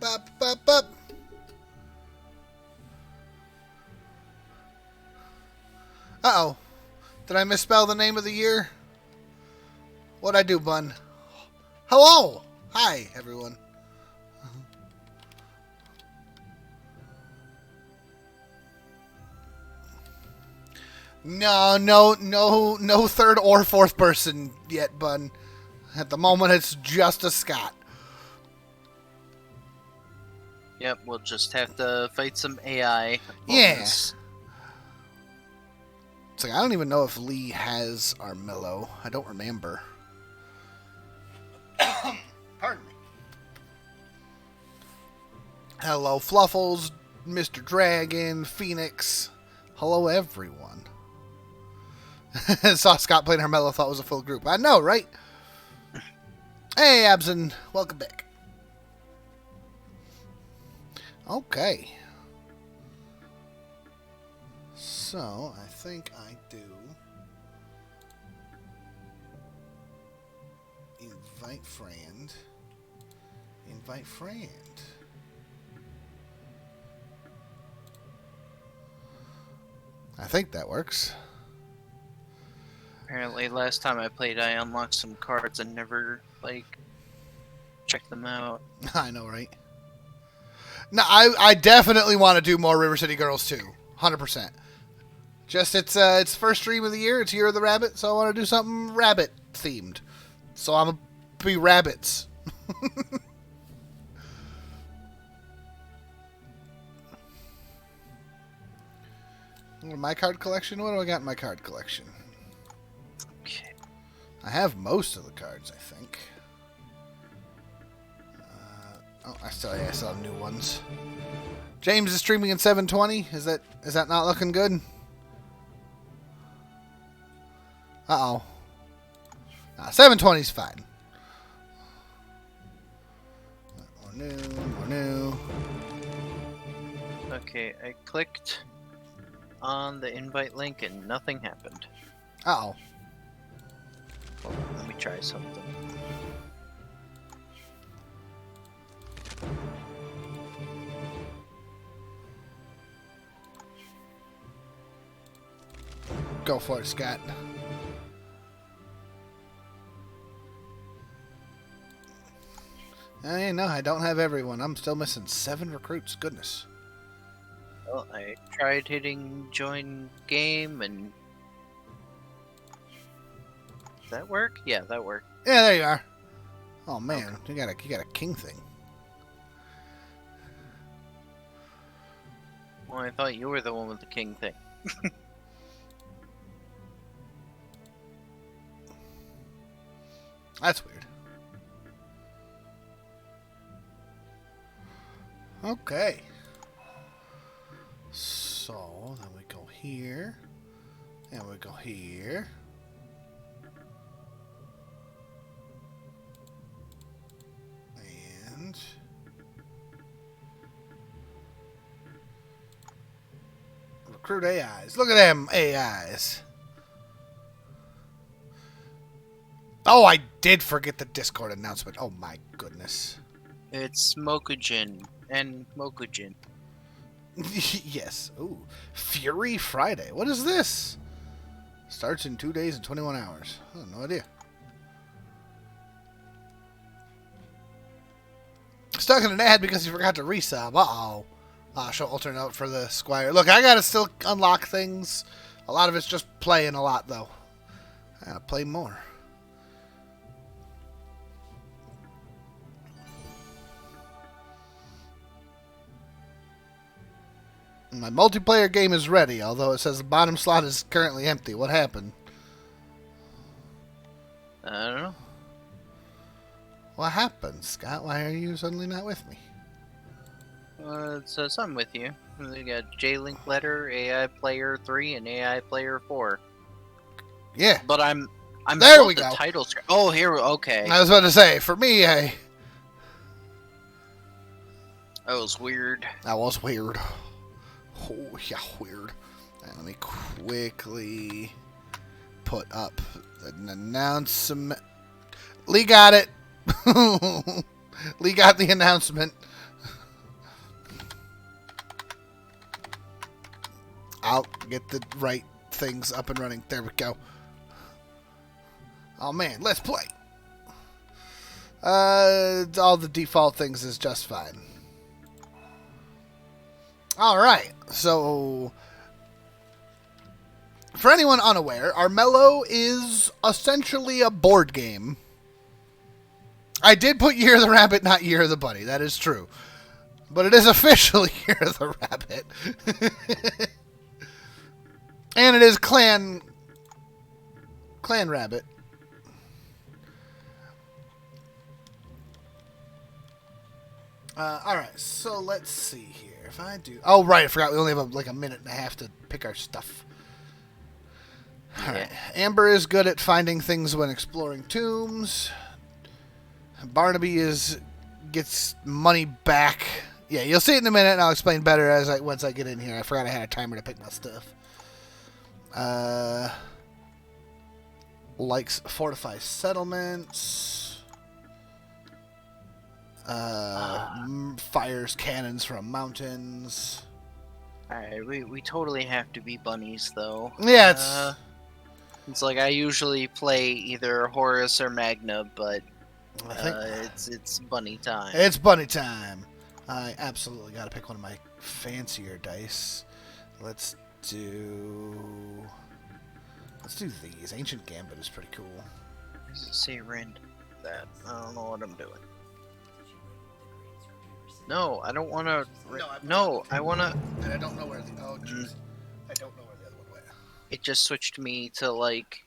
Bop, bop, bop. Uh-oh. Did I misspell the name of the year? What'd I do, bun? Hello! Hi, everyone. No third or fourth person yet, bun. At the moment, it's just a Scott. Yep, we'll just have to fight some AI. Yeah. Bonus. It's like, I don't even know if Lee has Armello. I don't remember. Pardon me. Hello, Fluffles, Mr. Dragon, Phoenix. Hello, everyone. Saw Scott playing Armello, thought it was a full group. I know, right? Hey, Abson. Welcome back. Okay. So, I think I do invite friend. Invite friend. I think that works. Apparently, last time I played, I unlocked some cards and never, checked them out. I know, right? No, I definitely want to do more River City Girls too. 100%. Just it's first stream of the year. It's Year of the Rabbit, so I want to do something rabbit themed. So I'm gonna be rabbits. My card collection. What do I got in my card collection? Okay. I have most of the cards, I think. I still have new ones. James is streaming in 720. Is that not looking good? Uh-oh. Nah, 720's fine. More new. Okay, I clicked on the invite link and nothing happened. Uh-oh. Hold on, let me try something. Go for it, Scott. No, I don't have everyone. I'm still missing 7 recruits. Goodness. Well, I tried hitting join game and... Does that work? Yeah, that worked. Yeah, there you are. Oh man, okay. You got a king thing. Well, I thought you were the one with the king thing. That's weird. Okay. So, then we go here. And we go here. And... recruit AIs. Look at them AIs. Oh, I did forget the Discord announcement. Oh my goodness. It's Mokujin and Mokujin. Yes. Ooh. Fury Friday. What is this? Starts in 2 days and 21 hours. I have no idea. Stuck in an ad because you forgot to resub. Uh-oh. Show alternate out for the Squire. Look, I gotta still unlock things. A lot of it's just playing a lot, though. I gotta play more. My multiplayer game is ready, although it says the bottom slot is currently empty. What happened? I don't know. What happened, Scott? Why are you suddenly not with me? It says something with you. We got J-Link letter, AI player 3, and AI player 4. Yeah. But I'm there still we the go. Title screen. Oh, here. Okay. I was about to say, for me, That was weird. that was weird. Oh, yeah, weird. Right, let me quickly put up an announcement. Lee got it. Lee got the announcement. I'll get the right things up and running. There we go. Oh man, let's play. All the default things is just fine. All right, so for anyone unaware, Armello is essentially a board game. I did put Year of the Rabbit, not Year of the Bunny. That is true. But it is officially Year of the Rabbit. And it is Clan Rabbit. Alright, so let's see here. If I do... Oh, right, I forgot we only have like a minute and a half to pick our stuff. Alright. Amber is good at finding things when exploring tombs. Barnaby gets money back. Yeah, you'll see it in a minute, and I'll explain better once I get in here. I forgot I had a timer to pick my stuff. Likes fortify settlements. Fires cannons from mountains. Alright, we totally have to be bunnies, though. Yeah, it's like I usually play either Horus or Magna, but I think it's bunny time. it's bunny time. I absolutely got to pick one of my fancier dice. Let's do these. Ancient Gambit is pretty cool. Does it say random? That I don't know what I'm doing. No, I don't want to. No, I want to. And I don't know where the. Oh, jeez. I don't know where the other one went. It just switched me to like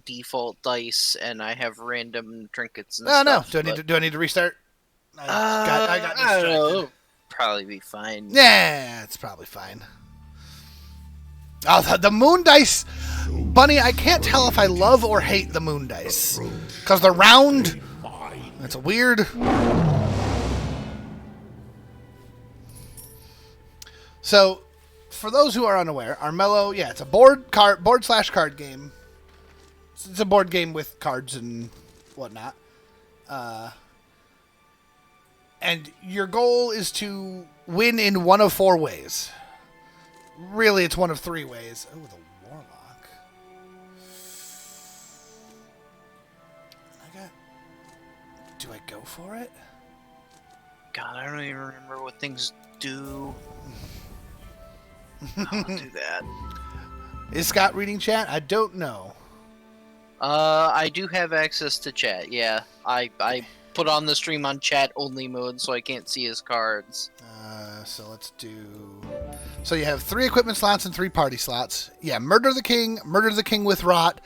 default dice, and I have random trinkets and stuff. No. Do I need to restart? I got I distracted. don't know. It'll probably be fine. Yeah, it's probably fine. Oh, the moon dice, Bunny. I can't tell if I love or hate the moon dice because they're round. It's a weird. So, for those who are unaware, Armello, yeah, it's a board/card game. It's a board game with cards and whatnot. And your goal is to win in one of 4 ways. Really, it's one of 3 ways. Oh, the Warlock. Do I go for it? God, I don't even remember what things do. I'll do that. Is Scott reading chat? I don't know. I do have access to chat. Yeah, I put on the stream on chat only mode, so I can't see his cards. So let's do. So you have 3 equipment slots and 3 party slots. Yeah, murder the king with rot.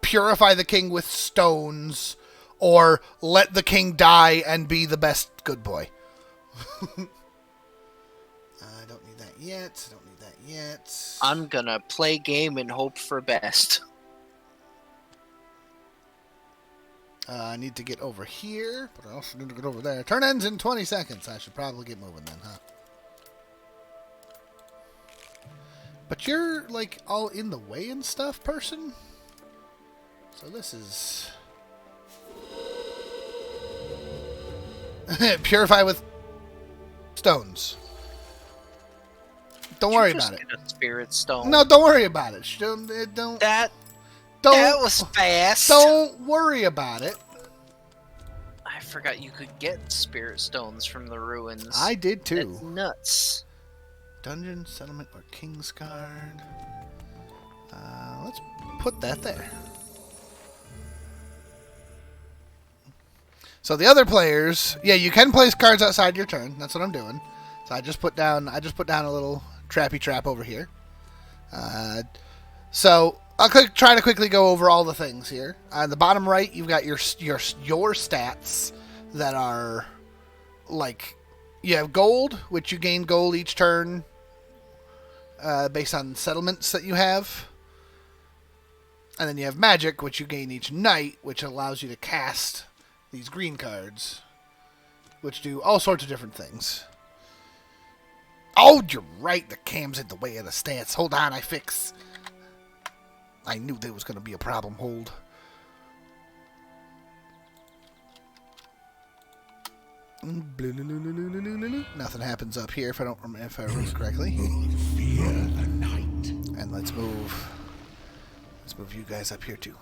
Purify the king with stones, or let the king die and be the best good boy. I don't need that yet. I'm gonna play game and hope for best. I need to get over here, but I also need to get over there. Turn ends in 20 seconds. I should probably get moving then, huh? But you're, like, all in the way and stuff, person? So this is... Purify with stones. Don't worry about it. Get a spirit stone. No, don't worry about it. That was fast. Don't worry about it. I forgot you could get spirit stones from the ruins. I did too. That's nuts. Dungeon, settlement, or King's Guard. Let's put that there. So the other players, yeah, you can place cards outside your turn. That's what I'm doing. So I just put down a little trappy trap over here. So I'll try to quickly go over all the things here. On the bottom right, you've got your stats that are like you have gold, which you gain gold each turn based on settlements that you have. And then you have magic, which you gain each night, which allows you to cast these green cards, which do all sorts of different things. Oh, you're right. The cam's in the way of the stats. Hold on, I fix. I knew there was going to be a problem. Hold. Nothing happens up here if I remember correctly. Fear the night. And let's move you guys up here too.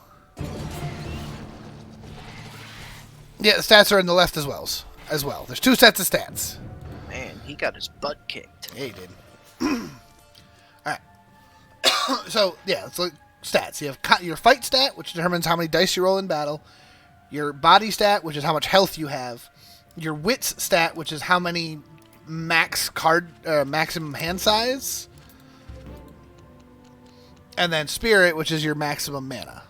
Yeah, the stats are in the left as well. There's 2 sets of stats. Man, he got his butt kicked. Yeah, he did. Alright. So, yeah, it's like stats. You have your fight stat, which determines how many dice you roll in battle. Your body stat, which is how much health you have. Your wits stat, which is how many maximum hand size. And then spirit, which is your maximum mana.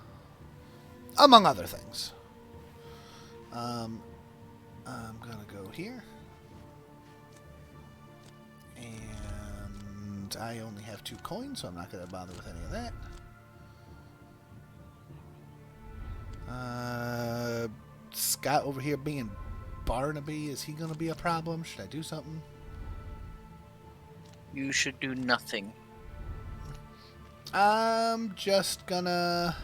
Among other things. I'm going to go here. And I only have 2 coins, so I'm not going to bother with any of that. Scott over here being Barnaby, is he going to be a problem? Should I do something? You should do nothing. I'm just gonna...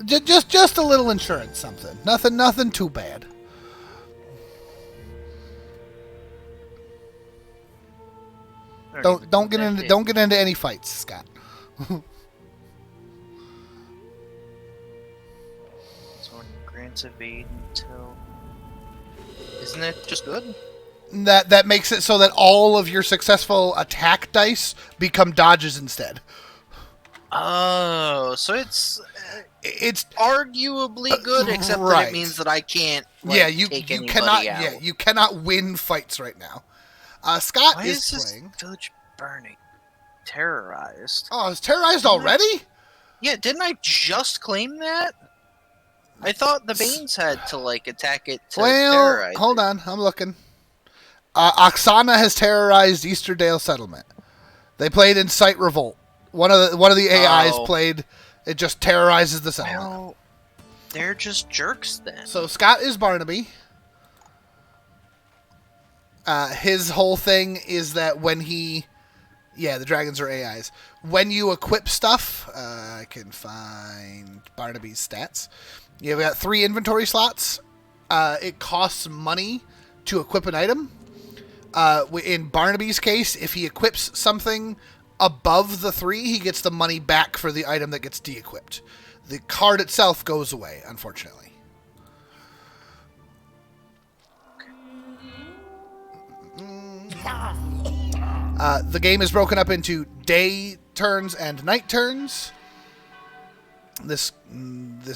Just a little insurance, something. Nothing too bad. Don't get into any fights, Scott. Grants evade until... Isn't that just good? That makes it so that all of your successful attack dice become dodges instead. Oh, so it's arguably good, except right. that it means that I can't. You cannot. Out. Yeah, you cannot win fights right now. Scott Why is this playing. Village burning, terrorized. Oh, it's terrorized already? Yeah, didn't I just claim that? I thought the Banes had to attack it to terrorize. Hold on, I'm looking. Oksana has terrorized Easterdale Settlement. They played Incite Revolt. One of the AIs played. It just terrorizes the settlement. Well, they're just jerks then. So Scott is Barnaby. His whole thing is that when he... Yeah, the dragons are AIs. When you equip stuff, I can find Barnaby's stats. You've got 3 inventory slots. It costs money to equip an item. In Barnaby's case, if he equips something above the 3, he gets the money back for the item that gets de-equipped. The card itself goes away, unfortunately. The game is broken up into day turns and night turns. This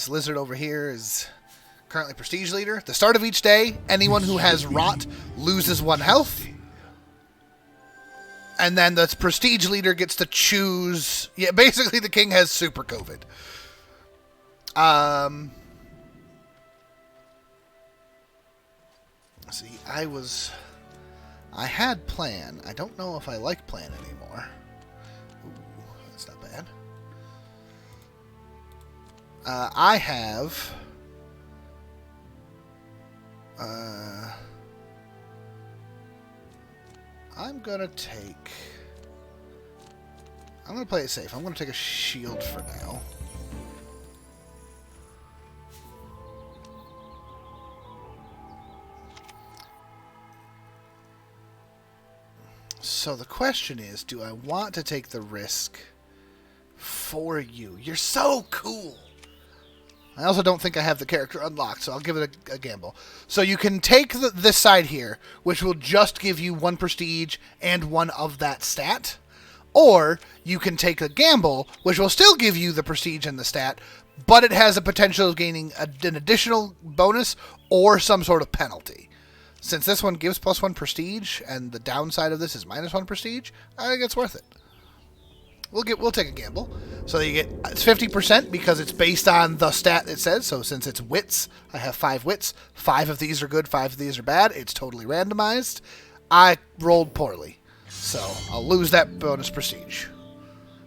lizard over here is currently Prestige Leader. At the start of each day, anyone who has Rot loses 1 health. And then the Prestige Leader gets to choose... Yeah, basically the King has Super COVID. See, I had Plan. I don't know if I like Plan anymore. Ooh, that's not bad. I have... I'm going to play it safe. I'm going to take a shield for now. So the question is, do I want to take the risk for you? You're so cool. I also don't think I have the character unlocked, so I'll give it a gamble. So you can take this side here, which will just give you 1 prestige and 1 of that stat. Or you can take a gamble, which will still give you the prestige and the stat, but it has a potential of gaining an additional bonus or some sort of penalty. Since this one gives +1 prestige, and the downside of this is -1 prestige, I think it's worth it. We'll take a gamble. So you get it's 50% because it's based on the stat it says. So since it's wits, I have 5 wits. 5 of these are good, 5 of these are bad. It's totally randomized. I rolled poorly, so I'll lose that bonus prestige.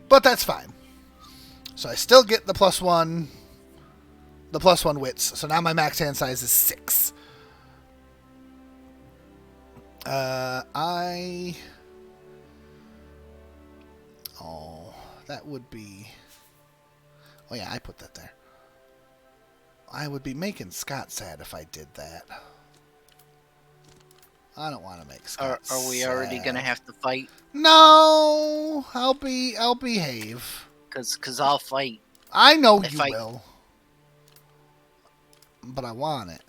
But that's fine. So I still get the +1 wits. So now my max hand size is 6. Oh, that would be... Oh, yeah, I put that there. I would be making Scott sad if I did that. I don't want to make Scott Are we already sad. gonna have to fight? No, I'll behave. Cause I'll fight. I know If you I- will. But I want it.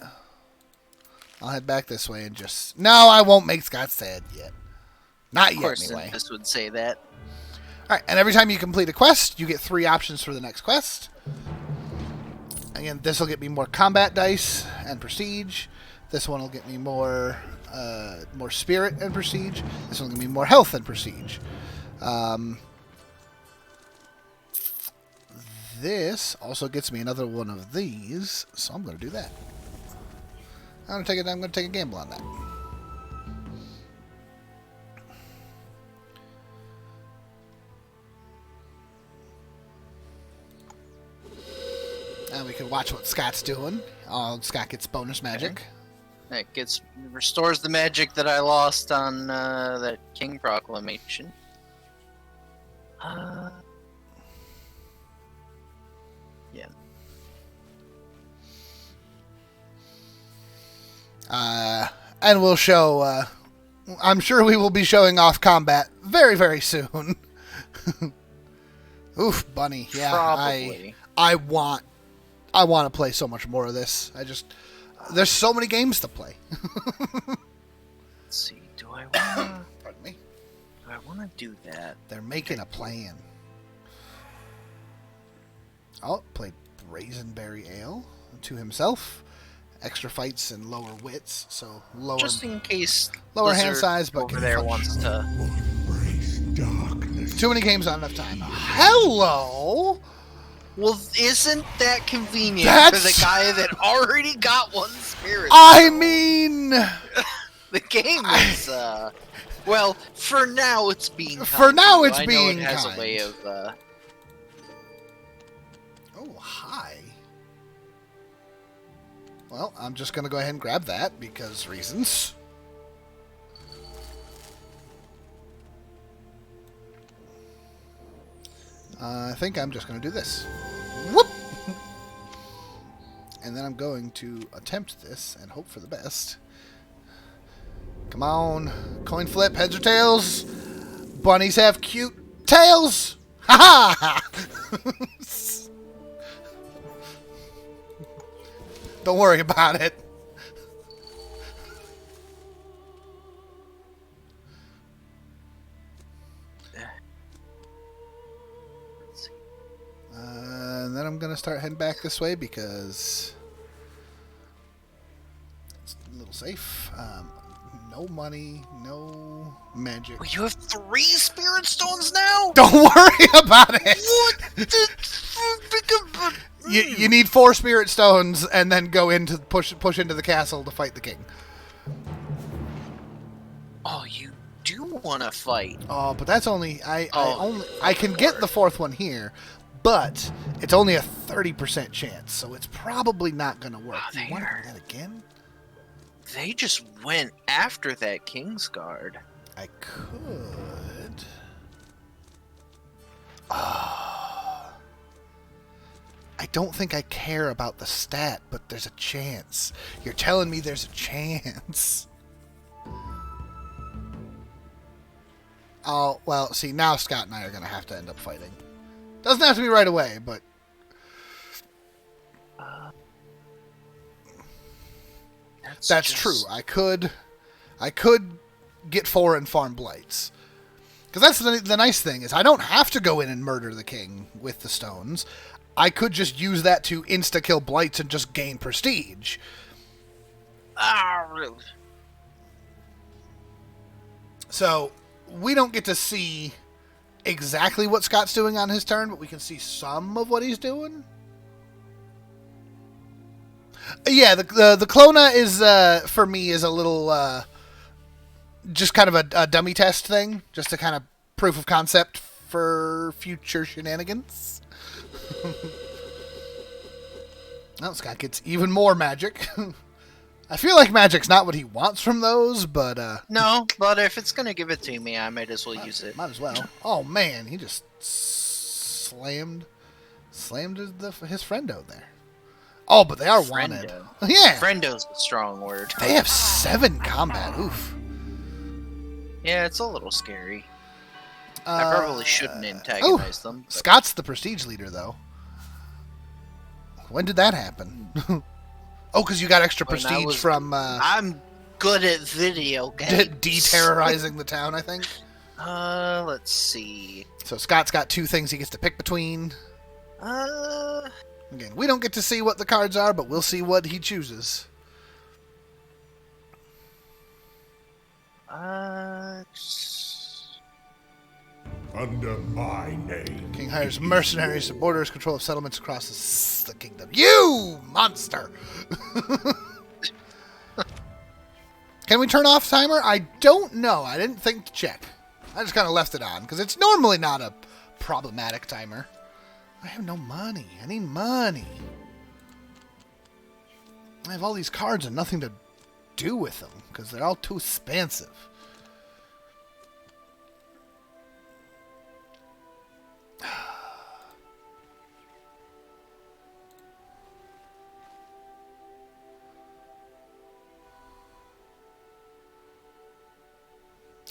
I'll head back this way and just... No, I won't make Scott sad yet. Not Of yet, course, anyway. this would say that. Alright, and every time you complete a quest, you get 3 options for the next quest. Again, this will get me more combat dice and prestige. This one will get me more spirit and prestige. This one will give me more health and prestige. This also gets me another one of these, so I'm going to do that. I'm going to take a gamble on that. And we can watch what Scott's doing. Oh, Scott gets bonus magic. That restores the magic that I lost on that King Proclamation. Yeah. And we'll show... I'm sure we will be showing off combat very, very soon. Oof, bunny. Yeah, Probably. I want to play so much more of this. There's so many games to play. Let's see. Do I wanna? Pardon me. Do I wanna do that? They're making a plan. Oh, played Brazenberry Ale to himself. Extra fights and lower wits, so lower. Just in case. Lower hand Blizzard size, but over can there function. wants to. Will embrace darkness. Too many games, not enough time. Hello. Well, isn't that convenient That's- for the guy that already got one spirit? I mean, The game is, well, for now it's being kind. For now to you. it's I know being it has kind. a way of, oh hi. Well, I'm just gonna go ahead and grab that because reasons. I think I'm just gonna do this. Whoop! And then I'm going to attempt this and hope for the best. Come on. Coin flip, heads or tails. Bunnies have cute tails. Ha ha! Don't worry about it. let's see. And then I'm going to start heading back this way because it's a little safe. No money, no magic. Well, you have 3 spirit stones now? Don't worry about it. What the? You need 4 spirit stones and then go into push into the castle to fight the king. Oh, you do want to fight. Oh, but that's only I Oh, can get the 4th one here, but it's only a 30% chance, so it's probably not going to work. Oh, You want to there. do that again? They just went after that King's Guard. I could. I don't think I care about the stat, but there's a chance. You're telling me there's a chance. Oh, well, see, now Scott and I are going to have to end up fighting. Doesn't have to be right away, but... That's just- true. I could get 4 and farm blights. Because that's the nice thing, is I don't have to go in and murder the king with the stones. I could just use that to insta-kill blights and just gain prestige. Ah, really? So, we don't get to see exactly what Scott's doing on his turn, but we can see some of what he's doing. Yeah, the Clona is, for me, is a little, just kind of a dummy test thing, just a kind of proof of concept for future shenanigans. Well, Scott gets even more magic. I feel like magic's not what he wants from those, but, No, but if it's gonna give it to me, I might as well use it. might as well. Oh, man, he just slammed his friendo there. Oh, but they are wanted. Friendo. Yeah. Friendo's a strong word. They have 7 combat. Oof. Yeah, it's a little scary. I probably shouldn't antagonize them. But... Scott's the prestige leader, though. When did that happen? Oh, because you got extra prestige from... I'm good at video games. De-terrorizing the town, I think. Let's see. So Scott's got 2 things he gets to pick between. Again, we don't get to see what the cards are, but we'll see what he chooses. Under my name. King hires mercenaries to borders, control of settlements across the kingdom. You monster! Can we turn off timer? I don't know. I didn't think to check. I just kind of left it on, because it's normally not a problematic timer. I have no money. I need money. I have all these cards and nothing to do with them, because they're all too expensive.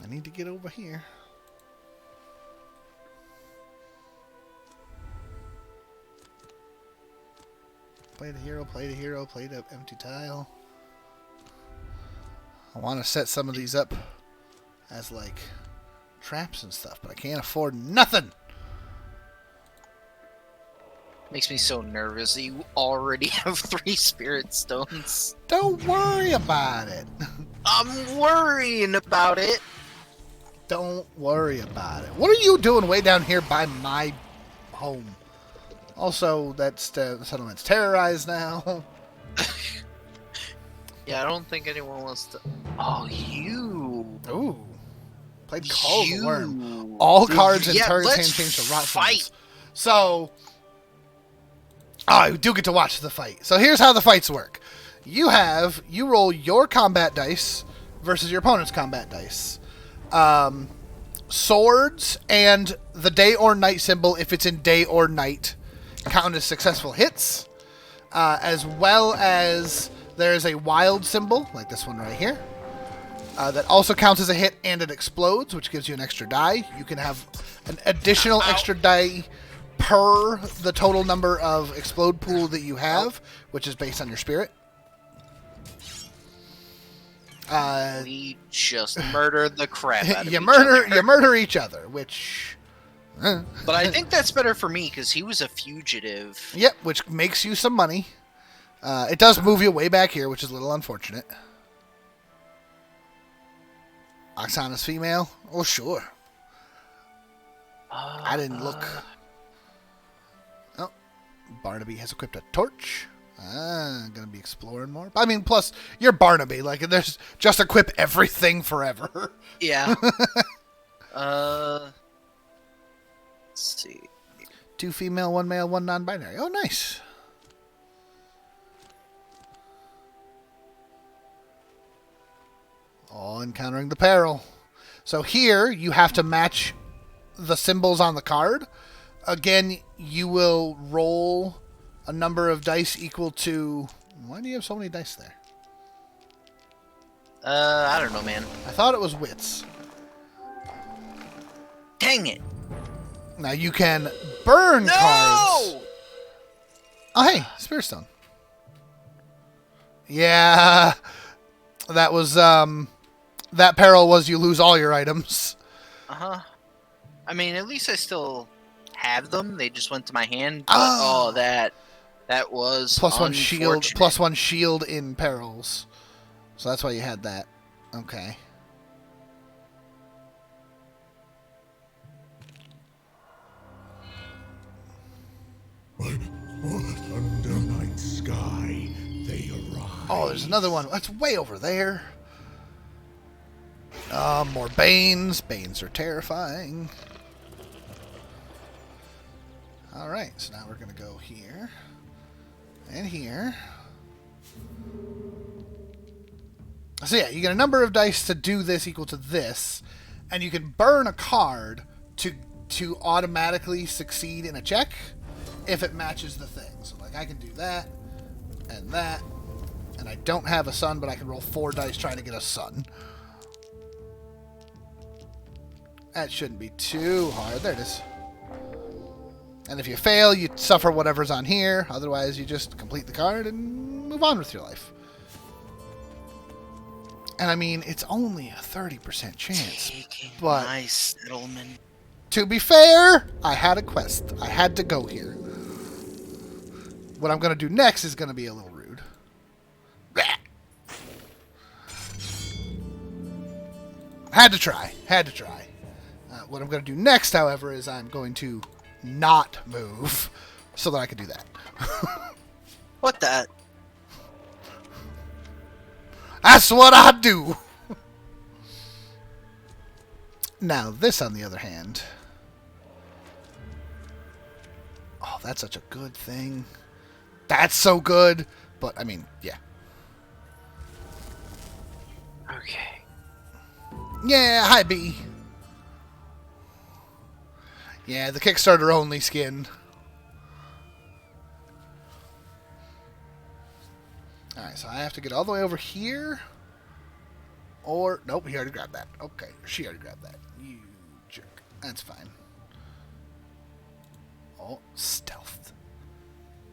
I need to get over here. Play the hero, play the hero, play the empty tile. I want to set some of these up as like traps and stuff, but I can't afford nothing. Makes me so nervous that you already have 3 spirit stones. Don't worry about it. I'm worrying about it. Don't worry about it. What are you doing way down here by my home? Also, that's the settlement's terrorized now. Yeah, I don't think anyone wants to... Oh, you. Ooh. Played Call of the Worm. All cards in target's hand change to rot fight. So... Oh, I do get to watch the fight. So here's how the fights work. You roll your combat dice versus your opponent's combat dice. Swords and the day or night symbol, if it's in day or night, count as successful hits. As well as there's a wild symbol, like this one right here, that also counts as a hit, and it explodes, which gives you an extra die. You can have an additional extra die per the total number of explode pool that you have, which is based on your spirit. We just murdered the crap out of you murder each other, which... But I think that's better for me, because he was a fugitive. Yep, which makes you some money. It does move you way back here, which is a little unfortunate. Oksana's female? Oh, sure. I didn't look. Oh, Barnaby has equipped a torch. Gonna be exploring more. I mean, plus, you're Barnaby. Like, there's just equip everything forever. Yeah. Let's see. 2 female, 1 male, 1 non-binary. Oh, nice. All encountering the peril. So here, you have to match the symbols on the card. Again, you will roll a number of dice equal to... Why do you have so many dice there? I don't know, man. I thought it was wits. Dang it! Now you can burn cards. Oh, hey, Spear Stone. Yeah, that was, that peril was you lose all your items. Uh-huh. I mean, at least I still have them. They just went to my hand. But, that was +1 shield, +1 shield in perils. So that's why you had that. Okay. Under night sky, they arrive. Oh, there's another one. That's way over there. More Banes. Banes are terrifying. Alright, so now we're going to go here. And here. So yeah, you get a number of dice to do this equal to this. And you can burn a card to automatically succeed in a check if it matches the thing. So like I can do that. and that. And I don't have a sun, but I can roll 4 dice trying to get a sun. That shouldn't be too hard. There it is. And if you fail, you suffer whatever's on here. Otherwise, you just complete the card and move on with your life. And I mean, it's only a 30% chance. But my settlement. to be fair, I had a quest. I had to go here. What I'm going to do next is going to be a little rude. Had to try. What I'm going to do next, however, is I'm going to not move so that I can do that. What the? That's what I do. Now, this, on the other hand. Oh, that's such a good thing. That's so good. But, I mean, yeah. Okay. Yeah, hi, B. Yeah, the Kickstarter only skin. Alright, so I have to get all the way over here. Or, nope, he already grabbed that. Okay, she already grabbed that. You jerk. That's fine. Oh, stealth.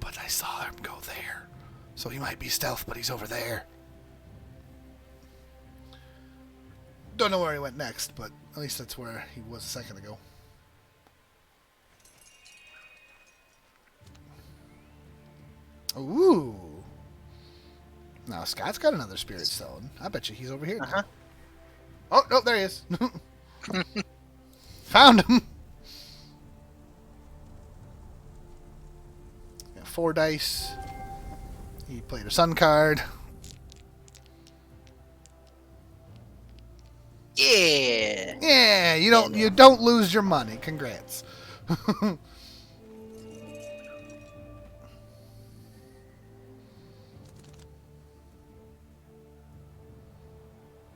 But I saw him go there. So he might be stealth, but he's over there. Don't know where he went next, but at least that's where he was a second ago. Ooh. Now, Scott's got another spirit stone. I bet you he's over here now. Oh, no, there he is. Found him. Got 4 dice. He played a sun card. Yeah. Yeah, you don't lose your money. Congrats. I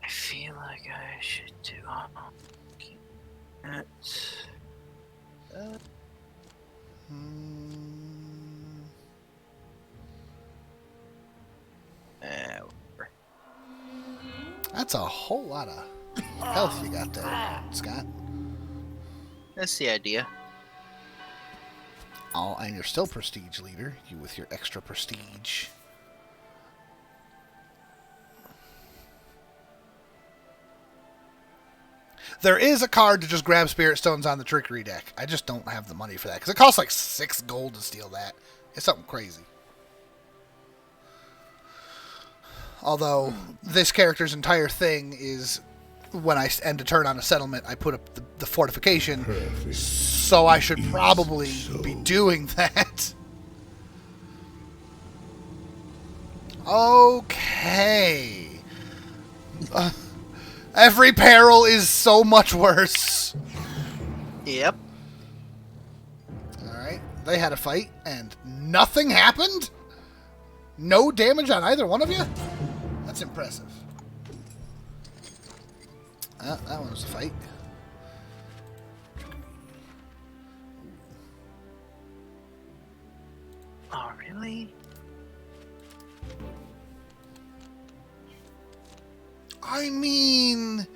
feel like I should do that. That's a whole lot of health you got there, Scott. That's the idea. Oh, and you're still prestige leader. You with your extra prestige. There is a card to just grab spirit stones on the trickery deck. I just don't have the money for that because it costs like 6 gold to steal that. It's something crazy. Although this character's entire thing is when I end a turn on a settlement, I put up the fortification. Perfect. So I should probably be doing that. Okay. Every peril is so much worse. Yep. Alright. They had a fight and nothing happened? No damage on either one of you? That's impressive. That one was a fight. Oh, really? I mean...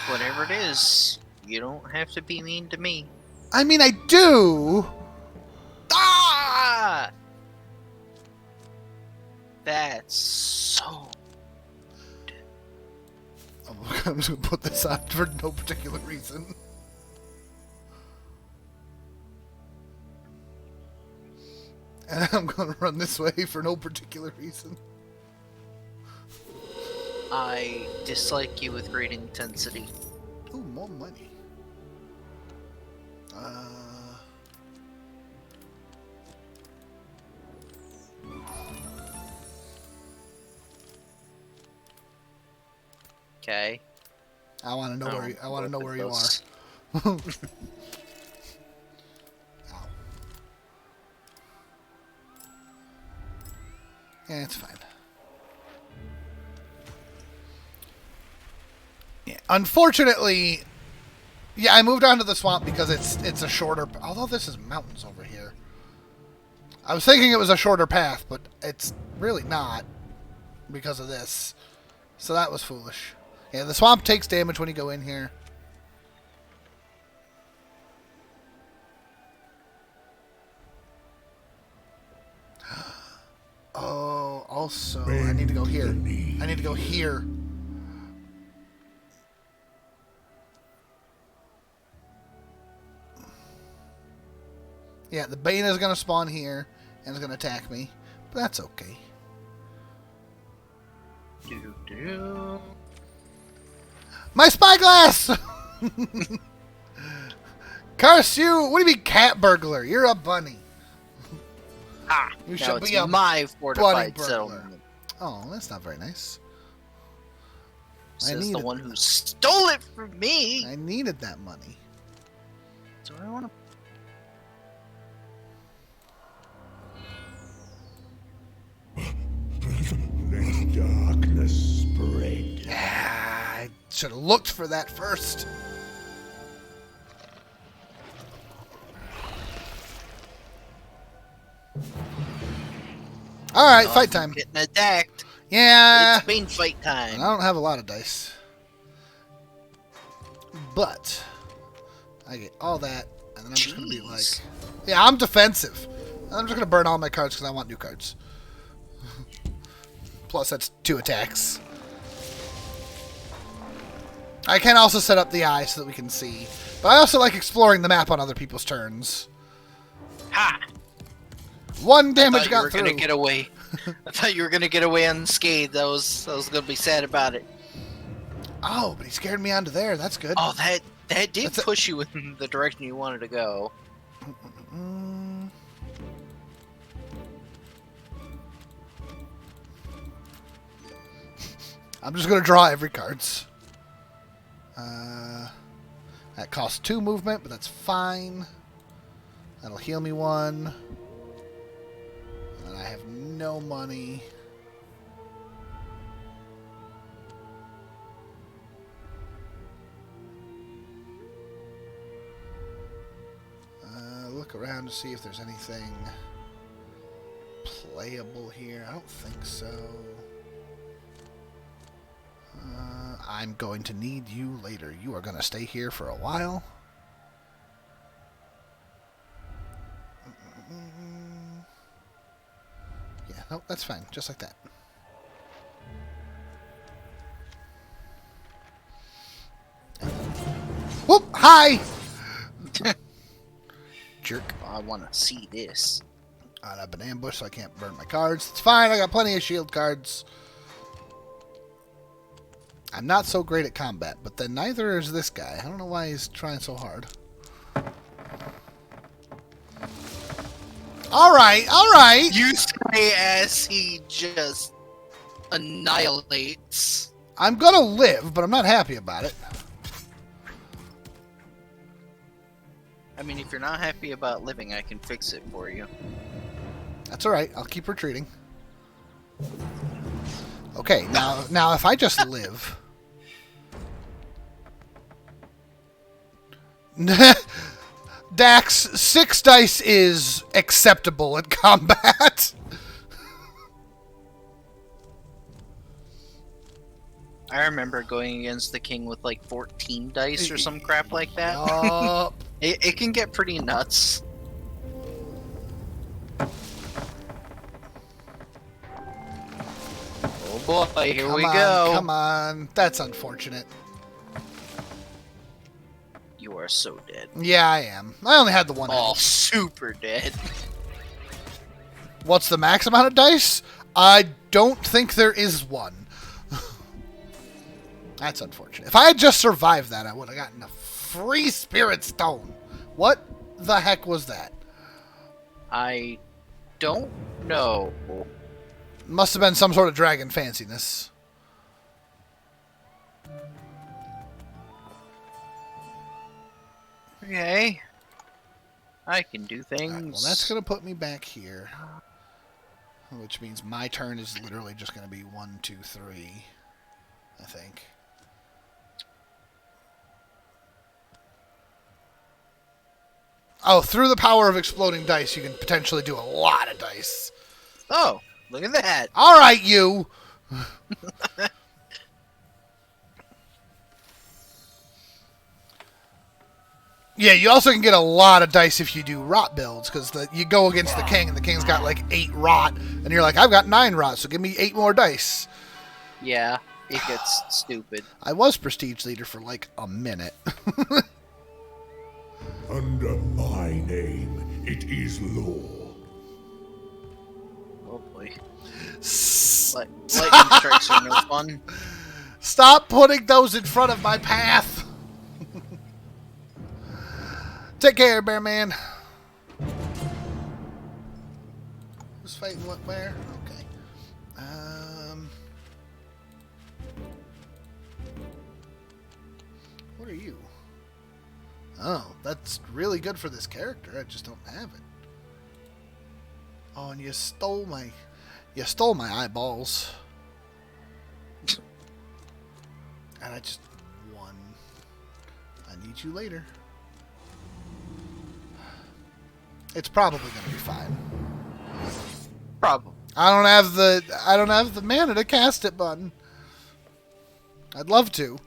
Whatever it is, you don't have to be mean to me. I do. Ah! That's so... I'm just going to put this on for no particular reason. And I'm going to run this way for no particular reason. I dislike you with great intensity. Ooh, more money. Okay. I want to know where I want to know where you are. Ow. Yeah, it's fine. Yeah. Unfortunately, yeah, I moved on to the swamp because it's a shorter. Although this is mountains over here. I was thinking it was a shorter path, but it's really not because of this. So that was foolish. Yeah, the swamp takes damage when you go in here. Oh, also, I need to go here. I need to go here. Yeah, the Bane is going to spawn here and is going to attack me. But that's okay. Do-do. My spyglass! Curse you! What do you mean cat burglar? You're a bunny. Ah, You now should it's be a my fortified burglar. settlement. Oh, that's not very nice. Says the needed one who stole it from me. I needed that money. Do I want to? Let darkness spread. Yeah, I should have looked for that first. Alright, fight time. Getting attacked. Yeah. It's Bane fight time. I don't have a lot of dice. But I get all that, and then I'm just going to be like... Jeez. Yeah, I'm defensive. I'm just going to burn all my cards because I want new cards. Plus, that's 2 attacks. I can also set up the eye so that we can see. But I also like exploring the map on other people's turns. Ha! 1 damage I thought got you were through. gonna get away. I thought you were gonna get away unscathed. I was gonna be sad about it. Oh, but he scared me onto there. That's good. Oh, that did That's push you in the direction you wanted to go. Mm. I'm just going to draw every cards. That costs 2 movement, but that's fine. That'll heal me 1. And I have no money. Look around to see if there's anything playable here. I don't think so. I'm going to need you later. You are going to stay here for a while. Yeah, no, that's fine. Just like that. Whoop! Hi! Jerk. I want to see this. I've been ambushed, so I can't burn my cards. It's fine. I got plenty of shield cards. I'm not so great at combat, but then neither is this guy. I don't know why he's trying so hard. Alright, alright! You say as he just annihilates. I'm gonna live, but I'm not happy about it. I mean, if you're not happy about living, I can fix it for you. That's alright. I'll keep retreating. Okay, now if I just live... Dax, 6 dice is acceptable in combat. I remember going against the king with like 14 dice or some crap like that. Yup. It can get pretty nuts. Oh boy, here we go. Come on. That's unfortunate. You are so dead. Yeah, I am. I only had the 1 Oh, health. super dead. What's the max amount of dice? I don't think there is one. That's unfortunate. If I had just survived that, I would have gotten a free spirit stone. What the heck was that? I don't know. Must have been some sort of dragon fanciness. Okay. I can do things. Alright, well, that's going to put me back here. Which means my turn is literally just going to be 1, 2, 3. I think. Oh, through the power of exploding dice, you can potentially do a lot of dice. Oh, look at that. All right, you. Yeah, you also can get a lot of dice if you do rot builds, because you go against the king, and the king's got like 8 rot, and you're like, I've got 9 rot, so give me 8 more dice. Yeah, it gets stupid. I was prestige leader for like a minute. Under my name, it is law. Oh boy. Lightning strikes are no fun. Stop putting those in front of my path. Take care, Bear Man. Who's fighting what where? Okay. What are you? Oh, that's really good for this character. I just don't have it. Oh, and you stole my eyeballs. And I just won. I need you later. It's probably gonna be fine. Probably. I don't have the mana to cast it button. I'd love to.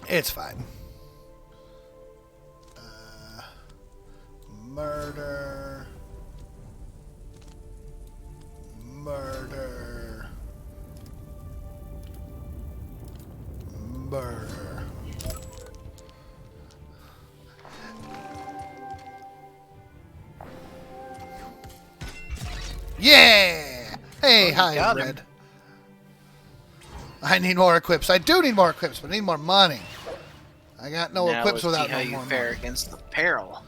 It's fine. Murder. Murder. Murder. Yeah! Hey, hi, got him. Red. I need more equips. I do need more equips, but I need more money. I got no Now equips let's without see how no you more fare money. against the peril.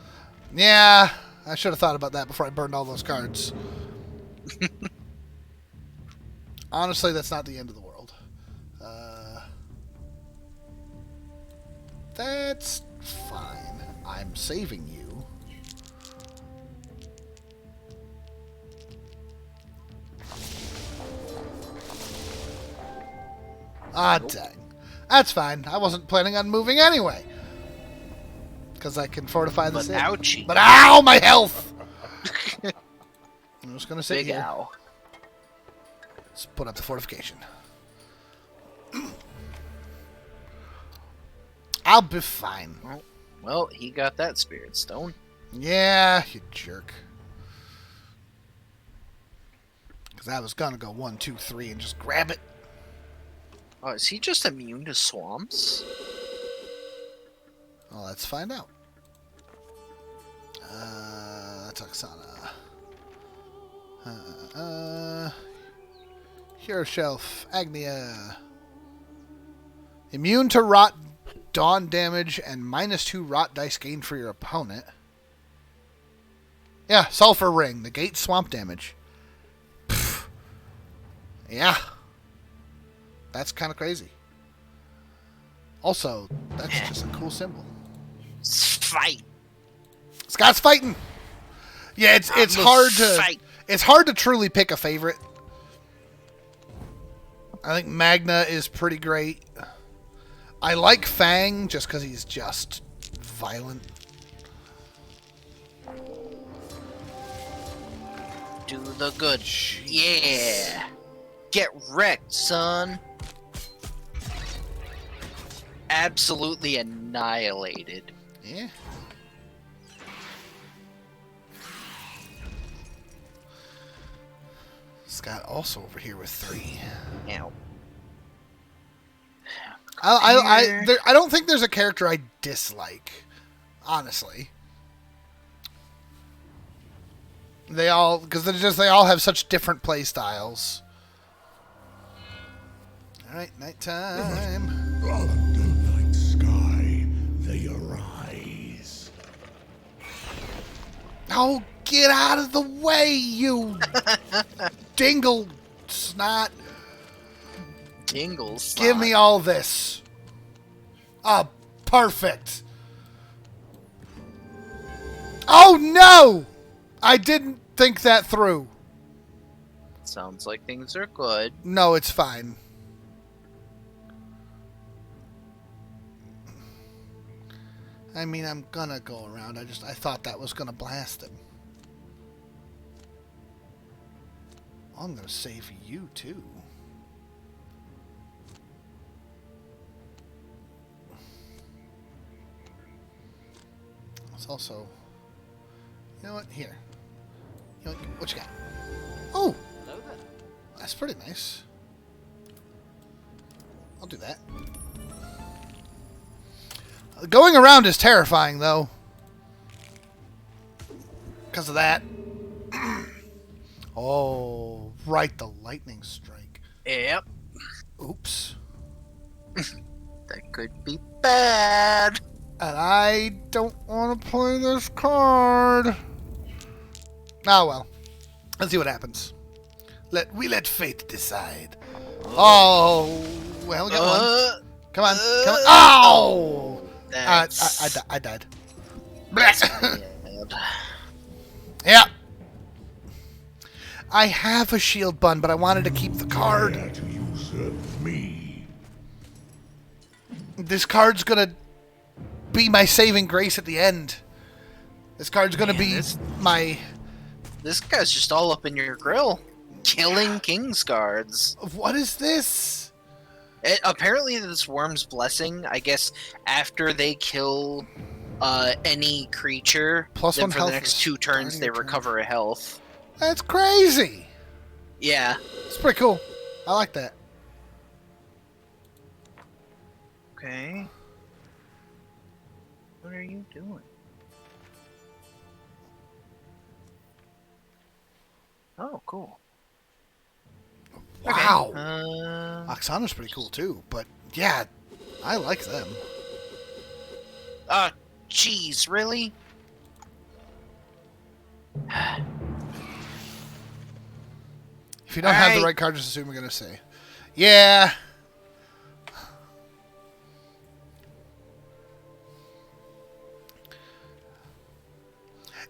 Yeah, I should have thought about that before I burned all those cards. Honestly, that's not the end of the world. That's fine. I'm saving you. Ah, dang. That's fine. I wasn't planning on moving anyway. Because I can fortify this. But ouchie. But ow, my health! I'm just going to sit Big here. ow. Let's put up the fortification. I'll be fine. Well, he got that spirit stone. Yeah, you jerk. Because I was going to go 1, 2, 3 and just grab it. Oh, is he just immune to swamps? Well, let's find out. Toxana. Hero Shelf. Agnia. Immune to rot dawn damage and -2 rot dice gained for your opponent. Yeah, Sulfur Ring. Negate swamp damage. Pfft. Yeah. That's kind of crazy. Also, that's just a cool symbol. Fight. Scott's fighting. Yeah, it's hard to truly pick a favorite. I think Magna is pretty great. I like Fang just because he's just violent. Do the good. Yeah. Get wrecked, son. Absolutely annihilated. Yeah. Scott also over here with 3. Ow. I don't think there's a character I dislike, honestly. They all have such different play styles. All right, nighttime. Under night sky, they arise. Oh, get out of the way, you dingle snot. Tingles. Give me all this. Oh, perfect. Oh, no! I didn't think that through. Sounds like things are good. No, it's fine. I mean, I'm gonna go around. I thought that was gonna blast him. I'm gonna save you too. It's also, you know what? Here. You know what you got? Oh, Hello there. that's pretty nice. I'll do that. Going around is terrifying, though. Because of that. Oh, right, the lightning strike. Yep. Oops. That could be bad. And I don't want to play this card. Oh, well. Let's see what happens. Let fate decide. Oh, well, get one. Come on, come on. Oh! I died. Yeah. I have a shield bun, but I wanted to keep the card. That usurp me. This card's gonna be my saving grace at the end. This card's gonna be my... This guy's just all up in your grill. Killing King's guards. What is this? Apparently this Worm's Blessing, I guess, after they kill any creature, Plus then one for health the next for 2 turns starting they your turn. recover a health. That's crazy. Yeah. It's pretty cool. I like that. Okay. What are you doing? Oh, cool. Wow. Okay. Oksana's pretty cool too, but yeah, I like them. Jeez, really? If you don't have the right card, just assume we're gonna say, yeah.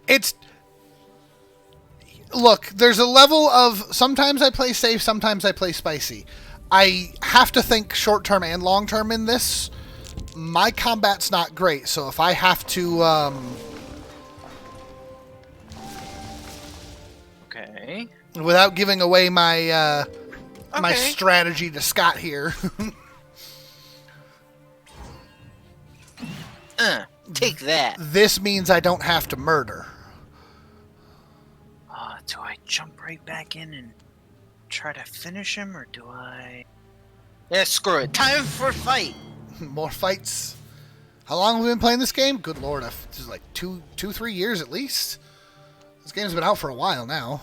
It's... Look, there's a level of... Sometimes I play safe, sometimes I play spicy. I have to think short-term and long-term in this. My combat's not great, so if I have to... Okay. Without giving away my my Okay. strategy to Scott here. Take that. This means I don't have to murder. Do I jump right back in and try to finish him, or do I... Yeah, screw it. Time for a fight! More fights. How long have we been playing this game? Good lord, this is like 3 years at least. This game's been out for a while now.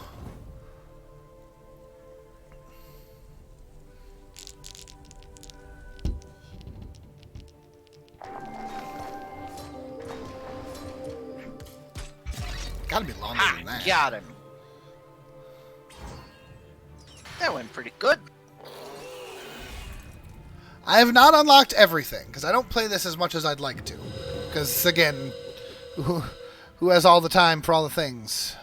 Gotta be longer than that. Got him. That went pretty good. I have not unlocked everything, because I don't play this as much as I'd like to. Because, again, who has all the time for all the things?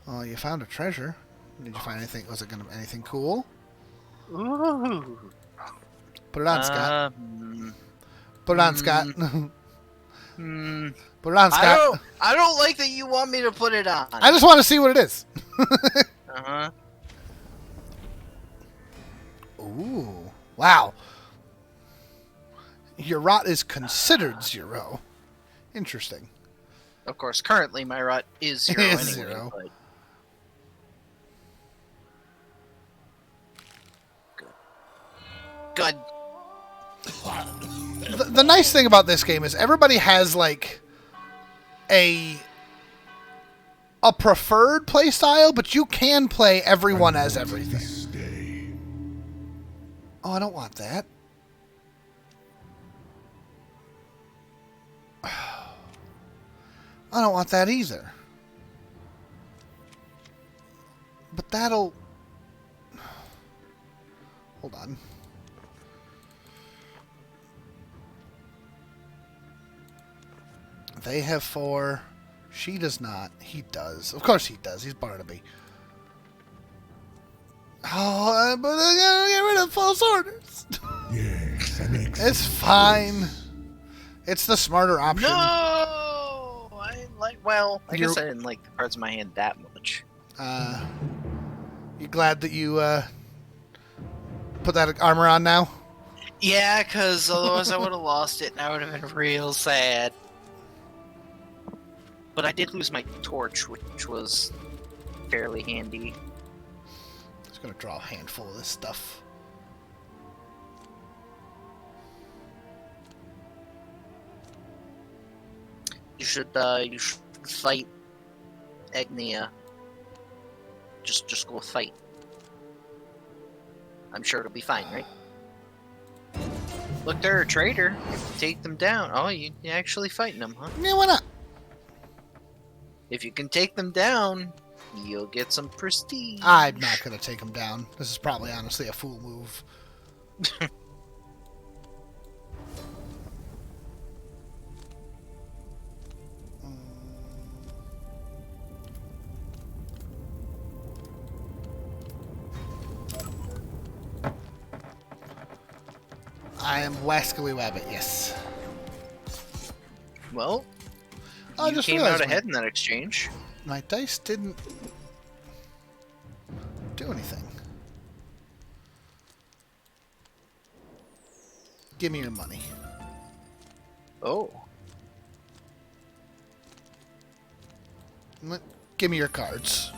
Oh, you found a treasure. Did you find anything? Was it going to be anything cool? Ooh. Put it on, Scott. Put it on, Scott. Put it on, Scott. I don't like that you want me to put it on. I just want to see what it is. Uh-huh. Ooh. Wow. Your rot is considered 0. Interesting. Of course, currently my rot is 0 It anyway. is 0. Good. The nice thing about this game is everybody has, like, a preferred play style, but you can play everyone as everything. Stay. Oh, I don't want that. I don't want that either. But that'll... Hold on. They have 4. She does not. He does. Of course he does. He's Barnaby. Oh, but I gotta get rid of false orders. Yes, an excellent It's fine. It's the smarter option. No! Well, I guess You're- I didn't like the cards in my hand that much. You glad that you put that armor on now? Yeah, because otherwise I would have lost it and I would have been real sad. But I did lose my torch, which was fairly handy. Just gonna draw a handful of this stuff. You should fight Agnia. Just go fight. I'm sure it'll be fine, right? Look, they're a traitor. Take them down. Oh, you actually fighting them, huh? Yeah, why not? If you can take them down, you'll get some prestige. I'm not gonna take him down. This is probably honestly a fool move. I am Wascally Wabbit, yes. Well, I you just came realized out ahead in that exchange. my dice didn't do anything. Give me your money. Oh. Give me your cards.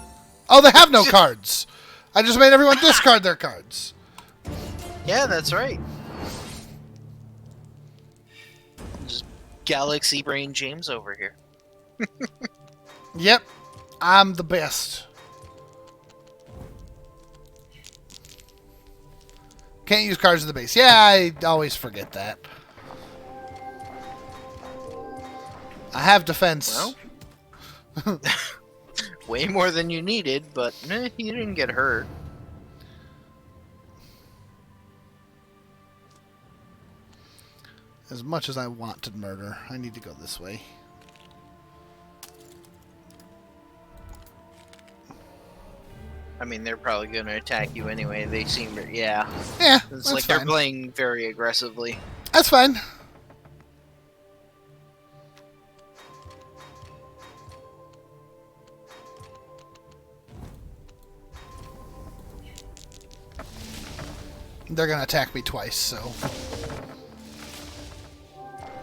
Oh, they have no cards! I just made everyone discard their cards. Yeah, that's right. Just Galaxy Brain James over here. Yep, I'm the best. Can't use cards at the base. Yeah, I always forget that. I have defense. Well, way more than you needed, but you didn't get hurt. As much as I want to murder, I need to go this way. I mean, they're probably going to attack you anyway. They seem, yeah. Yeah, It's that's like fine. they're playing very aggressively. That's fine. They're gonna attack me twice, so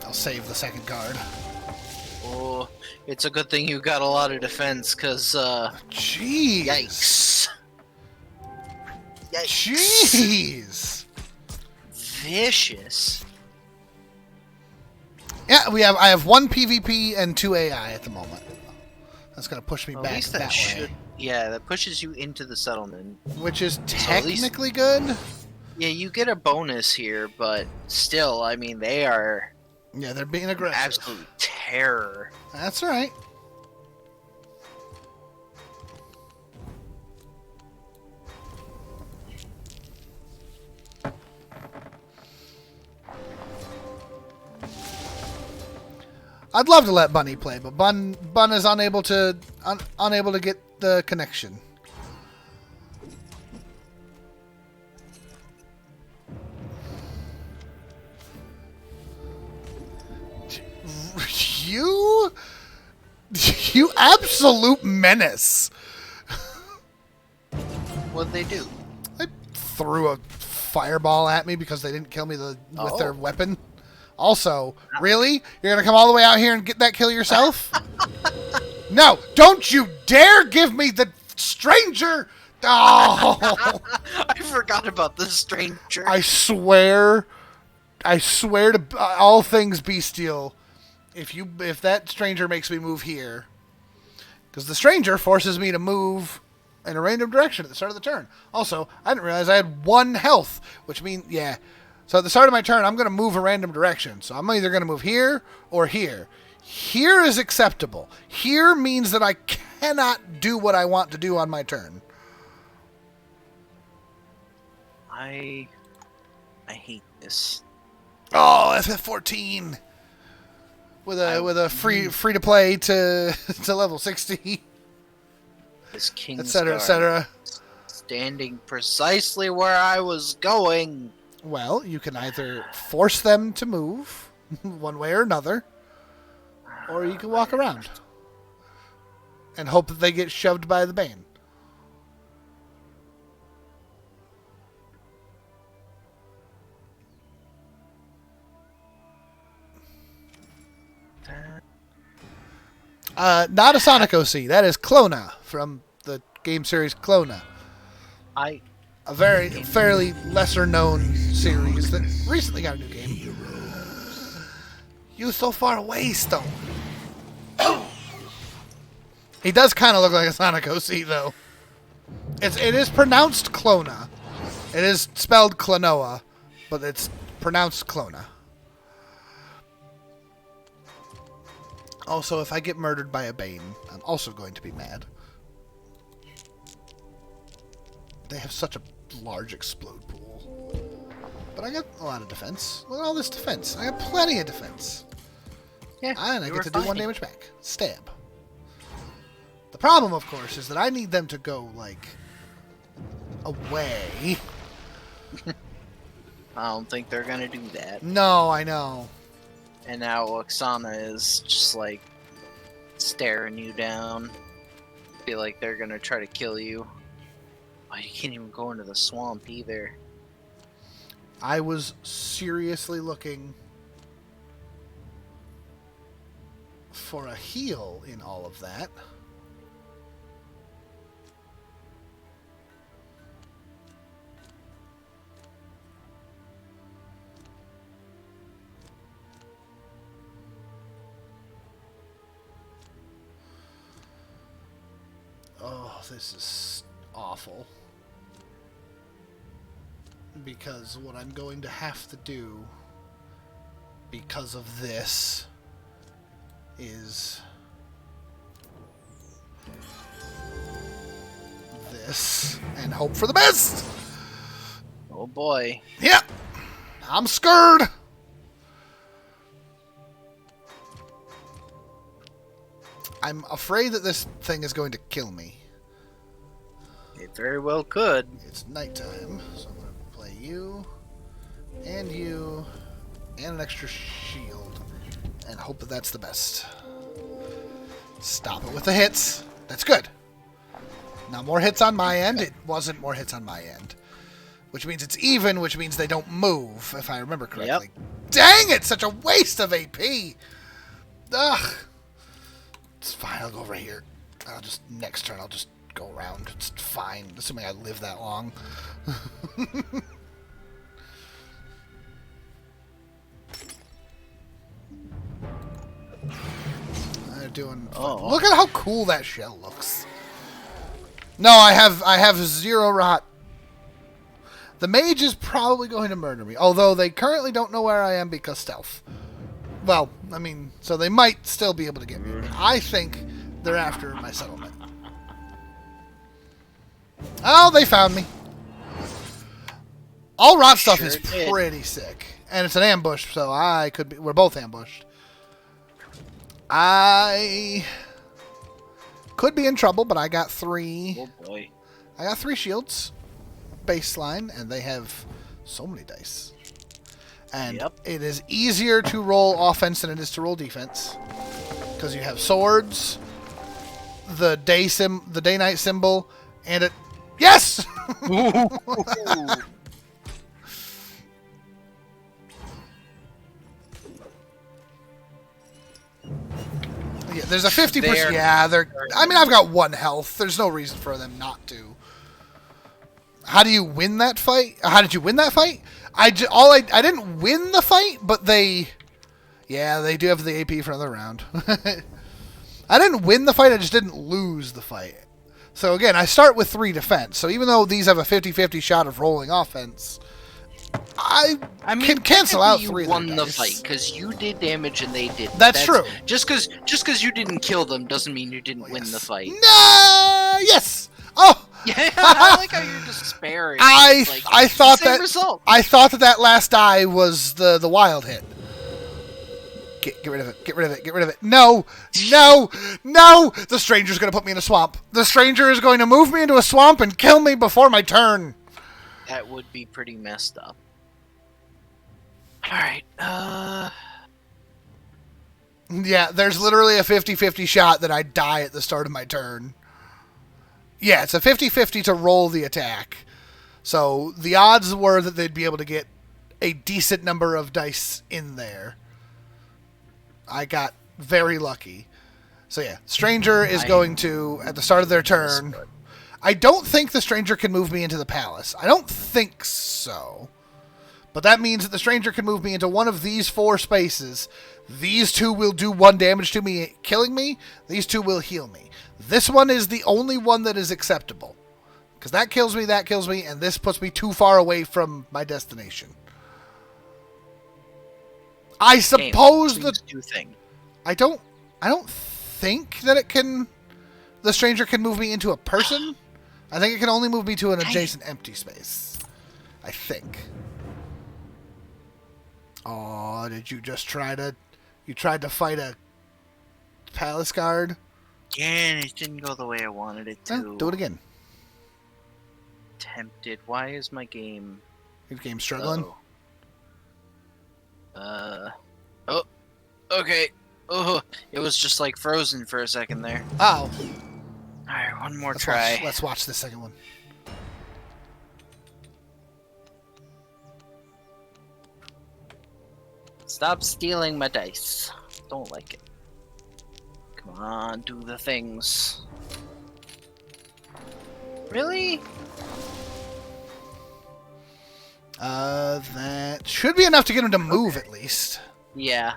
I'll save the second card. Oh, it's a good thing you got a lot of defense, because, Jeez. yikes. Yikes. Jeez. Vicious. Yeah, I have 1 PvP and 2 AI at the moment. That's gonna push me Well, back at least that, that should. way, Yeah, that pushes you into the settlement. which is at least- technically good. Yeah, you get a bonus here, but still, I mean, they are Yeah, they're being aggressive. absolute terror. That's right. I'd love to let Bunny play, but Bun is unable to get the connection. You absolute menace. What'd they do? They threw a fireball at me because they didn't kill me with their Oh. weapon. Also, really? You're gonna come all the way out here and get that kill yourself? No! Don't you dare give me the stranger! Oh! I forgot about the stranger. I swear to all things bestial, if that stranger makes me move here, because the stranger forces me to move in a random direction at the start of the turn. Also, I didn't realize I had 1 health, which means, yeah. So at the start of my turn, I'm going to move a random direction. So I'm either going to move here or here. Here is acceptable. Here means that I cannot do what I want to do on my turn. I hate this. Oh, FF14 with a free to play to level 60, This King's etc., Guard, etc. standing precisely where I was going. Well, you can either force them to move one way or another, or you can walk around. and hope that they get shoved by the Bane. Not a Sonic OC. That is Clona from the game series Clona. I A fairly lesser known series that recently got a new game. You so far away, Stone. He does kind of look like a Sonic OC though. It is pronounced Clona. It is spelled Klonoa, but it's pronounced Clona. Also, if I get murdered by a Bane, I'm also going to be mad. They have such a large explode pool. But I got a lot of defense. Look at all this defense. I got plenty of defense. Yeah, And I you get were to do 1 fine. damage back. Stab. The problem, of course, is that I need them to go, like, away. I don't think they're gonna do that. No, I know. And now Oksana is just like staring you down. Feel like they're gonna try to kill you. Oh, you can't even go into the swamp either. I was seriously looking for a heal in all of that. Oh, this is awful. Because what I'm going to have to do because of this is this and hope for the best. Oh boy. Yep. I'm scared. I'm afraid that this thing is going to kill me. It very well could. It's nighttime, so I'm going to play you and an extra shield and hope that that's the best. Stop it with the hits. That's good. Now more hits on my end. It wasn't more hits on my end. Which means it's even, which means they don't move, if I remember correctly. Yep. Dang it! Such a waste of AP! Ugh. It's fine, I'll go right here. Next turn, I'll just go around. It's fine, assuming I live that long. They're doing fun. Oh. Look at how cool that shell looks. No, I have 0 rot. The mage is probably going to murder me, although they currently don't know where I am because stealth. Well, I mean, so they might still be able to get me. But I think they're after my settlement. Oh, they found me. All rot stuff Sure is did. pretty sick. And it's an ambush, so we're both ambushed. I could be in trouble, but I got 3. Oh boy. I got 3 shields. Baseline, and they have so many dice. And Yep. it is easier to roll offense than it is to roll defense. Because you have swords, the day-night symbol, and it... Yes! Yeah, there's a 50%... Yeah, I mean, I've got 1 health. There's no reason for them not to. How do you win that fight? How did you win that fight? I didn't win the fight, but they do have the AP for another round. I didn't win the fight, I just didn't lose the fight. So again, I start with 3 defense. So even though these have a 50-50 shot of rolling offense, I mean, can cancel out 3 You won of the dice. fight because you did damage and they didn't. That's true. Just because you didn't kill them doesn't mean you didn't win the fight. No, yes. Oh. Yeah, I like how you're despairing. I thought same that result. I thought that last die was the wild hit. Get rid of it. Get rid of it. Get rid of it. No. No. No. The stranger's going to put me in a swamp. The stranger is going to move me into a swamp and kill me before my turn. That would be pretty messed up. All right. Yeah, there's literally a 50-50 shot that I die at the start of my turn. Yeah, it's a 50-50 to roll the attack. So the odds were that they'd be able to get a decent number of dice in there. I got very lucky. So yeah, Stranger is going to, at the start of their turn... I don't think the Stranger can move me into the palace. I don't think so. But that means that the Stranger can move me into one of these 4 spaces. These 2 will do 1 damage to me, killing me. These 2 will heal me. This one is the only one that is acceptable. Because that kills me, and this puts me too far away from my destination. I suppose I don't think that it can... The Stranger can move me into a person. I think it can only move me to an adjacent empty space. I think. Oh, did you just try to... You tried to fight a palace guard? Yeah, and it didn't go the way I wanted it to. Do it again. Tempted. Why is my game... Your game's struggling? Oh, okay. Oh, it was just like frozen for a second there. Oh. Alright, one more try. Let's watch the second one. Stop stealing my dice. Don't like it. Come on, do the things. Really? That should be enough to get him to move at least. Yeah.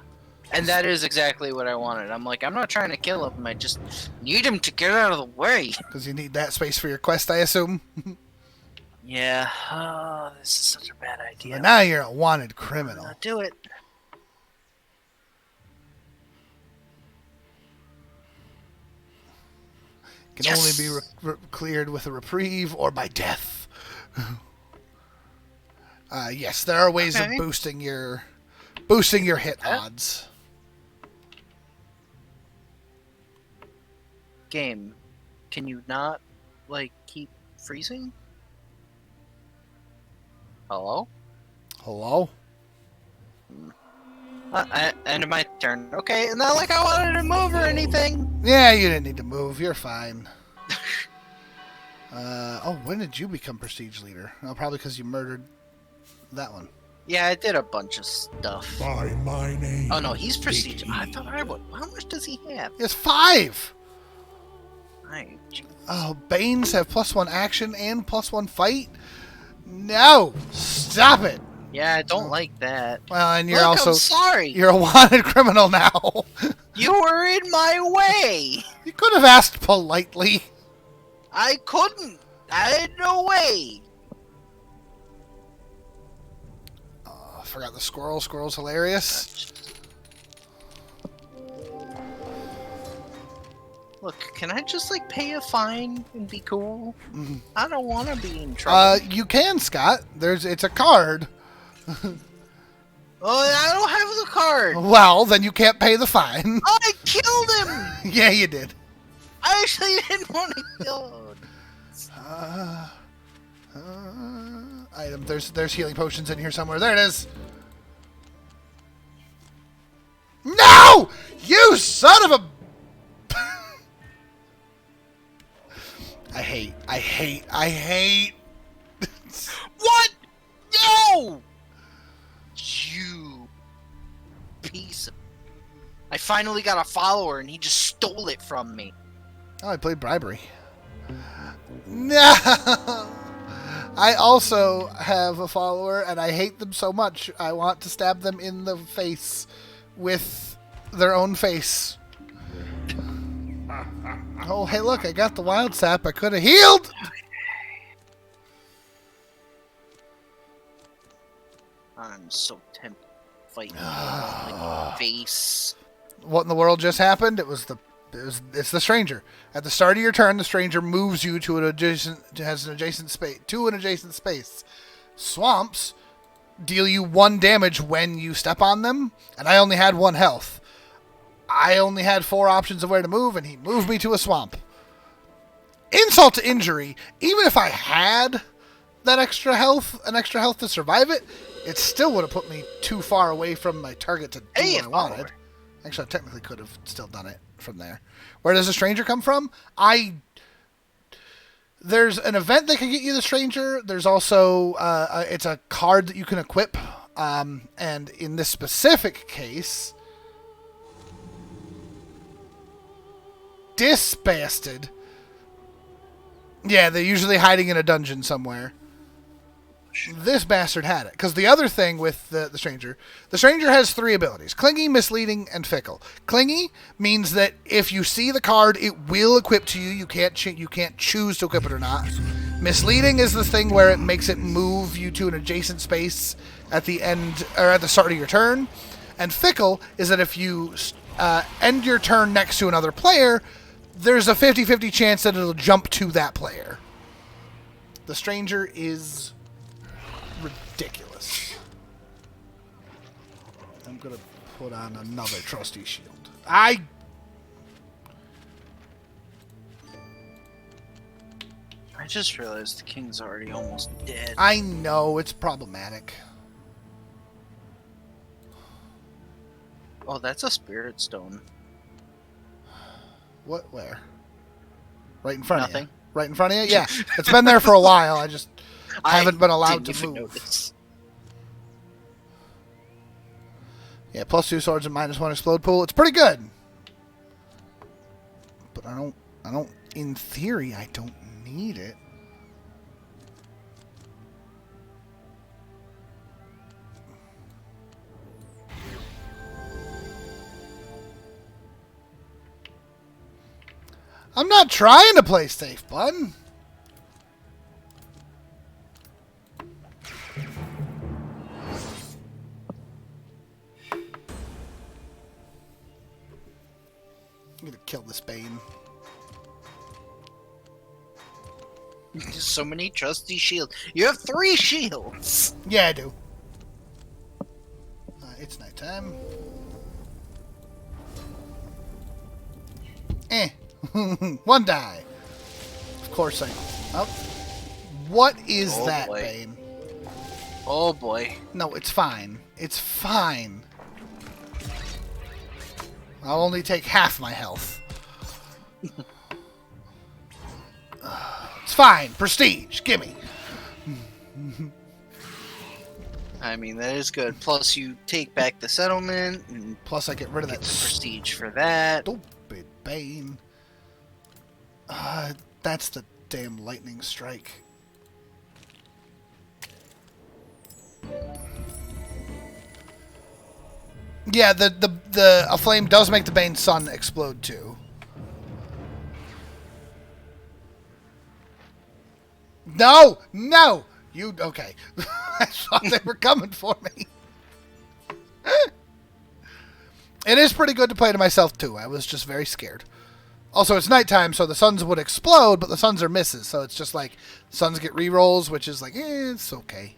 And that is exactly what I wanted. I'm like, I'm not trying to kill him. I just need him to get out of the way. Because you need that space for your quest, I assume. Yeah. Oh, this is such a bad idea. But now you're a wanted criminal. I'll do it. Can only be cleared with a reprieve or by death. Yes, there are ways of boosting your hit odds. Game, can you not like keep freezing? Hello? Hello? End of my turn. Okay, not like I wanted to move or anything. Yeah, you didn't need to move. You're fine. Oh, when did you become Prestige Leader? Oh, probably because you murdered that one. Yeah, I did a bunch of stuff. By my name. Oh no, he's Prestige. I thought I would. How much does he have? He has 5! Right. Oh, Banes have +1 action and +1 fight? No! Stop it! Yeah, I don't like that. Well, and you're Look, also... I'm sorry! You're a wanted criminal now. You were in my way! You could have asked politely. I couldn't! I had no way! I forgot the squirrel. Squirrel's hilarious. Look, can I just like pay a fine and be cool? I don't want to be in trouble. You can, Scott. It's a card. Oh, I don't have the card. Well, then you can't pay the fine. I killed him. Yeah, you did. I actually didn't want to kill him. Item. There's healing potions in here somewhere. There it is. No! You son of a... I hate. What? No! You piece of... I finally got a follower and he just stole it from me. Oh, I played bribery. No! I also have a follower and I hate them so much I want to stab them in the face with their own face. Oh, hey, look, I got the wild sap. I could have healed. I'm so tempted to fight my face. What in the world just happened? It's the Stranger. At the start of your turn, the Stranger moves you to an adjacent space. Swamps deal you 1 damage when you step on them, and I only had 1 health. I only had 4 options of where to move, and he moved me to a swamp. Insult to injury, even if I had that extra health to survive it, it still would have put me too far away from my target to do what I wanted. Actually, I technically could have still done it from there. Where does the stranger come from? There's an event that can get you the stranger. There's also it's a card that you can equip. And in this specific case, this bastard. Yeah, they're usually hiding in a dungeon somewhere. This bastard had it. Because the other thing with the stranger has 3 abilities. Clingy, Misleading, and Fickle. Clingy means that if you see the card, it will equip to you. You can't choose to equip it or not. Misleading is the thing where it makes it move you to an adjacent space at the end, or at the start of your turn. And Fickle is that if you end your turn next to another player, there's a 50-50 chance that it'll jump to that player. The stranger is ridiculous. I'm gonna put on another trusty shield. I just realized the king's already almost dead. I know it's problematic. Oh, that's a spirit stone. What? Where? Right in front of Nothing. you. Right in front of you? Yeah. It's been there for a while. I just haven't been allowed didn't to even move. notice. Yeah, +2 swords and -1 explode pool. It's pretty good. But I don't in theory I don't need it. I'm not trying to play safe, bud. I'm gonna kill this Bane. So many trusty shields. You have 3 shields. Yeah, I do. It's nighttime. One die. Of course I. Oh. What is that, boy. Bane? Oh boy. No, it's fine. It's fine. I'll only take half my health. It's fine. Prestige. Gimme. I mean, that is good. Plus, you take back the settlement, and Plus, I get rid of get that the prestige for that. stupid Bane. That's the damn lightning strike. Yeah, a flame does make the Bane sun explode too. No, no, you okay? I thought they were coming for me. It is pretty good to play to myself too. I was just very scared. Also, it's nighttime, so the suns would explode, but the suns are misses, so it's just like suns get rerolls, which is like, it's okay.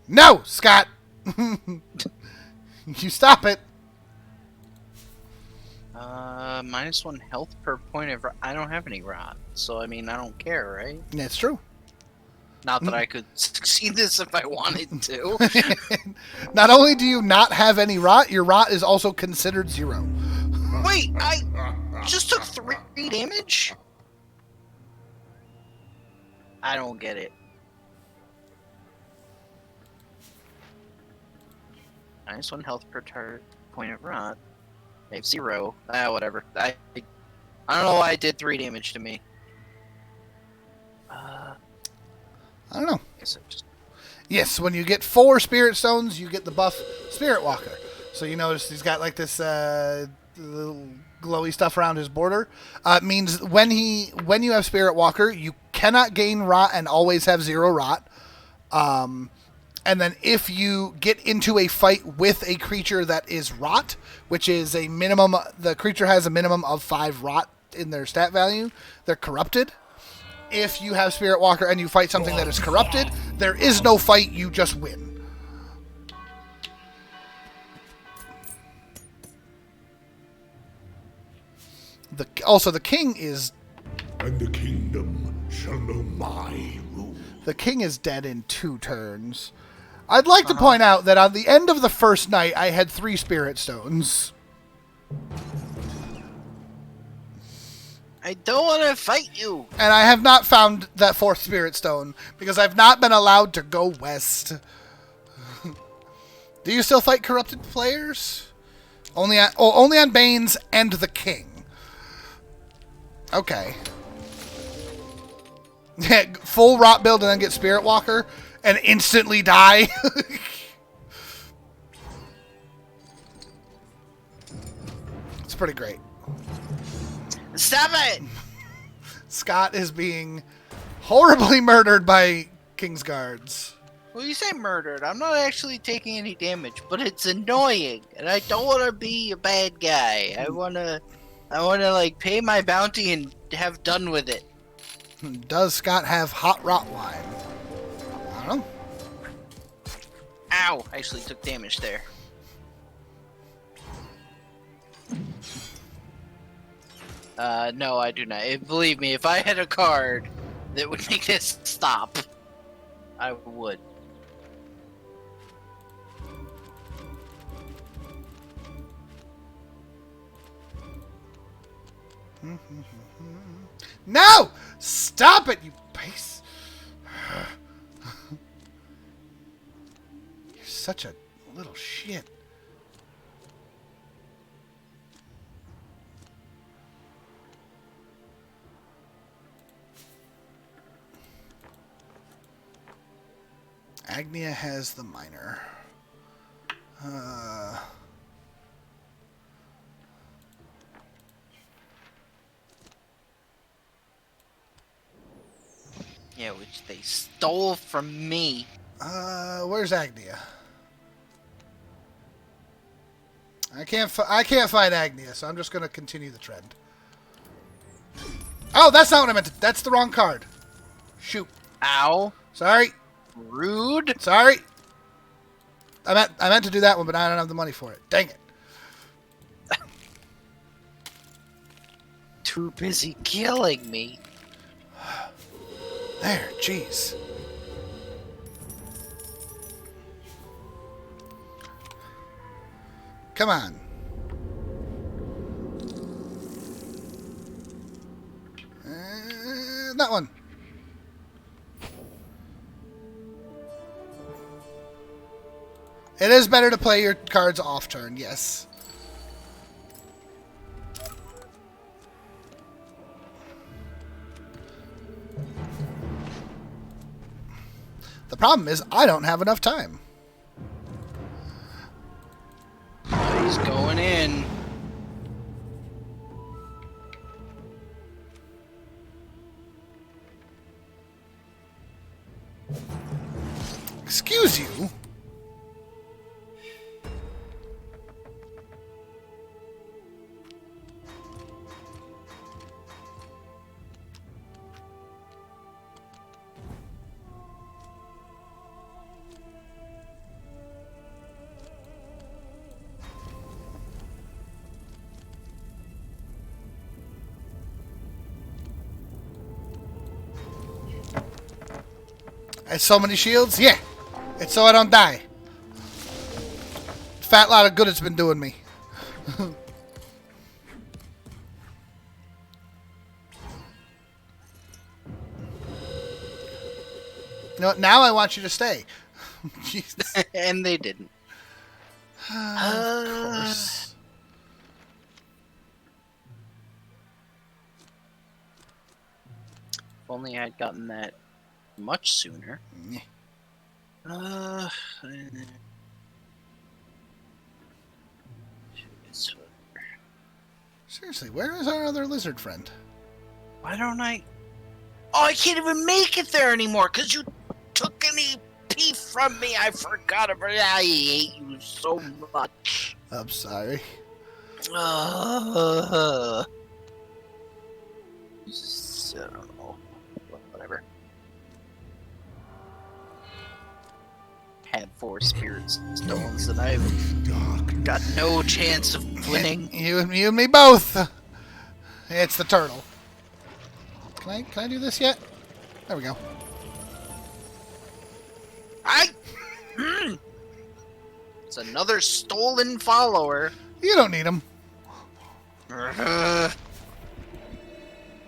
No, Scott. You stop it. -1 health per point of. I don't have any rot, so I mean, I don't care, right? That's true. Not that I could succeed this if I wanted to. Not only do you not have any rot, your rot is also considered 0. Wait, I just took 3 damage? I don't get it. -1 health per point of rot. I have 0. Whatever. I don't know why it did 3 damage to me. I don't know. Guess I just... Yes, when you get 4 spirit stones, you get the buff Spirit Walker. So you notice he's got like this little glowy stuff around his border. It means when you have Spirit Walker, you cannot gain rot and always have 0 rot. And then if you get into a fight with a creature that is rot, which is a minimum, the creature has a minimum of 5 rot in their stat value, they're corrupted. If you have Spirit Walker and you fight something that is corrupted, there is no fight, you just win. Also, the king is... And the kingdom shall know my rule. The king is dead in 2 turns. I'd like to point out that on the end of the first night, I had 3 spirit stones. I don't want to fight you. And I have not found that 4th spirit stone because I've not been allowed to go west. Do you still fight corrupted players? Only on Banes and the King. Okay. Full rot build and then get Spirit Walker and instantly die. It's pretty great. Stop it! Scott is being horribly murdered by King's Guards. Well, you say murdered. I'm not actually taking any damage, but it's annoying, and I don't want to be a bad guy. I wanna like pay my bounty and have done with it. Does Scott have hot rot wine? I don't know. Ow! I actually took damage there. No, I do not. Believe me, if I had a card that would make this stop, I would. No! Stop it, you piece! You're such a little shit. Agnia has the minor. Yeah, which they stole from me. Where's Agnia? I can't find Agnia, so I'm just gonna continue the trend. Oh, that's not what I meant. That's the wrong card. Shoot. Ow. Sorry. Rude. Sorry. I meant to do that one, but I don't have the money for it. Dang it. Too busy killing me. There, jeez. Come on. That one. It is better to play your cards off turn, yes. The problem is, I don't have enough time. He's going in. Excuse you? It's so many shields? Yeah. It's so I don't die. Fat lot of good it's been doing me. No, now I want you to stay. Jesus. And they didn't. Of course. If only I'd gotten that much sooner. Yeah. Seriously, where is our other lizard friend? Why don't I? Oh, I can't even make it there anymore because you took an EP from me. I forgot about it. I hate you so much. I'm sorry. I don't know. Whatever. Had 4 spirit stones and I've got no chance of winning. You and me both. It's the turtle. Can I do this yet? There we go. It's another stolen follower. You don't need him.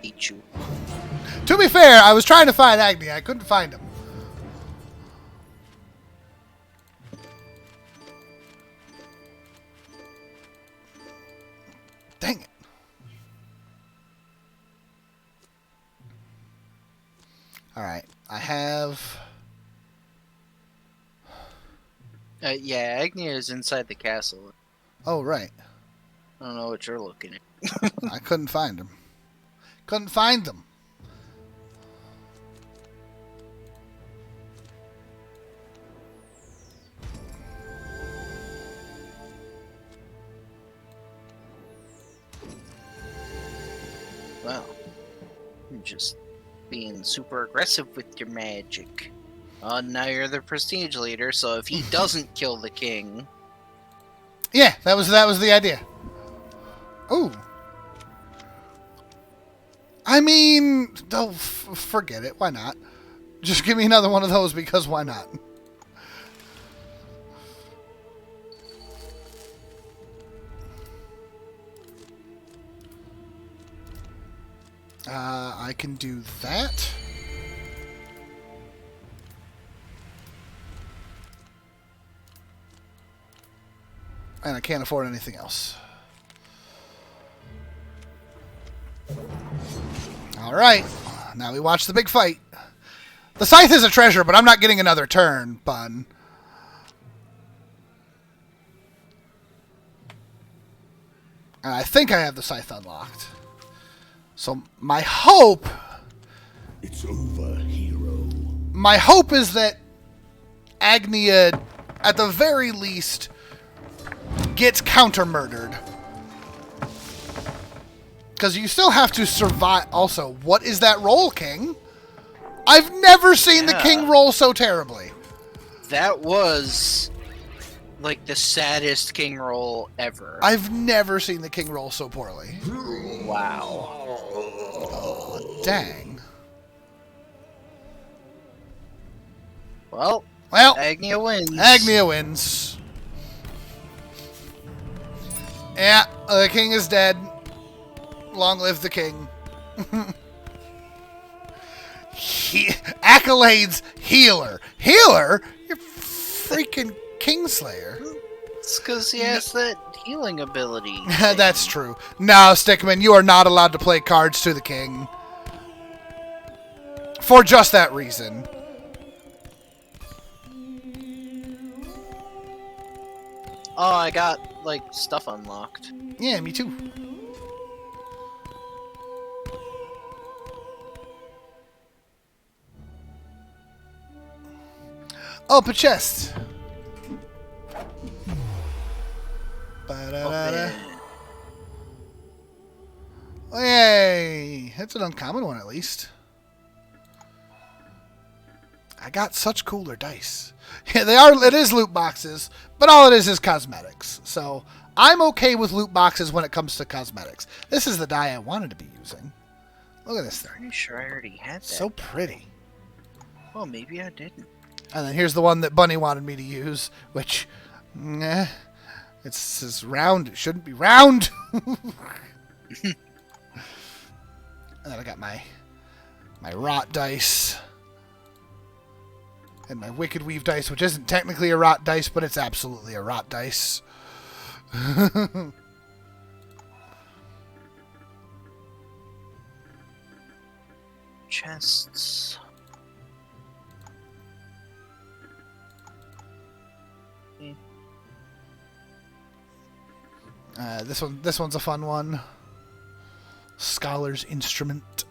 Hate you. To be fair, I was trying to find Agni. I couldn't find him. Dang it. Alright, I have... Yeah, Agnia is inside the castle. Oh, right. I don't know what you're looking at. I couldn't find him. Couldn't find them. Well, you're just being super aggressive with your magic. Now you're the prestige leader, so if he doesn't kill the king... Yeah, that was the idea. Ooh. I mean, forget it. Why not? Just give me another one of those because why not? I can do that. And I can't afford anything else. Alright. Now we watch the big fight. The scythe is a treasure, but I'm not getting another turn, bun. And I think I have the scythe unlocked. So my hope... It's over, hero. My hope is that Agnia, at the very least, gets counter-murdered. Because you still have to survive. Also, what is that roll, King? I've never seen the King roll so terribly. That was, like, the saddest king roll ever. I've never seen the King roll so poorly. Wow. Oh, dang. Well, Agnia wins. Agnia wins. Yeah, the King is dead. Long live the King. Accolades healer. Healer? You're freaking Kingslayer. It's because he has that healing ability. That's true. No, Stickman, you are not allowed to play cards to the King. For just that reason. Oh, I got, like, stuff unlocked. Yeah, me too. Open chest. Ba-da-da-da. Yay! That's an uncommon one, at least. I got such cooler dice. Yeah, they are. It is loot boxes, but all it is cosmetics. So I'm okay with loot boxes when it comes to cosmetics. This is the die I wanted to be using. Look at this thing. Pretty sure I already had that. So pretty. Well, maybe I didn't. And then here's the one that Bunny wanted me to use, which, it's round. It shouldn't be round. And then I got my rot dice and my wicked weave dice, which isn't technically a rot dice, but it's absolutely a rot dice. Chests. This one's a fun one. Scholar's Instrument.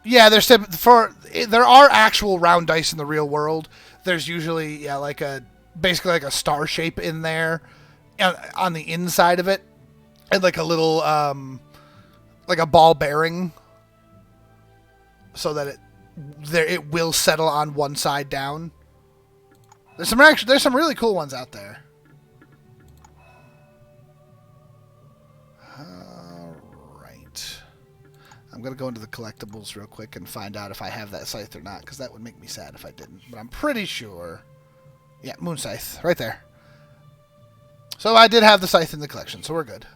Yeah, there are actual round dice in the real world. There's usually basically like a star shape in there on the inside of it, and like a little like a ball bearing, so that it will settle on one side down. There's some really cool ones out there. I'm going to go into the collectibles real quick and find out if I have that scythe or not, because that would make me sad if I didn't. But I'm pretty sure. Yeah, Moon Scythe. Right there. So I did have the Scythe in the collection, so we're good.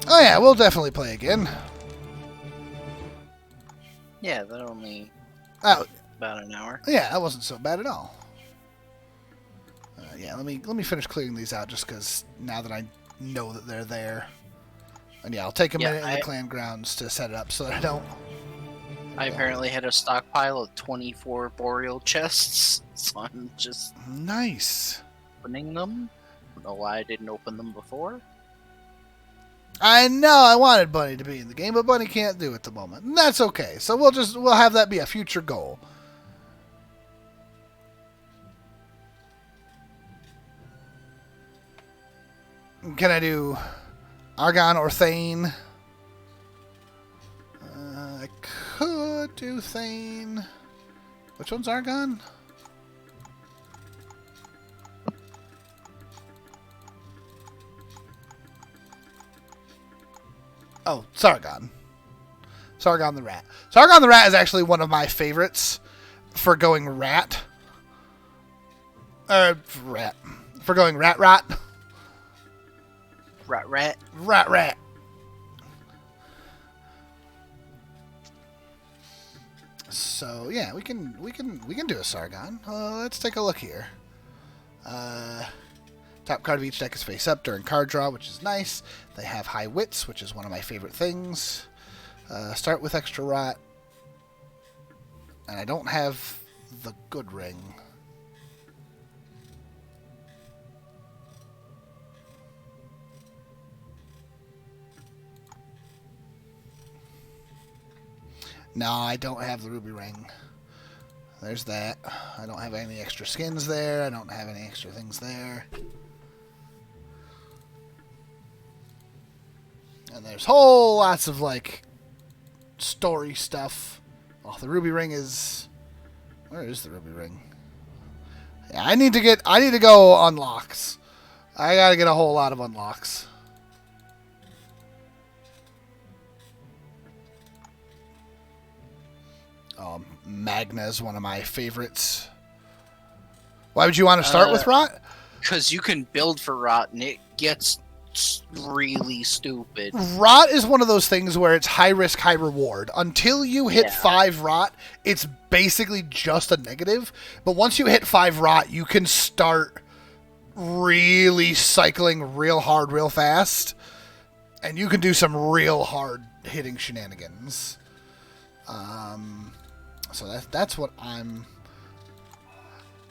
Oh yeah, we'll definitely play again. Yeah, that only Oh, about an hour. yeah, that wasn't so bad at all. Yeah, let me finish clearing these out just because now that I know that they're there. And yeah, I'll take a minute in the clan grounds to set it up so that I don't. I apparently had a stockpile of 24 boreal chests, so I'm just Nice. opening them. Don't know why I didn't open them before. I know I wanted Bunny to be in the game, but Bunny can't do it at the moment. And that's okay. So we'll have that be a future goal. Can I do Argon or Thane? I could do Thane. Which one's Argon? Oh, Sargon. Sargon the Rat. Sargon the Rat is actually one of my favorites for going rat. Rat. For going rat. Rat. Rat. So yeah, we can do a Sargon. Let's take a look here. Top card of each deck is face up during card draw, which is nice. They have high wits, which is one of my favorite things. Start with extra rot. And I don't have the good ring. No, I don't have the ruby ring. There's that. I don't have any extra skins there. I don't have any extra things there. And there's whole lots of like story stuff. Oh, the ruby ring is. Where is the ruby ring? Yeah, I need to go unlocks. I gotta get a whole lot of unlocks. Magna is one of my favorites. Why would you want to start with Rot? Because you can build for Rot and it gets really stupid. Rot is one of those things where it's high risk, high reward. Until you hit 5 Rot, it's basically just a negative. But once you hit 5 Rot, you can start really cycling real hard, real fast. And you can do some real hard hitting shenanigans. So that's what I'm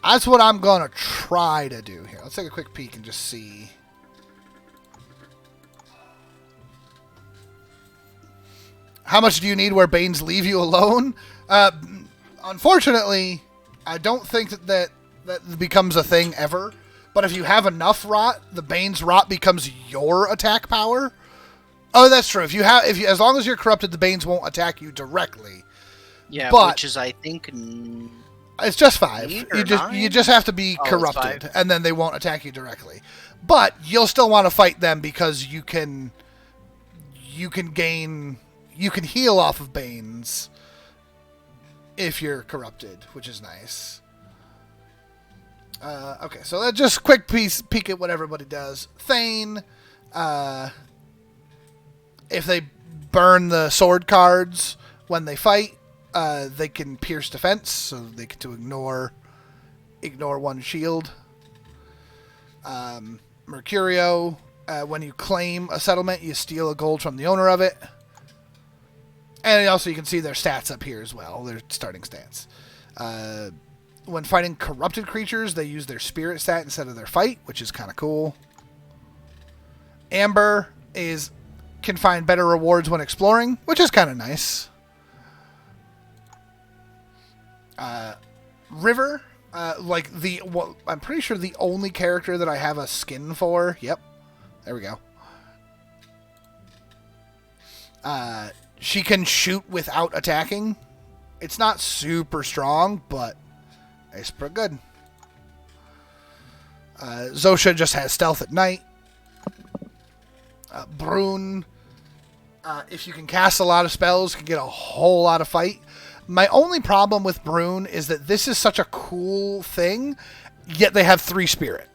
gonna try to do here. Let's take a quick peek and just see. How much do you need where Banes leave you alone? Unfortunately, I don't think that becomes a thing ever. But if you have enough Rot, the Bane's Rot becomes your attack power. Oh, that's true. As long as you're corrupted, the Banes won't attack you directly. Yeah, but which is I think it's just 5. You just have to be Oh, corrupted, and then they won't attack you directly. But you'll still want to fight them because you can heal off of Banes if you're corrupted, which is nice. Okay, so let's just quick peek at what everybody does. Thane, if they burn the sword cards when they fight, they can pierce defense, so they get to ignore one shield. Mercurio, when you claim a settlement, you steal a gold from the owner of it. And also you can see their stats up here as well, their starting stats. When fighting corrupted creatures, they use their spirit stat instead of their fight, which is kind of cool. Amber can find better rewards when exploring, which is kind of nice. River, I'm pretty sure the only character that I have a skin for. Yep, there we go. She can shoot without attacking. It's not super strong, but it's pretty good. Zosha just has stealth at night. Brune If you can cast a lot of spells, you can get a whole lot of fight. My only problem with Brune is that this is such a cool thing, yet they have 3 spirit.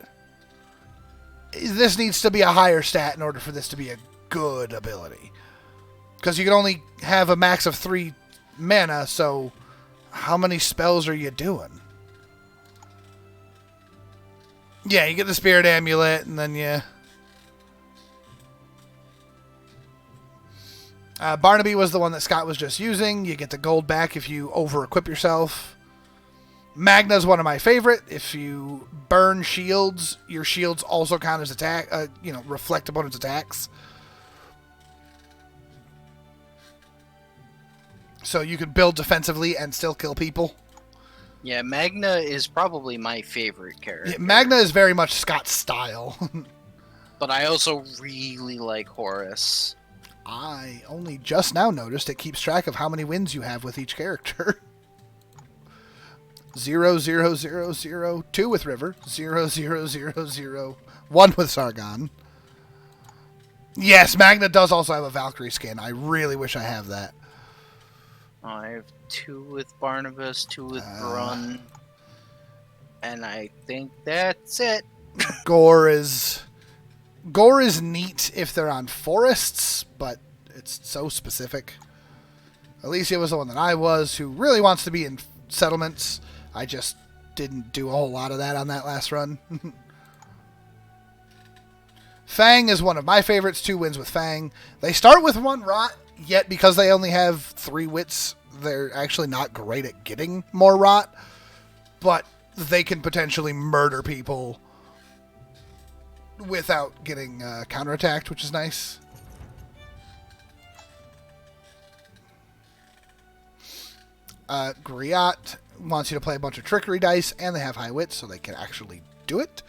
This needs to be a higher stat in order for this to be a good ability. Because you can only have a max of 3 mana, so how many spells are you doing? Yeah, you get the Spirit Amulet, and then you... Barnaby was the one that Scott was just using. You get the gold back if you over-equip yourself. Magna's one of my favorite. If you burn shields, your shields also count as attack, reflect opponents' attacks. So you can build defensively and still kill people. Yeah, Magna is probably my favorite character. Yeah, Magna is very much Scott's style. But I also really like Horus. I only just now noticed it keeps track of how many wins you have with each character. 0, 0, 0, 0, 2 with River, 0, 0, 0, 0, 1 with Sargon. Yes, Magna does also have a Valkyrie skin. I really wish I have that. I have 2 with Barnabas, 2 with Brun, and I think that's it. Gore is neat if they're on forests, but it's so specific. Alicia was the one that I was, who really wants to be in settlements. I just didn't do a whole lot of that on that last run. Fang is one of my favorites. 2 wins with Fang. They start with 1 rot, yet because they only have 3 wits, they're actually not great at getting more rot, but they can potentially murder people without getting counterattacked, which is nice. Griot wants you to play a bunch of trickery dice, and they have high wits, so they can actually do it.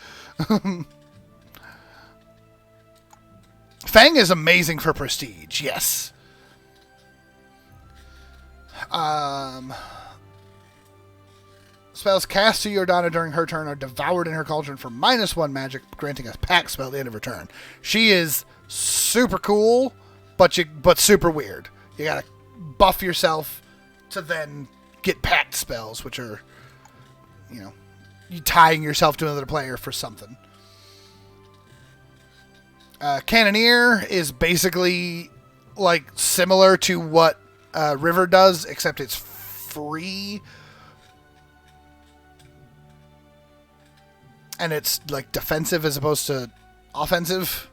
Fang is amazing for prestige, yes. Spells cast to Yordana during her turn are devoured in her cauldron for -1 magic, granting a pact spell at the end of her turn. She is super cool, but super weird. You gotta buff yourself to then get pact spells, which are, you tying yourself to another player for something. Cannoneer is basically like similar to what River does, except it's free. And it's like defensive as opposed to offensive.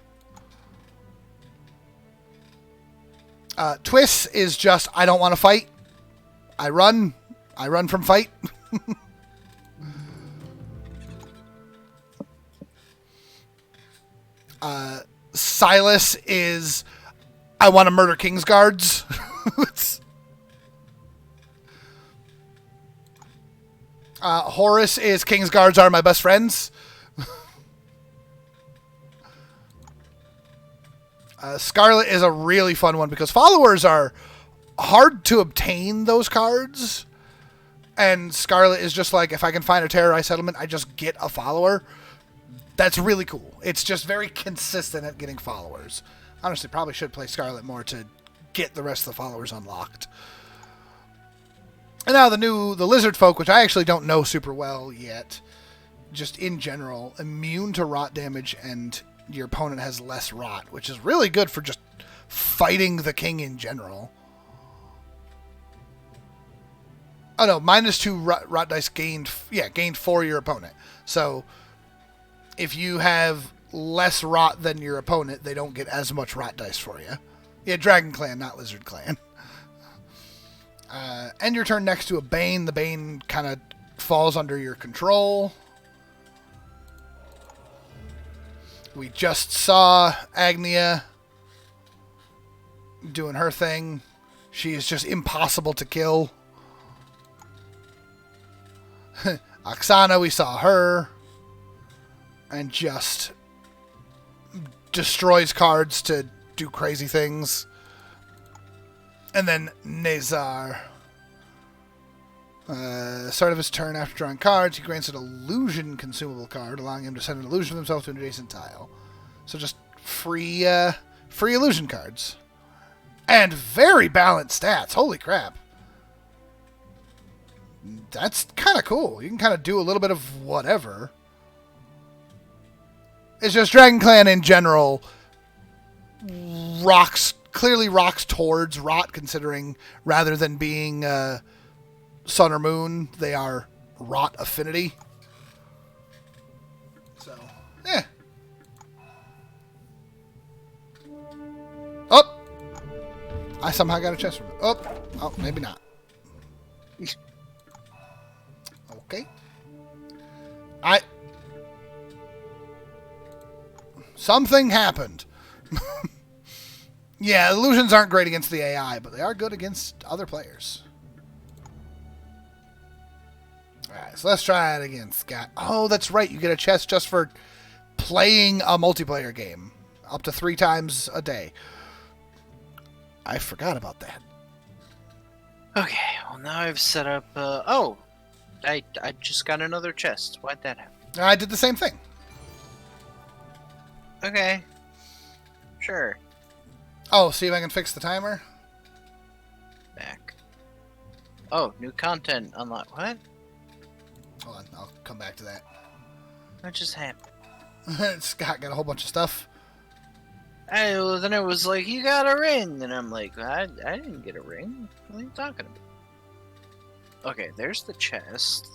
Twist is just, I don't want to fight. I run from fight. Silas is, I want to murder King's Guards. Horus is, King's Guards are my best friends. Scarlet is a really fun one because followers are hard to obtain those cards. And Scarlet is just like, if I can find a terrorized settlement, I just get a follower. That's really cool. It's just very consistent at getting followers. Honestly, probably should play Scarlet more to get the rest of the followers unlocked. And now the Lizard Folk, which I actually don't know super well yet. Just in general, immune to rot damage, and your opponent has less rot, which is really good for just fighting the king in general. Oh no, -2 rot dice gained for your opponent. So if you have less rot than your opponent, they don't get as much rot dice for you. Yeah, Dragon Clan, not Lizard Clan. End your turn next to a Bane. The Bane kind of falls under your control. We just saw Agnia doing her thing. She is just impossible to kill. Oksana, we saw her. And just destroys cards to do crazy things. And then Nezar. Start of his turn, after drawing cards, he grants an illusion consumable card, allowing him to send an illusion of himself to an adjacent tile. So just free illusion cards. And very balanced stats. Holy crap. That's kind of cool. You can kind of do a little bit of whatever. It's just Dragon Clan in general clearly rocks towards rot, considering rather than being sun or moon, they are rot affinity. So, yeah. Oh! I somehow got a chest from it. Oh, maybe not. Okay. Something happened. Yeah, illusions aren't great against the AI, but they are good against other players. Alright, so let's try it again, Scott. Oh, that's right. You get a chest just for playing a multiplayer game. Up to 3 times a day. I forgot about that. Okay, well now I've set up, oh! I just got another chest. Why'd that happen? I did the same thing. Okay. Sure. Oh, see if I can fix the timer? Back. Oh, new content unlocked. What? Hold on, I'll come back to that. What just happened? Scott got a whole bunch of stuff. Well, then it was like, you got a ring! And I'm like, I didn't get a ring. What are you talking about? Okay, there's the chest.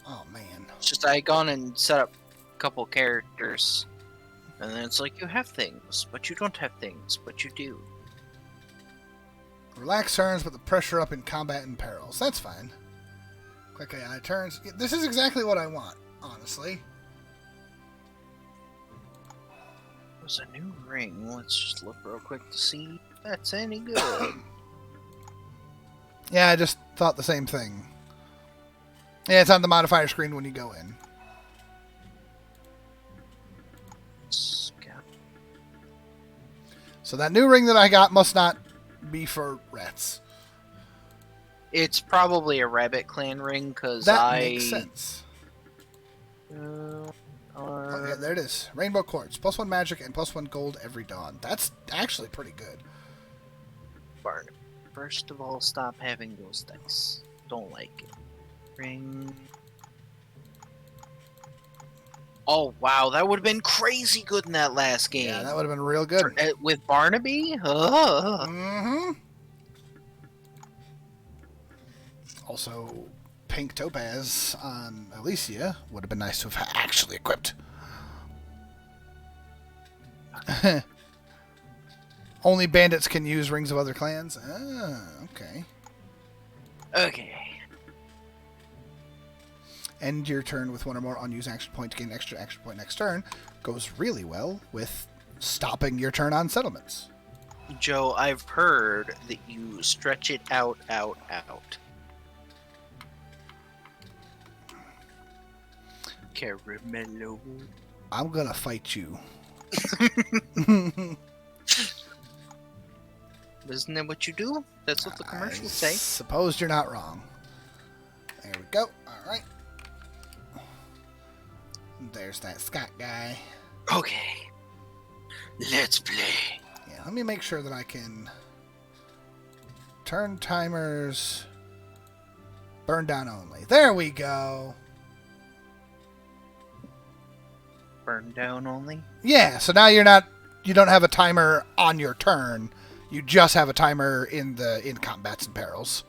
Oh, man. It's just I gone and set up a couple characters. And then it's like, you have things, but you don't have things, but you do. Relax turns, but the pressure up in combat and perils. That's fine. Quick AI turns. This is exactly what I want, honestly. There's a new ring. Let's just look real quick to see if that's any good. Yeah, I just thought the same thing. Yeah, it's on the modifier screen when you go in. So that new ring that I got must not be for rats. It's probably a Rabbit Clan ring, because That makes sense. Oh, yeah, there it is. Rainbow Quartz. +1 magic and +1 gold every dawn. That's actually pretty good. Barn. First of all, stop having those dice. Don't like it. Ring. Oh, wow. That would have been crazy good in that last game. Yeah, that would have been real good. With Barnaby? Ugh. Mm-hmm. Also, pink topaz on Alicia would have been nice to have actually equipped. Only bandits can use rings of other clans? Ah, okay. Okay. End your turn with 1 or more unused action point to gain an extra action point next turn. Goes really well with stopping your turn on settlements. Joe, I've heard that you stretch it out. Caramello. I'm gonna fight you. Isn't that what you do? That's what the commercials I say. Suppose you're not wrong. There we go. Alright. There's that Scott guy. Okay. Let's play. Yeah, let me make sure that I can turn timers burn down only. There we go. Burn down only? Yeah, so now you don't have a timer on your turn. You just have a timer in combats and perils.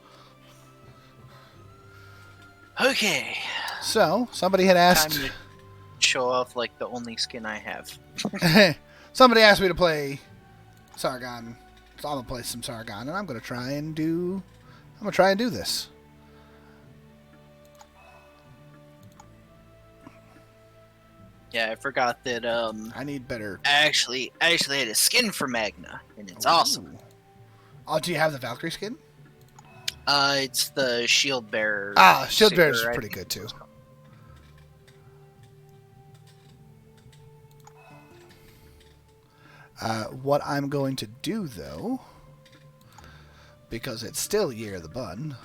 Okay. So, somebody had asked... Time to show off, like, the only skin I have. Somebody asked me to play Sargon. So I'm going to play some Sargon, and I'm going to try and do this. Yeah, I forgot that, I need better... I actually had a skin for Magna, and it's awesome. Oh, do you have the Valkyrie skin? It's the Shield Bearer. Ah, Shield Saber, Bearer's I pretty think good, too. What I'm going to do, though, because it's still Year of the Bun,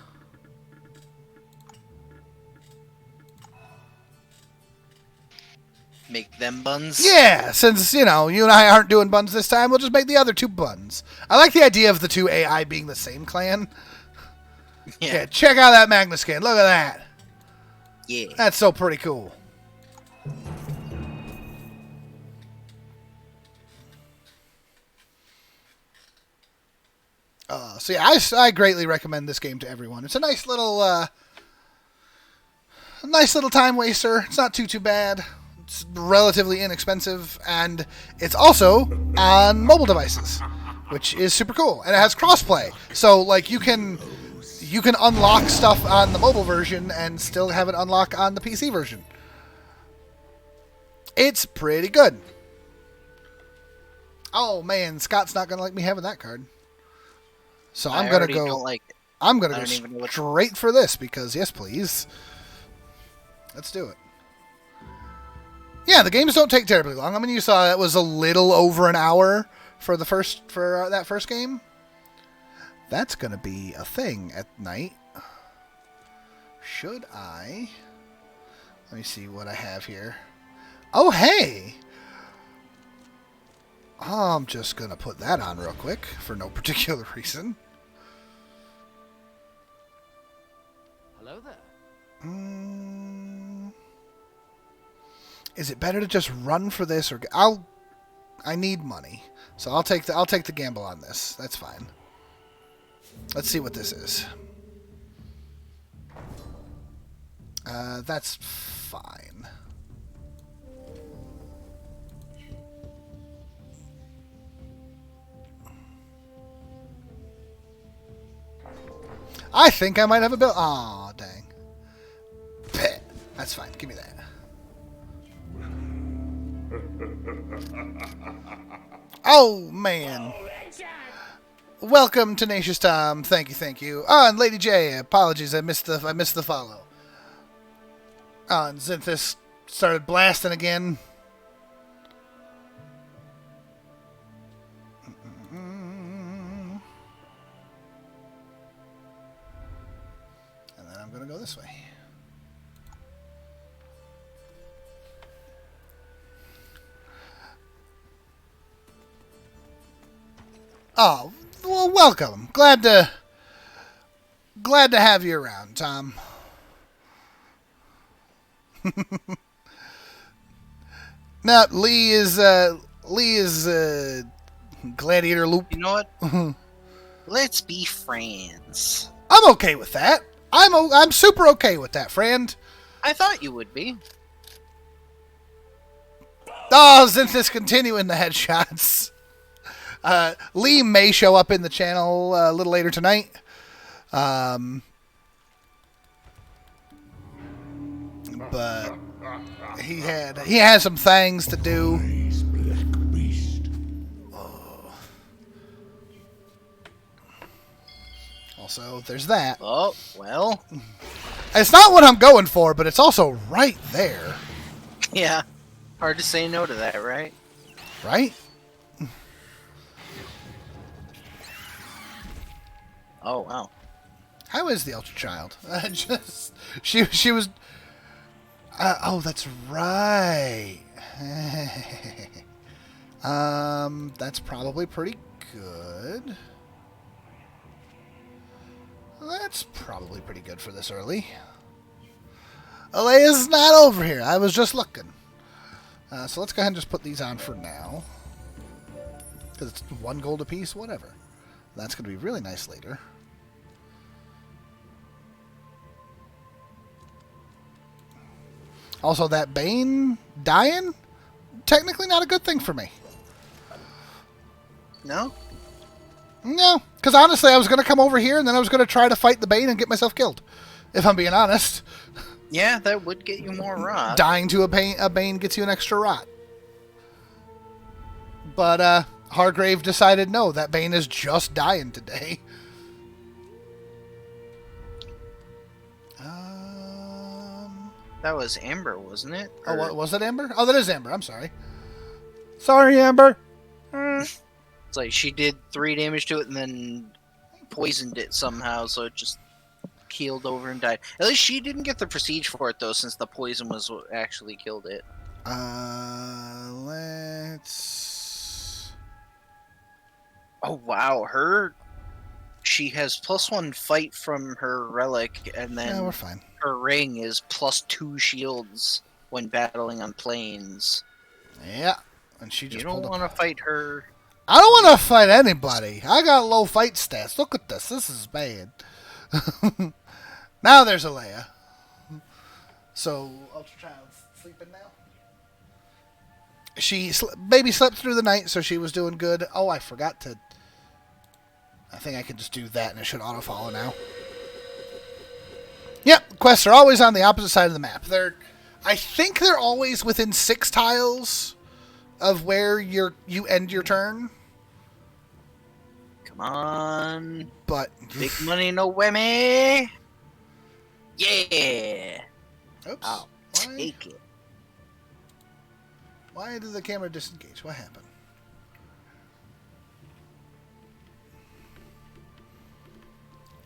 Make them buns? Yeah, since, you know, you and I aren't doing buns this time, we'll just make the other 2 buns. I like the idea of the 2 AI being the same clan. Yeah, check out that Magna skin. Look at that. Yeah. That's so pretty cool. So yeah, I greatly recommend this game to everyone. It's a nice little time waster. It's not too bad. It's relatively inexpensive, and it's also on mobile devices, which is super cool. And it has crossplay, so like you can unlock stuff on the mobile version and still have it unlock on the PC version. It's pretty good. Oh man, Scott's not gonna like me having that card. So I'm gonna go. Don't like it. I'm gonna go straight for this because yes, please. Let's do it. Yeah, the games don't take terribly long. I mean, you saw it was a little over an hour for that first game. That's gonna be a thing at night. Should I? Let me see what I have here. Oh, hey! I'm just gonna put that on real quick for no particular reason. Hello there. Is it better to just run for this, or I need money, so I'll take the gamble on this. That's fine. Let's see what this is. That's fine. I think I might have a bill. Aw, dang. That's fine. Give me that. Oh, man. Welcome, Tenacious Tom. Thank you. Oh, and Lady J, apologies. I missed the follow. Oh, and Zinthus started blasting again. And then I'm going to go this way. Oh, well, welcome. Glad to have you around, Tom. Now, Lee is Gladiator Loop. You know what? Let's be friends. I'm okay with that. I'm super okay with that, friend. I thought you would be. Oh, Zinthus continuing the headshots. Lee may show up in the channel a little later tonight. But he has some things to do. Black beast. Also, there's that. Oh, well. It's not what I'm going for, but it's also right there. Yeah. Hard to say no to that, right? Right? Oh, wow. How is the Ultra Child? She was. Oh, that's right. That's probably pretty good. That's probably pretty good for this early. Alea's not over here. I was just looking. So let's go ahead and just put these on for now. Because it's 1 gold apiece, whatever. That's going to be really nice later. Also, that Bane dying, technically not a good thing for me. No? No, because honestly, I was going to come over here and then I was going to try to fight the Bane and get myself killed. If I'm being honest. Yeah, that would get you more rot. Dying to a Bane gets you an extra rot. But Hargrave decided no, that Bane is just dying today. That was Amber, wasn't it? Oh, what, was it Amber? Oh, that is Amber. I'm sorry. Sorry, Amber. It's like she did 3 damage to it and then poisoned it somehow, so it just keeled over and died. At least she didn't get the prestige for it, though, since the poison was what actually killed it. Let's. Oh wow, she has +1 fight from her relic, and Yeah, then we're fine. her ring is +2 shields when battling on planes. Yeah, and she You just don't pulled want to up. fight her. I don't want to fight anybody. I got low fight stats. Look at this. This is bad. Now there's a Leia. So Ultra Child's sleeping now. She maybe slept through the night, so she was doing good. Oh, I forgot to. I think I can just do that, and it should auto follow now. Yep, quests are always on the opposite side of the map. I think they're always within 6 tiles of where you end your turn. Come on. But Big money, no whammy. Yeah. oops. I'll take it. Why did the camera disengage? What happened?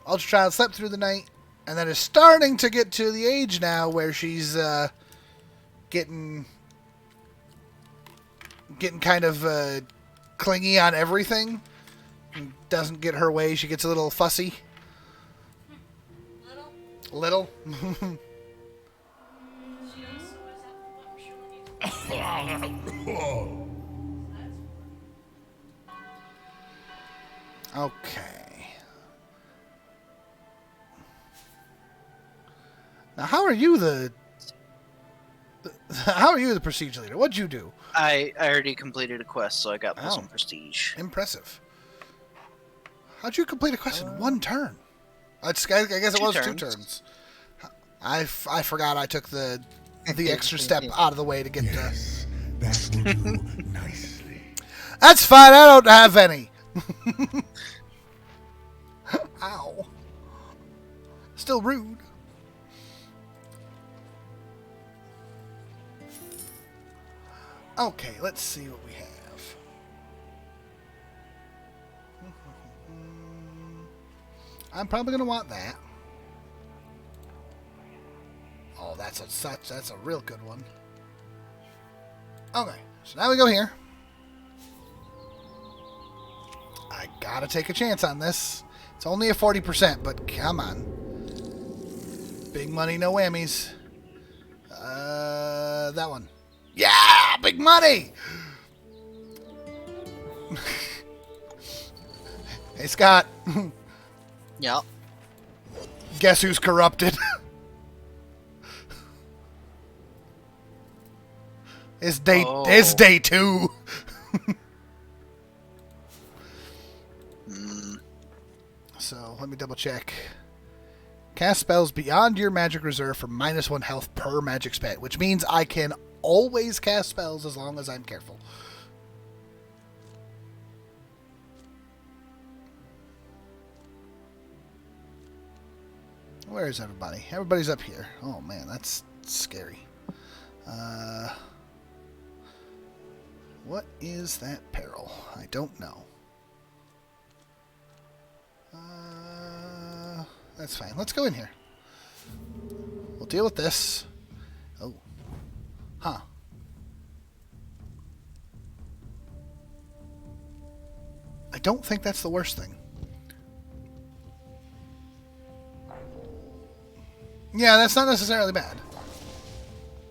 Ultra Child slept through the night, and then is starting to get to the age now where she's getting kind of clingy on everything. Doesn't get her way. She gets a little fussy. Little. Okay. Now, how are you the prestige leader? What'd you do? I already completed a quest, so I got Oh. +1 prestige. Impressive. How'd you complete a quest in 1 turn? I guess it was 2 turns. I forgot I took the extra step out of the way to get Yes, that will do nicely. That's fine. I don't have any. Ow. Still rude. Okay, let's see what we have. I'm probably going to want that. Oh, that's a real good one. Okay, so now we go here. I gotta take a chance on this. It's only a 40%, but come on. Big money, no whammies. That one. Yeah, big money! Hey, Scott. Yep. Guess who's corrupted? It's day 2. So, let me double check. Cast spells beyond your magic reserve for -1 health per magic spent, which means I can always cast spells as long as I'm careful. Where is everybody? Everybody's up here. Oh man, that's scary. What is that peril? I don't know. That's fine. Let's go in here. We'll deal with this. Oh. Huh. I don't think that's the worst thing. Yeah, that's not necessarily bad.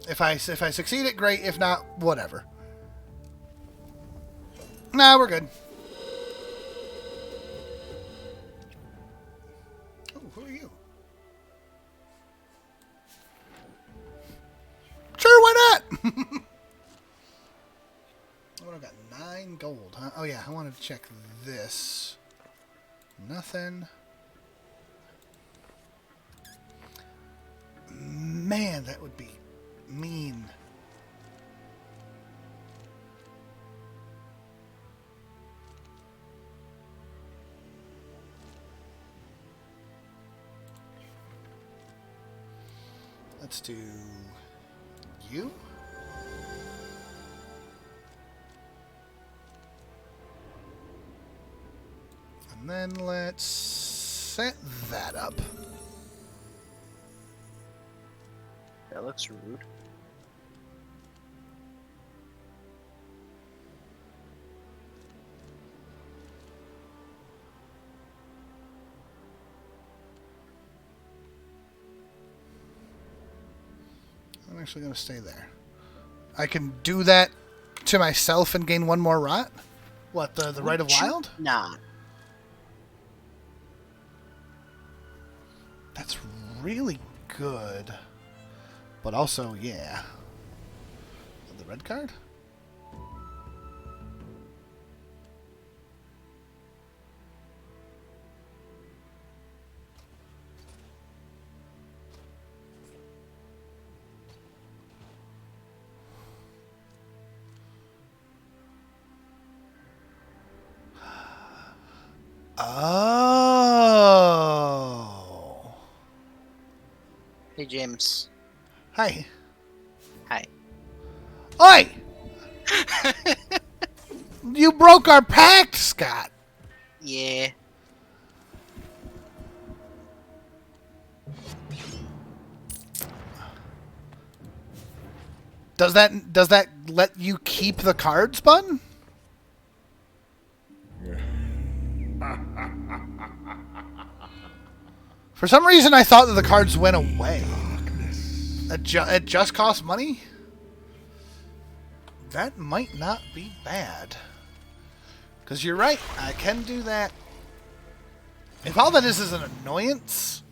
If I succeed it, great. If not, whatever. Nah, we're good. Oh, who are you? Sure, why not? What, I've got 9 gold, huh? Oh yeah, I wanted to check this. Nothing. Man, that would be mean. Let's do you. And then let's set that up. That looks rude. actually going to stay there. I can do that to myself and gain one more rot? What, the Rite of Wild? Nah. That's really good. But also, yeah. The red card? Oh. Hey, James. Hi. Hi. Oi! You broke our pact, Scott. Yeah. Does that let you keep the cards, bun? For some reason, I thought that the cards went away. It just costs money? That might not be bad. Because you're right, I can do that. If all that is an annoyance...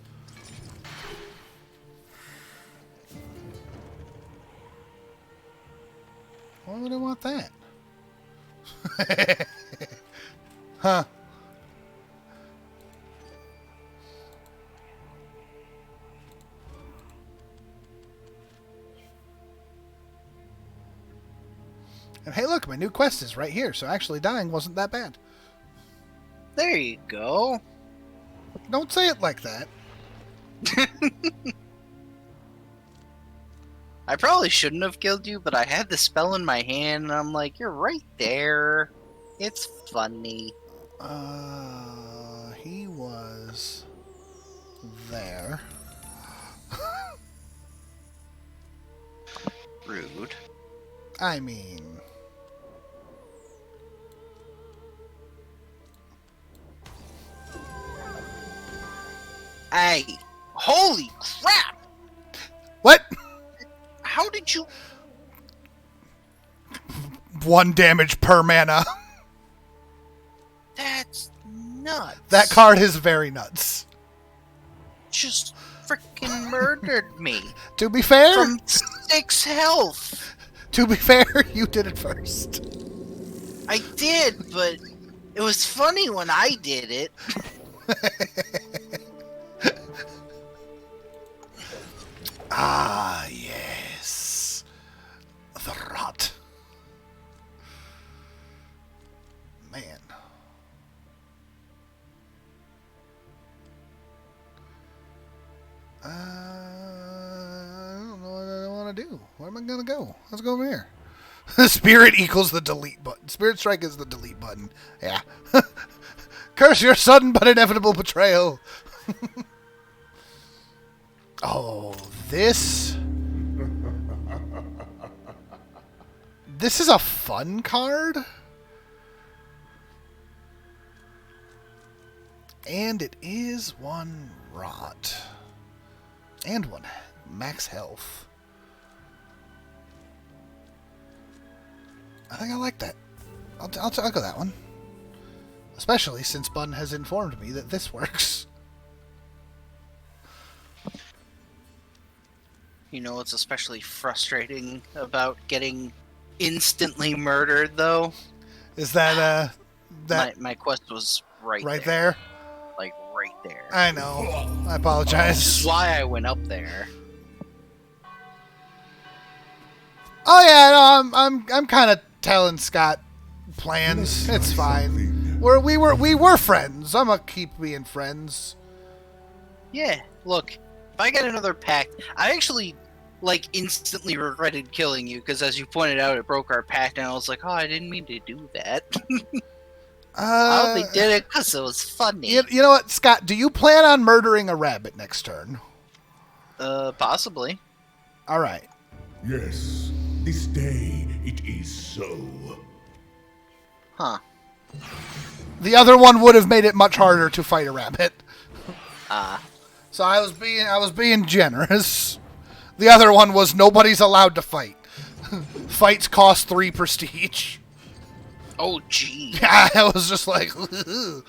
Why would I want that? Huh. And hey, look, my new quest is right here, so actually dying wasn't that bad. There you go. Don't say it like that. I probably shouldn't have killed you, but I had the spell in my hand, and I'm like, you're right there. It's funny. He was there. Rude. I mean... Hey, holy crap! What? How did you... 1 damage per mana. That's nuts. That card is very nuts. Just freaking murdered me. To be fair... From 6 health. To be fair, you did it first. I did, but it was funny when I did it. Ah, yes. The rot. Man. I don't know what I want to do. Where am I going to go? Let's go over here. Spirit equals the delete button. Spirit strike is the delete button. Yeah. Curse your sudden but inevitable betrayal. Oh, this is a fun card. And it is 1 rot. And 1 max health. I think I like that. I'll go that one. Especially since Bun has informed me that this works. You know what's especially frustrating about getting instantly murdered, though? Is that My quest was right there? Like, right there. I know. I This apologize. is why I went up there. Oh yeah, no, I'm kind of telling Scott plans. It's fine. We were friends. I'm gonna keep being friends. Yeah, look, if I get another pact, I actually, like, instantly regretted killing you, because as you pointed out, it broke our pact, and I was like, oh, I didn't mean to do that. I only did it because it was funny. You know what, Scott? Do you plan on murdering a rabbit next turn? Possibly. All right. Yes, this day it is so. Huh. The other one would have made it much harder to fight a rabbit. Ah. So I was being generous. The other one was nobody's allowed to fight. Fights cost 3 prestige. Oh, gee. Yeah, I was just like, it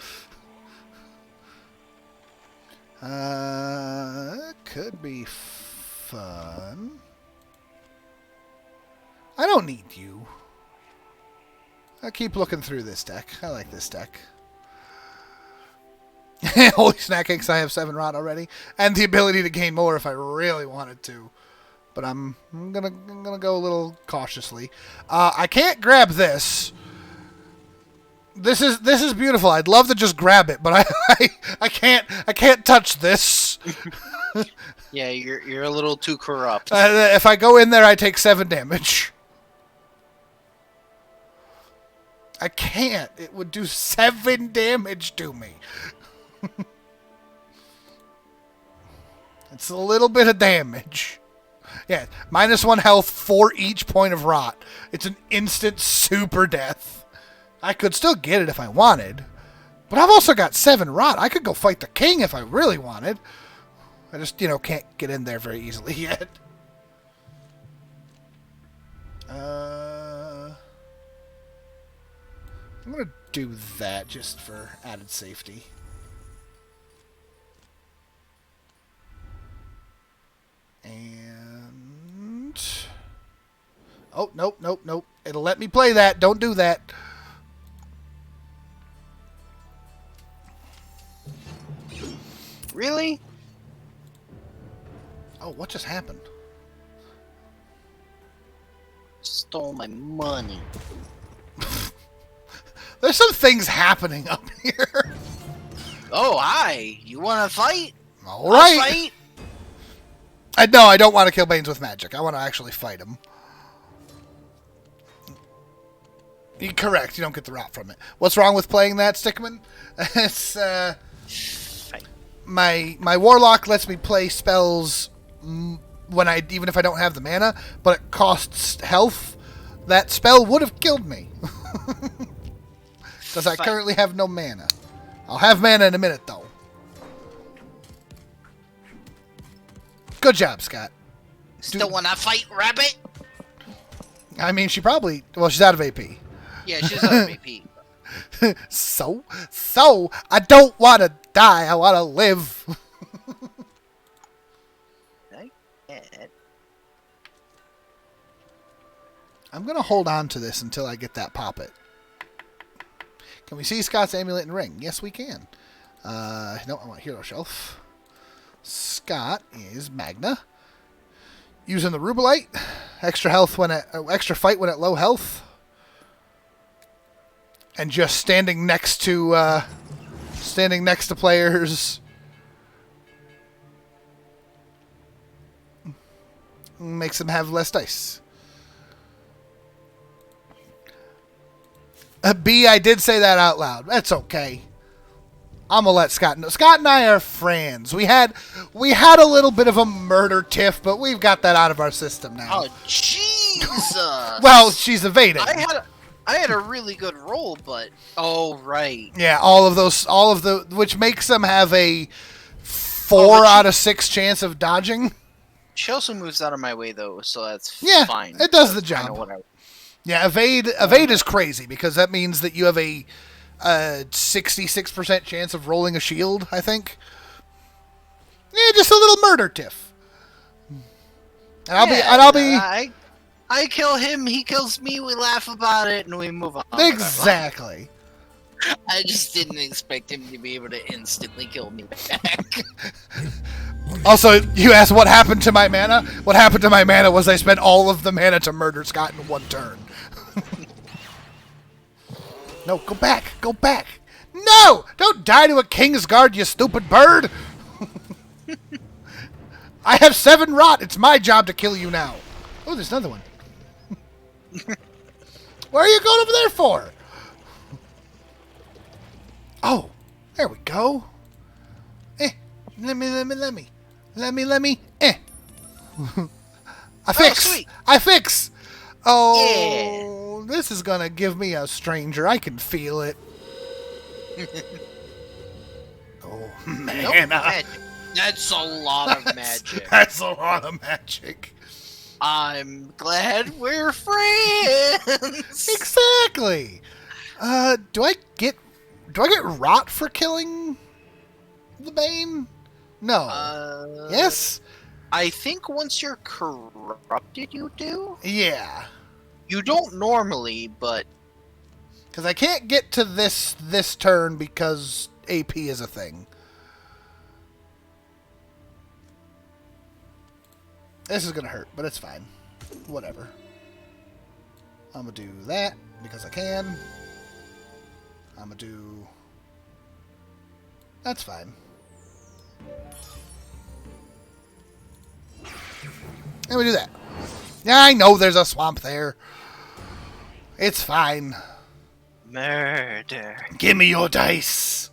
could be fun. I don't need you. I keep looking through this deck. I like this deck. Holy snack cakes! I have 7 rot already, and the ability to gain more if I really wanted to. But I'm gonna go a little cautiously. I can't grab this. This is beautiful. I'd love to just grab it, but I can't touch this. Yeah, you're a little too corrupt. If I go in there, I take 7 damage. I can't. It would do 7 damage to me. It's a little bit of damage. Yeah, -1 health for each point of rot. It's an instant super death. I could still get it if I wanted. But I've also got 7 rot. I could go fight the king if I really wanted. I just, can't get in there very easily yet. I'm going to do that just for added safety. And... oh, nope. It'll let me play that. Don't do that. Really? Oh, what just happened? Stole my money. There's some things happening up here. Oh, hi. You want to fight? All right. I'll fight? No, I don't want to kill Banes with magic. I want to actually fight him. You're correct. You don't get the rot from it. What's wrong with playing that, Stickman? It's my warlock lets me play spells even if I don't have the mana, but it costs health. That spell would have killed me. Because I currently have no mana. I'll have mana in a minute, though. Good job, Scott. Still want to fight, rabbit? I mean, she probably... well, she's out of AP. Yeah, she's out of AP. So, I don't want to die. I want to live. I'm going to hold on to this until I get that poppet. Can we see Scott's amulet and ring? Yes, we can. No, I want hero shelf. Scott is Magna. Using the Rubelite. Extra health extra fight when at low health. And just standing next to players. Makes them have less dice. B, I did say that out loud. That's okay. I'm gonna let Scott know. Scott and I are friends. We had a little bit of a murder tiff, but we've got that out of our system now. Oh, Jesus! Well, she's evading. I had a really good roll, but oh right. Yeah, which makes them have a 4 out of 6 chance of dodging. She also moves out of my way though, so that's fine. It does the job. Yeah, evade is crazy because that means that you have a 66% chance of rolling a shield, I think. Yeah, just a little murder tiff. And I kill him, he kills me, we laugh about it, and we move on. Exactly. I just didn't expect him to be able to instantly kill me back. Also, you asked what happened to my mana? What happened to my mana was I spent all of the mana to murder Scott in 1 turn. No, go back! Go back! No! Don't die to a King's Guard, you stupid bird! I have 7 rot! It's my job to kill you now. Oh, there's another one. Where are you going over there for? Oh, there we go. Let me. I fix. Sweet. I fix. Oh, Yeah. This is gonna give me a stranger. I can feel it. Oh man. Nope, That's a lot of magic. That's a lot of magic. I'm glad we're friends. Exactly. Do I get rot for killing the Bane? No. Yes? I think once you're corrupted, you do. Yeah. You don't normally, but Because I can't get to this turn because AP is a thing. This is going to hurt, but it's fine. Whatever. I'm going to do that because I can. I'm going to do... That's fine. And we do that. Yeah, I know there's a swamp there. It's fine. murder. Give me your dice.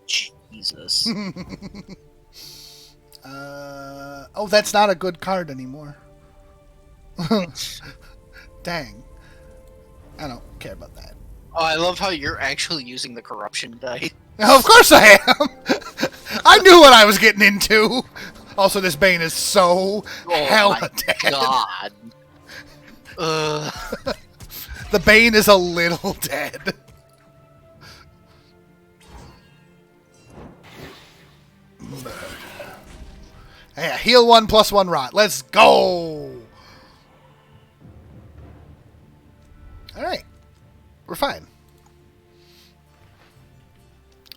Jesus. Oh, that's not a good card anymore. Dang. I don't care about that. Oh, I love how you're actually using the corruption die. Of course I am. I knew what I was getting into. Also, this Bane is so hella my dead. God. The Bane is a little dead. Yeah, heal 1 plus 1 rot. Let's go. All right. We're fine.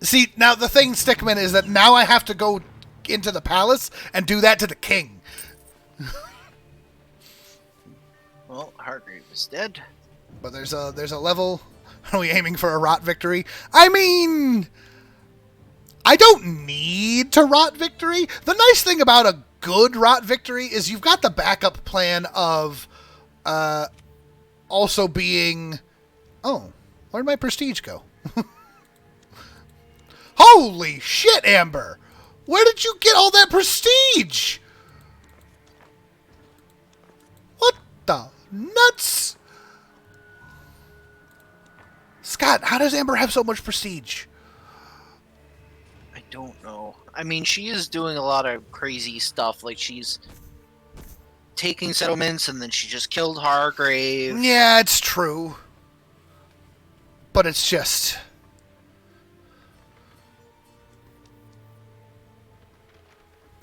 See, now the thing, Stickman, is that now I have to go into the palace and do that to the king. Well, Hargrave is dead. But there's a level. Are we aiming for a rot victory? I mean, I don't need to rot victory. The nice thing about a good rot victory is you've got the backup plan of also being... Oh, where'd my prestige go? Holy shit, Amber! Where did you get all that prestige? What the nuts? Scott, how does Amber have so much prestige? I don't know. I mean, she is doing a lot of crazy stuff. Like, she's taking settlements, and then she just killed Hargrave. Yeah, it's true. But it's just...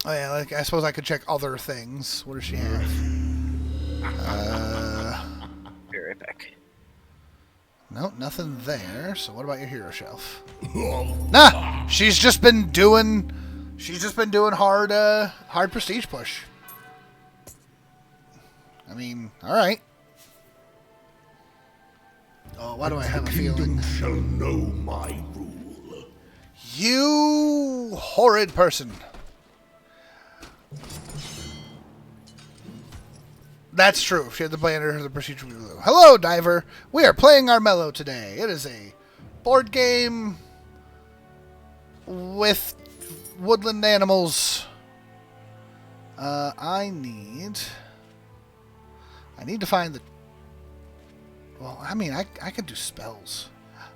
Oh yeah, like, I suppose I could check other things. What does she have? Be right back. No, nothing there. So what about your hero shelf? Nah, she's just been doing hard prestige push. I mean, all right. Oh, why do I have a feeling? Shall know my rule. You horrid person. That's true. She had the banner, the procedure. Hello, Diver. We are playing Armello today. It is a board game with woodland animals. I need to find the... Well, I mean, I could do spells.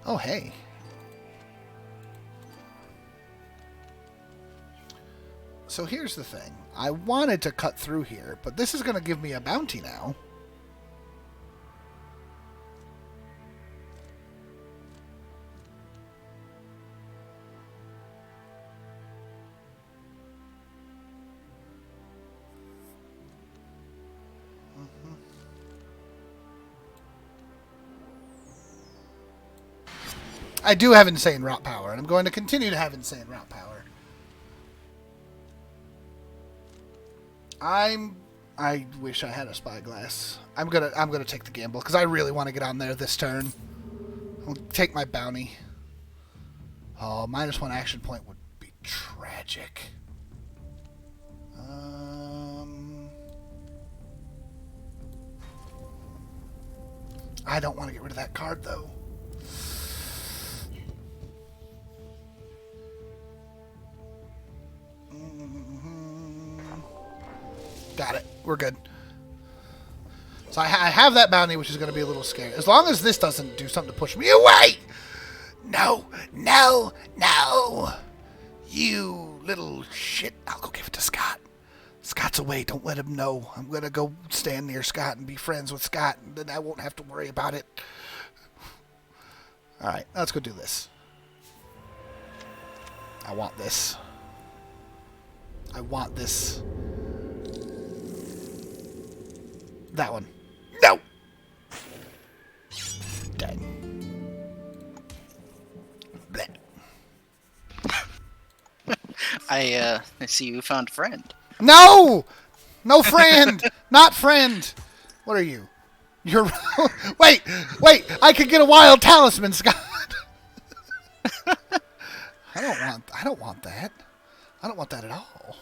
Oh, hey. So here's the thing. I wanted to cut through here, but this is going to give me a bounty now. I do have insane rot power, and I'm going to continue to have insane rot power. I wish I had a spyglass. I'm gonna take the gamble because I really want to get on there this turn. I'll take my bounty. Oh, -1 action point would be tragic. I don't want to get rid of that card though. Got it. We're good. So So I have that bounty, which is going to be a little scary. As long as this doesn't do something to push me away. No, no, no. You little shit. I'll go give it to Scott. Scott's away. Don't let him know. I'm going to go stand near Scott and be friends with Scott, and then I won't have to worry about it. All right, let's go do this. I want this. I want this. That one. No! Dang. Blech. I see you found a friend. No! No friend! Not friend! What are you? You're... wait! I could get a wild talisman, Scott! I don't want that. I don't want that at all.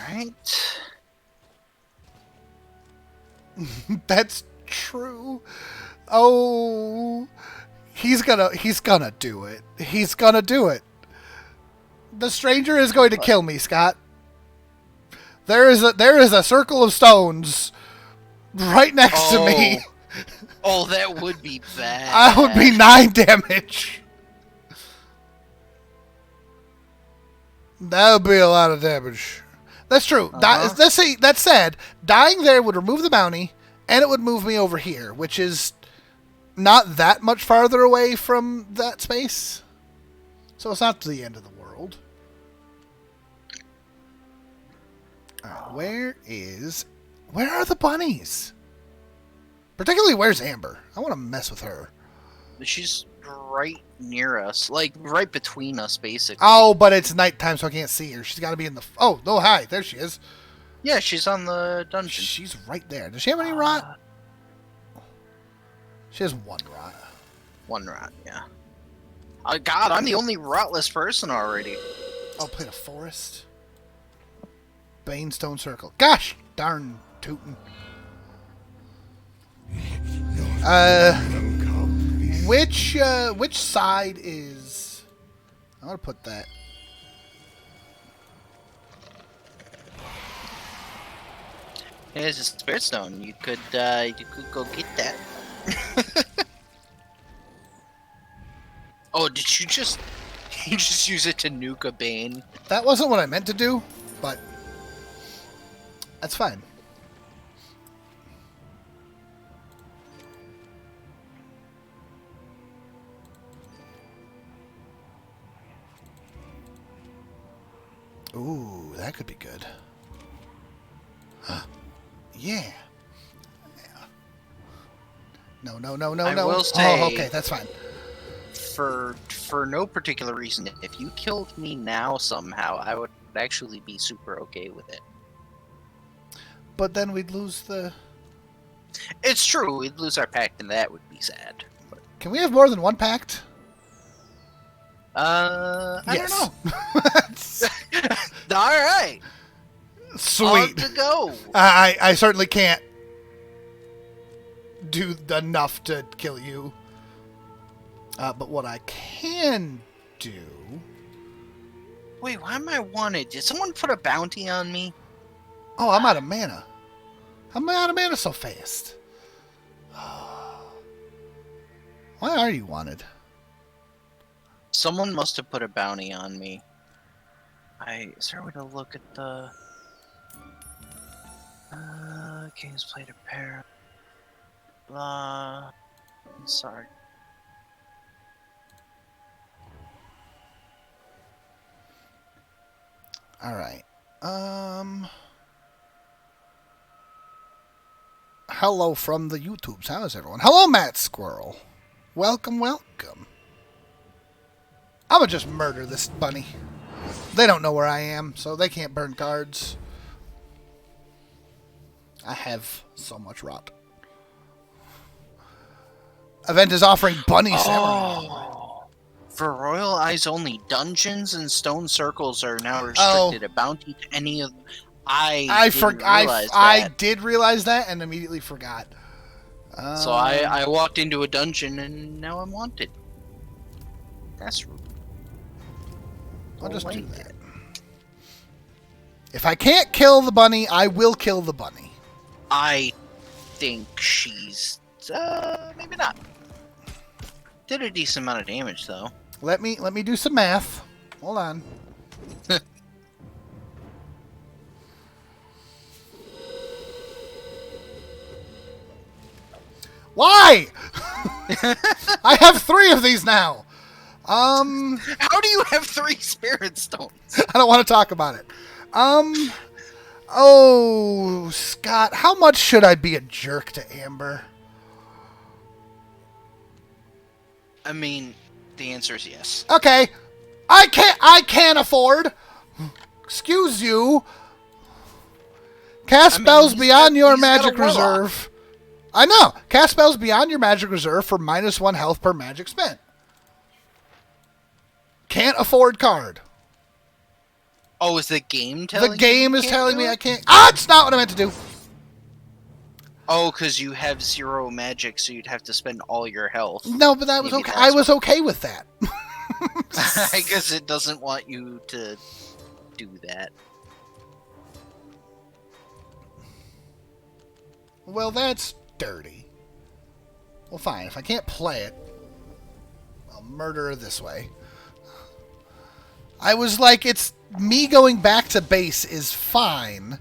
Alright. That's true. Oh, he's gonna do it. He's gonna do it. The stranger is going to kill me, Scott. There is a circle of stones right next to me. Oh, that would be bad. I would be 9 damage. That would be a lot of damage. That's true. That said, dying there would remove the bounty, and it would move me over here, which is not that much farther away from that space. So it's not the end of the world. Where are the bunnies? Particularly, where's Amber? I want to mess with her. She's right near us, like right between us, basically. Oh, but it's nighttime, so I can't see her. She's got to be in the... Oh, no, hi. There she is. Yeah, she's on the dungeon. She's right there. Does she have any rot? She has 1 rot. 1 rot, yeah. Oh, God, I'm the only rotless person already. Oh, played a forest. Banestone Circle. Gosh darn tootin'. Which side is... I'm gonna put that... There's a spirit stone. You could go get that. Oh, did you just... You just use it to nuke a Bane? That wasn't what I meant to do, but... That's fine. Ooh, that could be good. Huh. Yeah. No. I will say- Oh, okay, that's fine. For no particular reason, if you killed me now somehow, I would actually be super okay with it. But then we'd lose the... It's true, we'd lose our pact, and that would be sad. But, Can we have more than 1 pact? I Yes. don't know. All right, on Sweet. to go. I certainly can't do enough to kill you. But what I can do... Wait, why am I wanted? Did someone put a bounty on me? Oh, I'm out of mana. I'm out of mana so fast. Why are you wanted? Someone must have put a bounty on me. Is there a way to look at the... King's played a pair. Blah. I'm sorry. Alright. Hello from the YouTubes. How is everyone? Hello, Matt Squirrel. Welcome, welcome. I'm gonna just murder this bunny. They don't know where I am, so they can't burn cards. I have so much rot. Event is offering bunny ceremony. For Royal Eyes only, dungeons and stone circles are now restricted. A bounty to any of... I did realize that and immediately forgot. So I walked into a dungeon and now I'm wanted. That's rude. I'll just do that. If I can't kill the bunny, I will kill the bunny. I think she's maybe not. Did a decent amount of damage though. Let me do some math. Hold on. Why? I have 3 of these now. How do you have 3 spirit stones? I don't want to talk about it. Oh, Scott, how much should I be a jerk to Amber? I mean, the answer is yes. Okay. I can't afford. Excuse you. Cast spells beyond your magic reserve. I know. Cast spells beyond your magic reserve for -1 health per magic spent. Can't afford card. Oh, is the game telling The game you is can't telling do me it? I can't. Ah, it's not what I meant to do. Oh, because you have 0 magic, so you'd have to spend all your health. No, but that was Maybe okay. that's I was okay with that. I guess it doesn't want you to do that. Well, that's dirty. Well, fine. If I can't play it, I'll murder her this way. I was like, it's me going back to base is fine.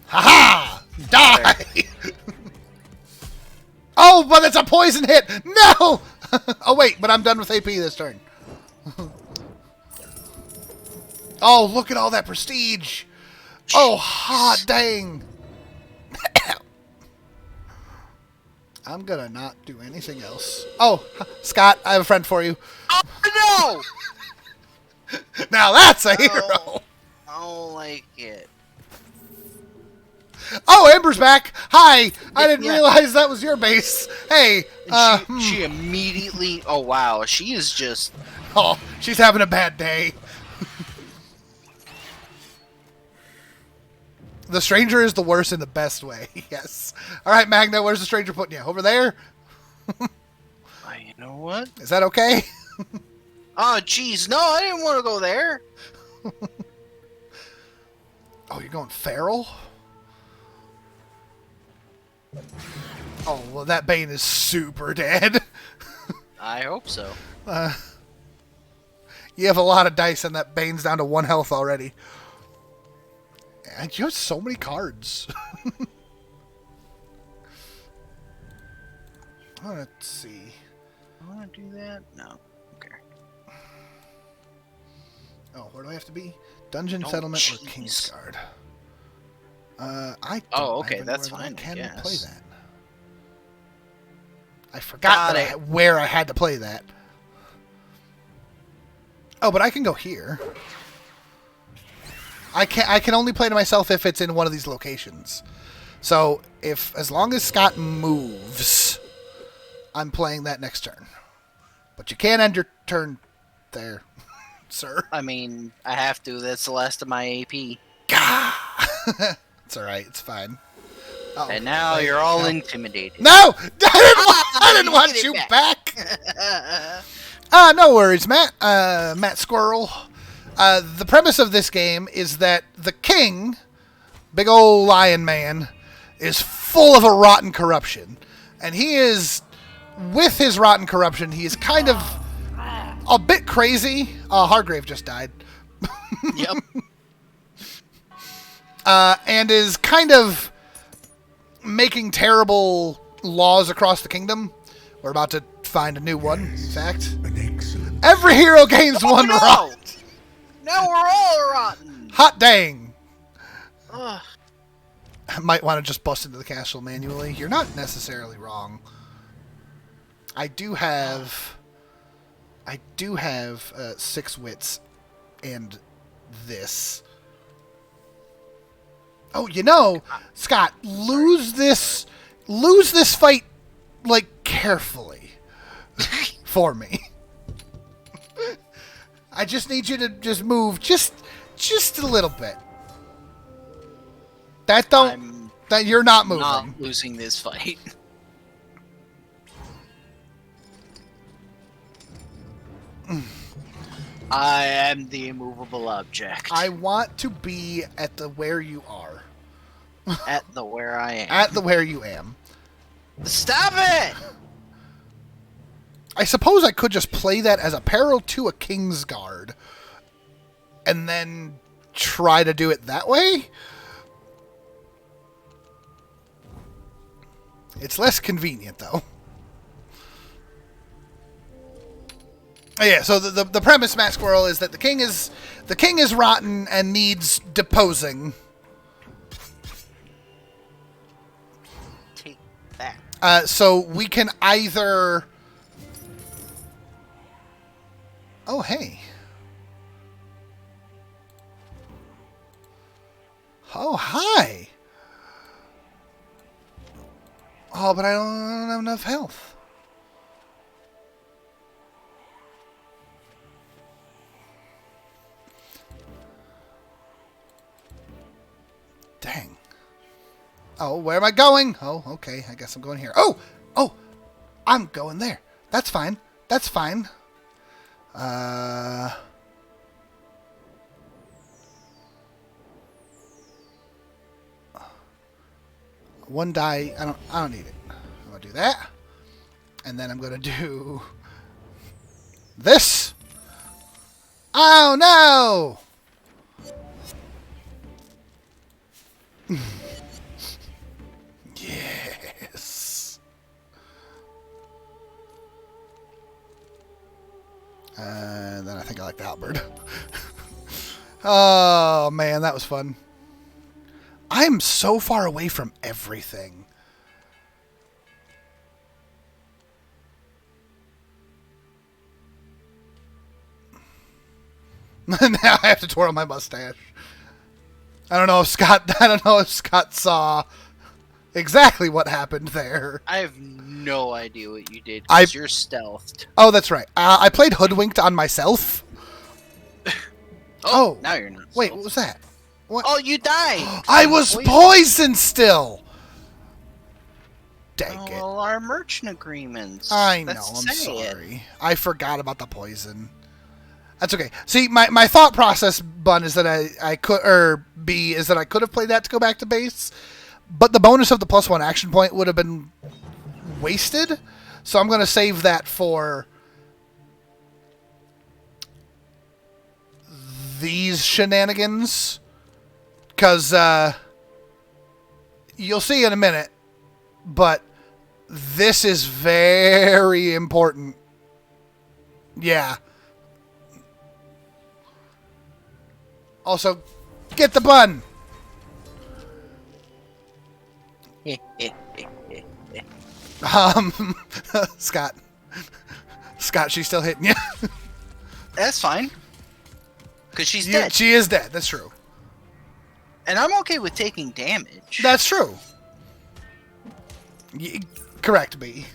Haha! Die! Oh, but it's a poison hit! No! Oh, wait, but I'm done with AP this turn. Oh, look at all that prestige! Oh, hot dang! I'm gonna not do anything else. Oh, Scott, I have a friend for you. Oh, no! Now that's a hero! I don't like it. Oh, Amber's back! Hi! I didn't Yeah. realize that was your base. Hey, And she immediately... Oh, wow. She is just... Oh, she's having a bad day. The stranger is the worst in the best way. Yes. All right, Magna, where's the stranger putting you? Over there? You know what? Is that okay? Oh, jeez. No, I didn't want to go there. Oh, you're going feral? Oh, well, that Bane is super dead. I hope so. You have a lot of dice, and that Bane's down to 1 health already. And you have so many cards. Let's see. I want to do that? No. Okay. Oh, where do I have to be? Dungeon Oh, Settlement jeez. or Kingsguard? I Oh, don't okay, have that's anywhere that fine, I I can play guess. that. I forgot Got it. where I had to play that. Oh, but I can go here. I can only play to myself if it's in one of these locations. So as long as Scott moves, I'm playing that next turn. But you can't end your turn there, sir. I mean, I have to. That's the last of my AP. Gah! It's all right. It's fine. Uh-oh. And now Wait, you're all no. intimidated. No! I didn't want Get it you back. back! No worries, Matt. Matt Squirrel. The premise of this game is that the king, big old lion man, is full of a rotten corruption. And he is, with his rotten corruption, he is kind of a bit crazy. Hargrave just died. Yep. And is kind of making terrible laws across the kingdom. We're about to find a new one, in fact. An excellent. Every hero gains one no! rot. Now we're all rotten. Hot dang. Ugh. I might want to just bust into the castle manually. You're not necessarily wrong. I do have 6 wits and this. Oh, you know, Scott, lose this fight like carefully for me. I just need you to just move just a little bit. That you're not moving. Not losing this fight. I am the immovable object. I want to be at the where you are. At the where I am. At the where you am. Stop it! I suppose I could just play that as a peril to a King's Guard. And then try to do it that way? It's less convenient, though. Yeah, so the premise, Matt Squirrel, is that the king is rotten and needs deposing. Take that. So we can either... Oh, hey. Oh, hi. Oh, but I don't have enough health. Dang. Oh, where am I going? Oh, okay. I guess I'm going here. Oh! Oh! I'm going there. That's fine. That's fine. One die. I don't need it. I'm gonna do that. And then I'm gonna do this. Oh no! Yes. And then I think I like the halberd. Oh man, that was fun. I'm so far away from everything. Now I have to twirl my mustache. I don't know if Scott saw exactly what happened there. I have no idea what you did because you're stealthed. Oh, that's right. I played Hoodwinked on myself. Oh. Now you're not. Wait, stealthed. what was that? What? Oh, you died! I was poisoned still! Dang it. Well, our merchant agreements. I know, That's I'm sad. sorry. I forgot about the poison. That's okay. See, my thought process, Bun, is that I could, or B, is that I could have played that to go back to base, but the bonus of the +1 action point would have been wasted, so I'm going to save that for these shenanigans, because you'll see in a minute, but this is very important. Yeah. Also, get the bun. Scott, she's still hitting you. That's fine. Because she's dead. She is dead. That's true. And I'm okay with taking damage. That's true. Correct, B.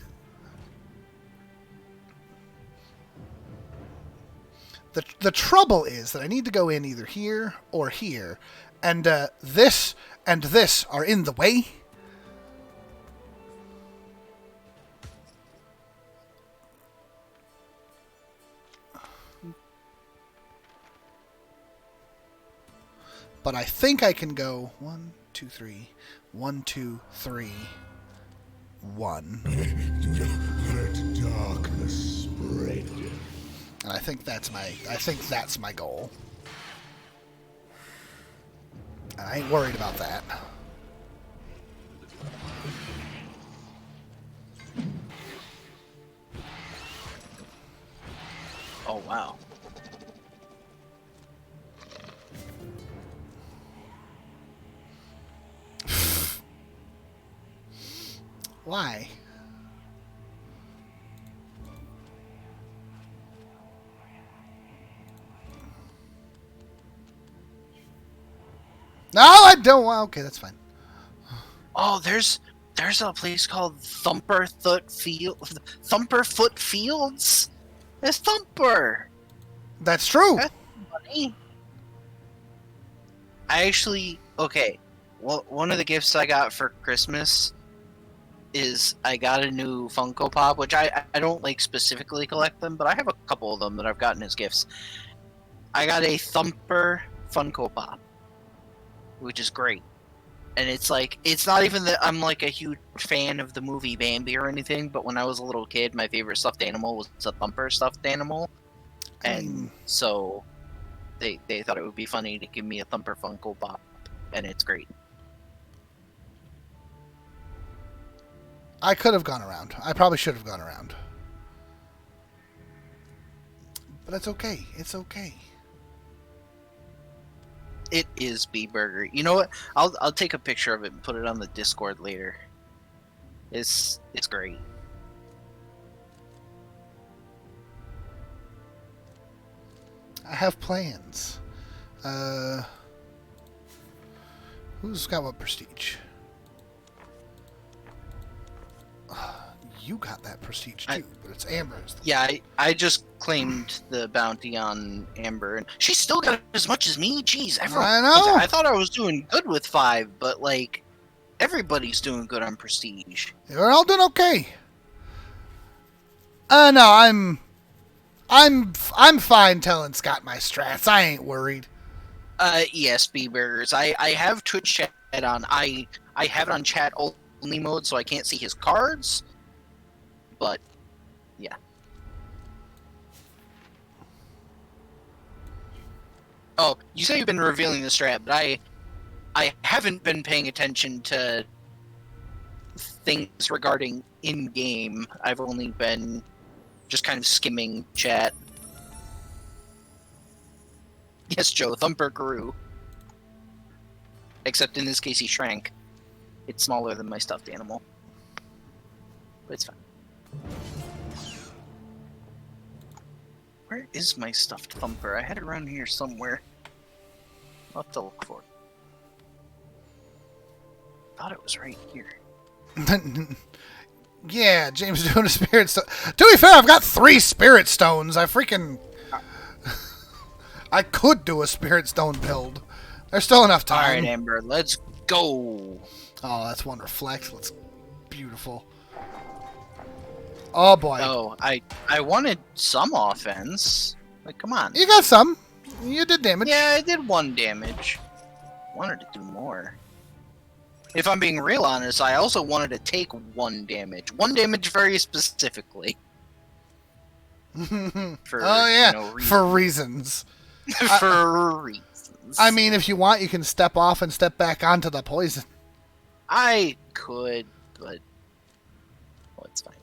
The trouble is that I need to go in either here or here, and this and this are in the way. But I think I can go 1, 2, 3, 1, 2, 3, 1. Let darkness spread. And I think that's my goal. And I ain't worried about that. Oh, wow. Why? No, I don't want. Okay, that's fine. Oh, there's a place called Thumperfoot Fields. It's Thumper. That's true. That's funny. I actually Well, one of the gifts I got for Christmas is I got a new Funko Pop, which I don't like specifically collect them, but I have a couple of them that I've gotten as gifts. I got a Thumper Funko Pop, which is great. And it's like, it's not even that I'm like a huge fan of the movie Bambi or anything, but when I was a little kid, my favorite stuffed animal was a Thumper stuffed animal. And so they thought it would be funny to give me a Thumper Funko Pop, and it's great. I could have gone around. I probably should have gone around. But it's okay. It's okay. It is B Burger. You know what? I'll take a picture of it and put it on the Discord later. It's great. I have plans. Who's got what prestige? You got that prestige too, but it's Amber's. Yeah, I just claimed the bounty on Amber, and she still got as much as me. Jeez, everyone. I know. I thought I was doing good with 5, but like everybody's doing good on prestige. We're all doing okay. No, I'm fine telling Scott my strats. I ain't worried. Yes, B Burgers. I have Twitch chat on. I have it on chat only mode, so I can't see his cards. But yeah. Oh, you say you've been revealing the strat, but I haven't been paying attention to things regarding in-game. I've only been just kind of skimming chat. Yes, Joe, Thumper grew. Except in this case he shrank. It's smaller than my stuffed animal. But it's fine. Where is my stuffed Thumper? I had it around here somewhere. I'll have to look for it. Thought it was right here. Yeah, James doing a spirit stone. To be fair, I've got 3 spirit stones. I could do a spirit stone build. There's still enough time. Alright, Amber, let's go. Oh, that's one reflect. That's beautiful. Oh boy. Oh, I wanted some offense. Like, come on. You got some. You did damage. Yeah, I did 1 damage. Wanted to do more. If I'm being real honest, I also wanted to take 1 damage. 1 damage very specifically. For, oh yeah, you know, for reasons. For reasons. I mean, if you want, you can step off and step back onto the poison. I could, but well, it's fine.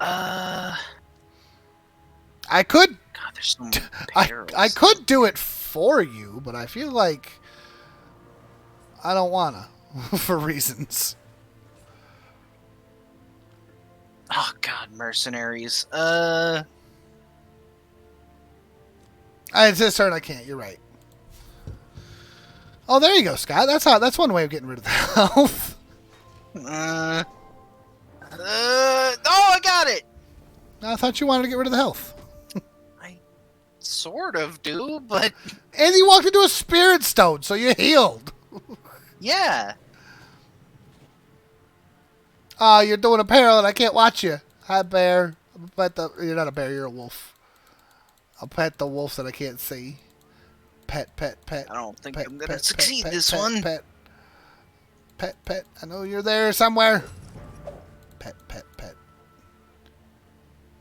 I could. God, there's so many perils. I could do it for you, but I feel like I don't wanna for reasons. Oh God, mercenaries. It's his turn. I can't. You're right. Oh, there you go, Scott. That's one way of getting rid of the health. Oh, I got it. I thought you wanted to get rid of the health. I sort of do, but And you walked into a spirit stone, so you healed. yeah. Oh, you're doing a peril and I can't watch you. Hi, bear. You're not a bear, you're a wolf. I'll pet the wolf that I can't see. Pet, pet, pet. I don't think pet, I'm gonna pet, succeed pet, this pet, one. Pet, pet, pet. I know you're there somewhere. Pet, pet, pet.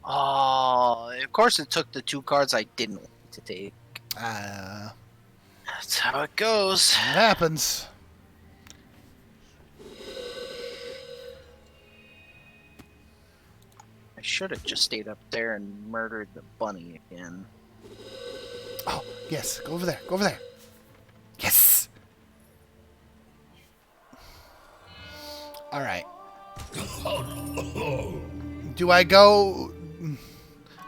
Oh, of course it took the 2 cards I didn't want to take. That's how it goes. It happens. I should have just stayed up there and murdered the bunny again. Oh, yes. Go over there. Go over there. Yes. All right. Do I go?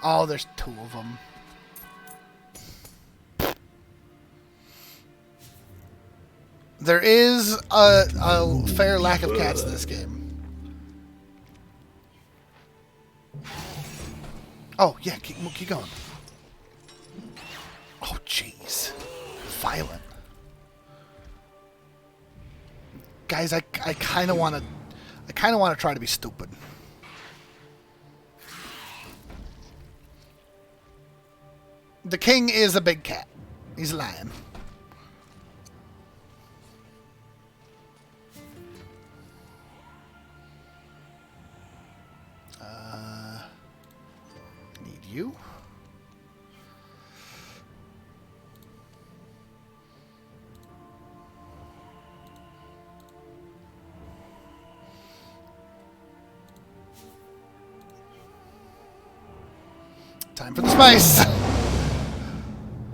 Oh, there's 2 of them. There is a fair lack of cats in this game. Oh, yeah, keep going. Oh, jeez. Violent. Guys, I kind of want to try to be stupid. – The king is a big cat. He's a lion. Need you. Time for the spice.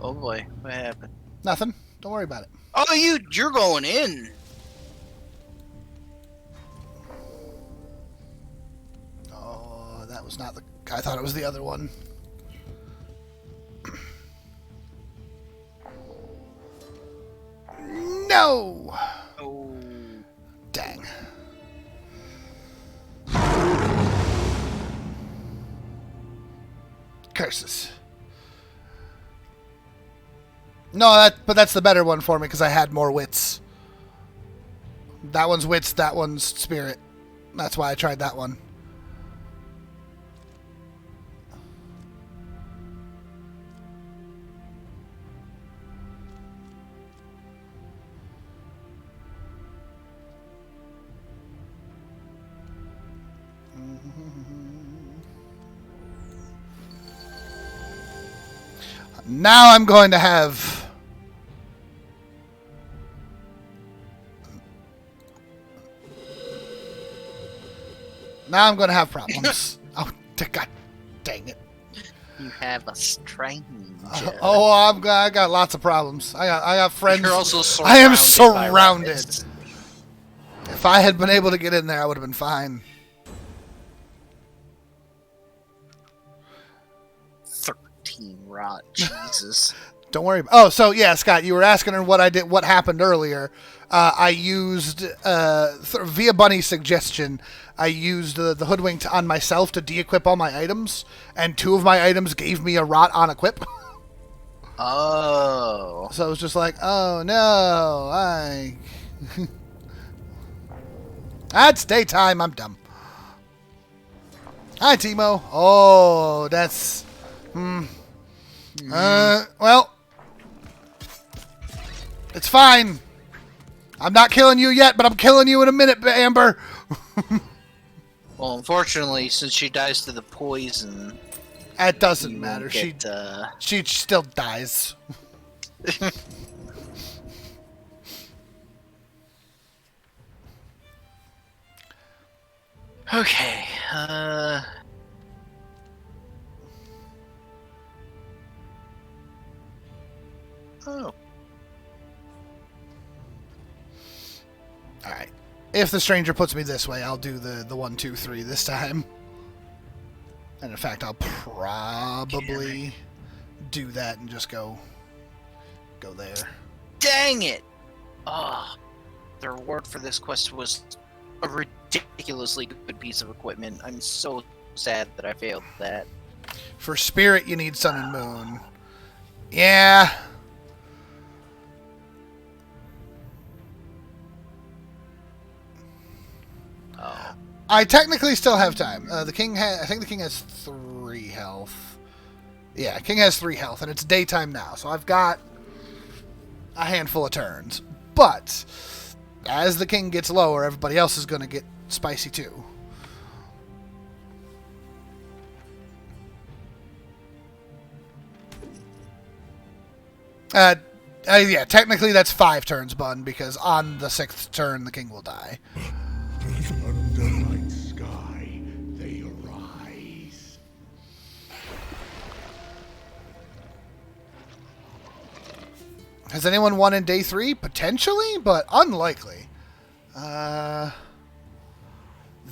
Oh boy, what happened? Nothing. Don't worry about it. Oh, you're going in. Oh, that was not the... I thought it was the other one. No! Oh. Dang. Curses. No, but that's the better one for me because I had more wits. That one's wits, that one's spirit. That's why I tried that one. Now I'm going to have... Now I'm going to have problems. Oh, God dang it. You have a stranger. I got lots of problems. I got friends. You're also I am surrounded by surrounded. rabbits. If I had been able to get in there, I would have been fine. 13 rot. Jesus. Don't worry. Oh, so yeah, Scott, you were asking her what I did, what happened earlier. I used via Bunny's suggestion. I used the hoodwinked on myself to de-equip all my items, and 2 of my items gave me a rot on equip. Oh. So it was just like, oh no, That's daytime. I'm dumb. Hi, Timo. Oh, that's. Well, it's fine. I'm not killing you yet, but I'm killing you in a minute, Amber. Well, unfortunately, since she dies to the poison, It doesn't you matter. won't get, She still dies. Okay. Oh. All right. If the stranger puts me this way, I'll do the 1, 2, 3 this time. And in fact, I'll probably do that and just go there. Dang it! Oh, the reward for this quest was a ridiculously good piece of equipment. I'm so sad that I failed that. For spirit, you need sun and moon. Yeah. Oh. I technically still have time. I think the king has 3 health. Yeah, king has 3 health, and it's daytime now, so I've got a handful of turns. But as the king gets lower, everybody else is going to get spicy too. Yeah, technically that's 5 turns, Bun, because on the 6th turn the king will die. Under night sky, they arise. Has anyone won in day 3? Potentially, but unlikely.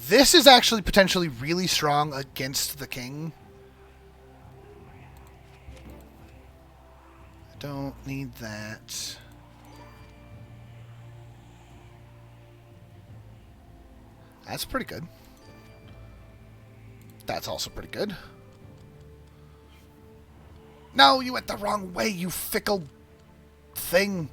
This is actually potentially really strong against the king. I don't need that. That's pretty good. That's also pretty good. No, you went the wrong way, you fickle thing.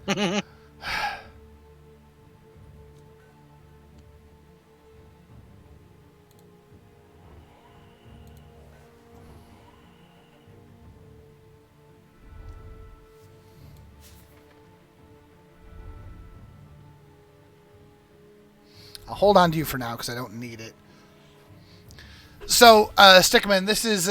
I'll hold on to you for now because I don't need it. So, Stickman, this is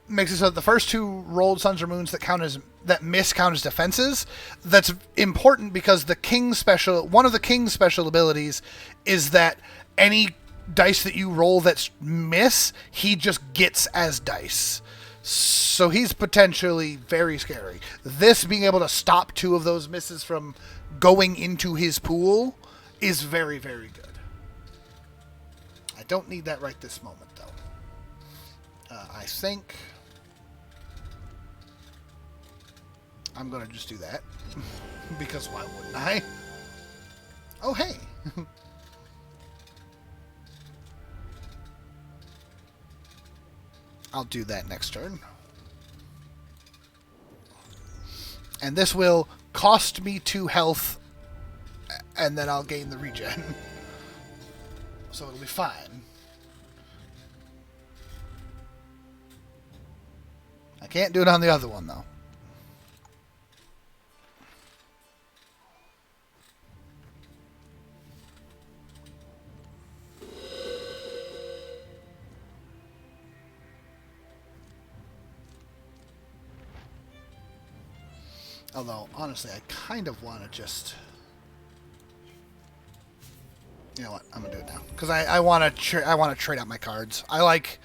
makes it so that the first 2 rolled suns or moons that miss count as defenses. That's important because one of the king's special abilities is that any dice that you roll that's miss, he just gets as dice. So he's potentially very scary. This being able to stop 2 of those misses from going into his pool is very, very good. I don't need that right this moment, though. I think I'm going to just do that. Because why wouldn't I? Oh, hey. I'll do that next turn. And this will cost me 2 health, and then I'll gain the regen. So it'll be fine. I can't do it on the other one, though. Although, honestly, I kind of want to just... You know what? I'm gonna do it now because I want to trade out my cards. I like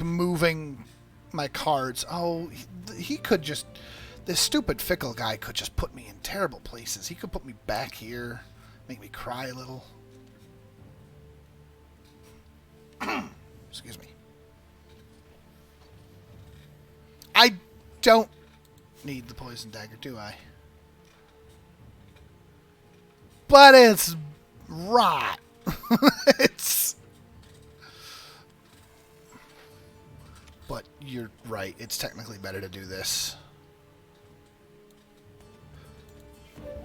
moving my cards. Oh, he could just... This stupid fickle guy could just put me in terrible places. He could put me back here, make me cry a little. Excuse me. I don't need the poison dagger, do I? But it's rot. It's... But you're right. It's technically better to do this.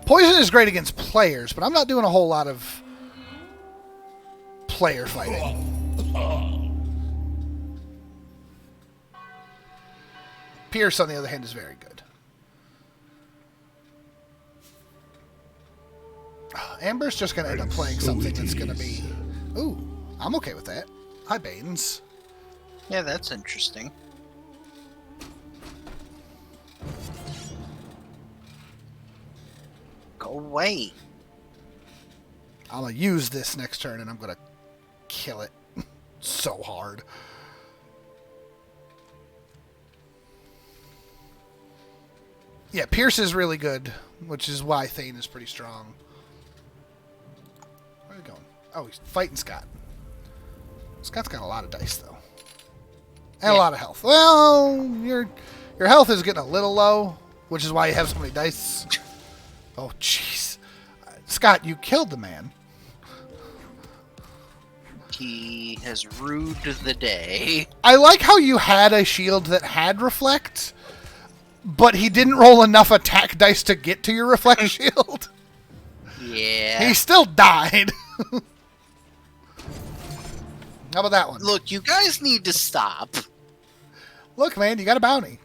Poison is great against players, but I'm not doing a whole lot of player fighting. Pierce, on the other hand, is very good. Amber's just going to end up playing something that's going to be... Ooh, I'm okay with that. Hi, Banes. Yeah, that's interesting. Go away. I'm going to use this next turn, and I'm going to kill it so hard. Yeah, Pierce is really good, which is why Thane is pretty strong. Where are we going? Oh, he's fighting Scott. Scott's got a lot of dice, though. And a lot of health. Well, your health is getting a little low, which is why you have so many dice. Oh, jeez. Scott, you killed the man. He has rued the day. I like how you had a shield that had reflect, but he didn't roll enough attack dice to get to your reflect shield. Yeah. He still died. How about that one? Look, you guys need to stop. Look, man, you got a bounty.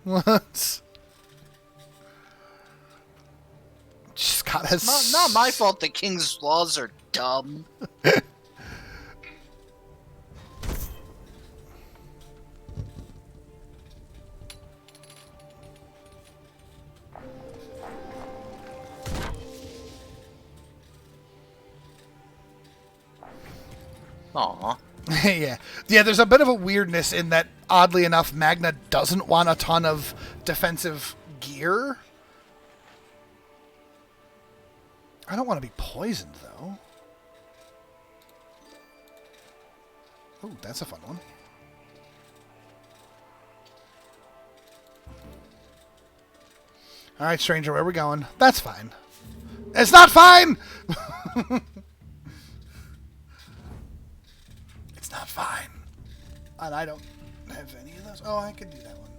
Scott has... Not my fault the king's laws are dumb. Aw. Yeah, there's a bit of a weirdness in that, oddly enough, Magna doesn't want a ton of defensive gear. I don't want to be poisoned, though. Ooh, that's a fun one. Alright, stranger, where are we going? That's fine. It's not fine! It's not fine. And I don't have any of those. Oh, I could do that one.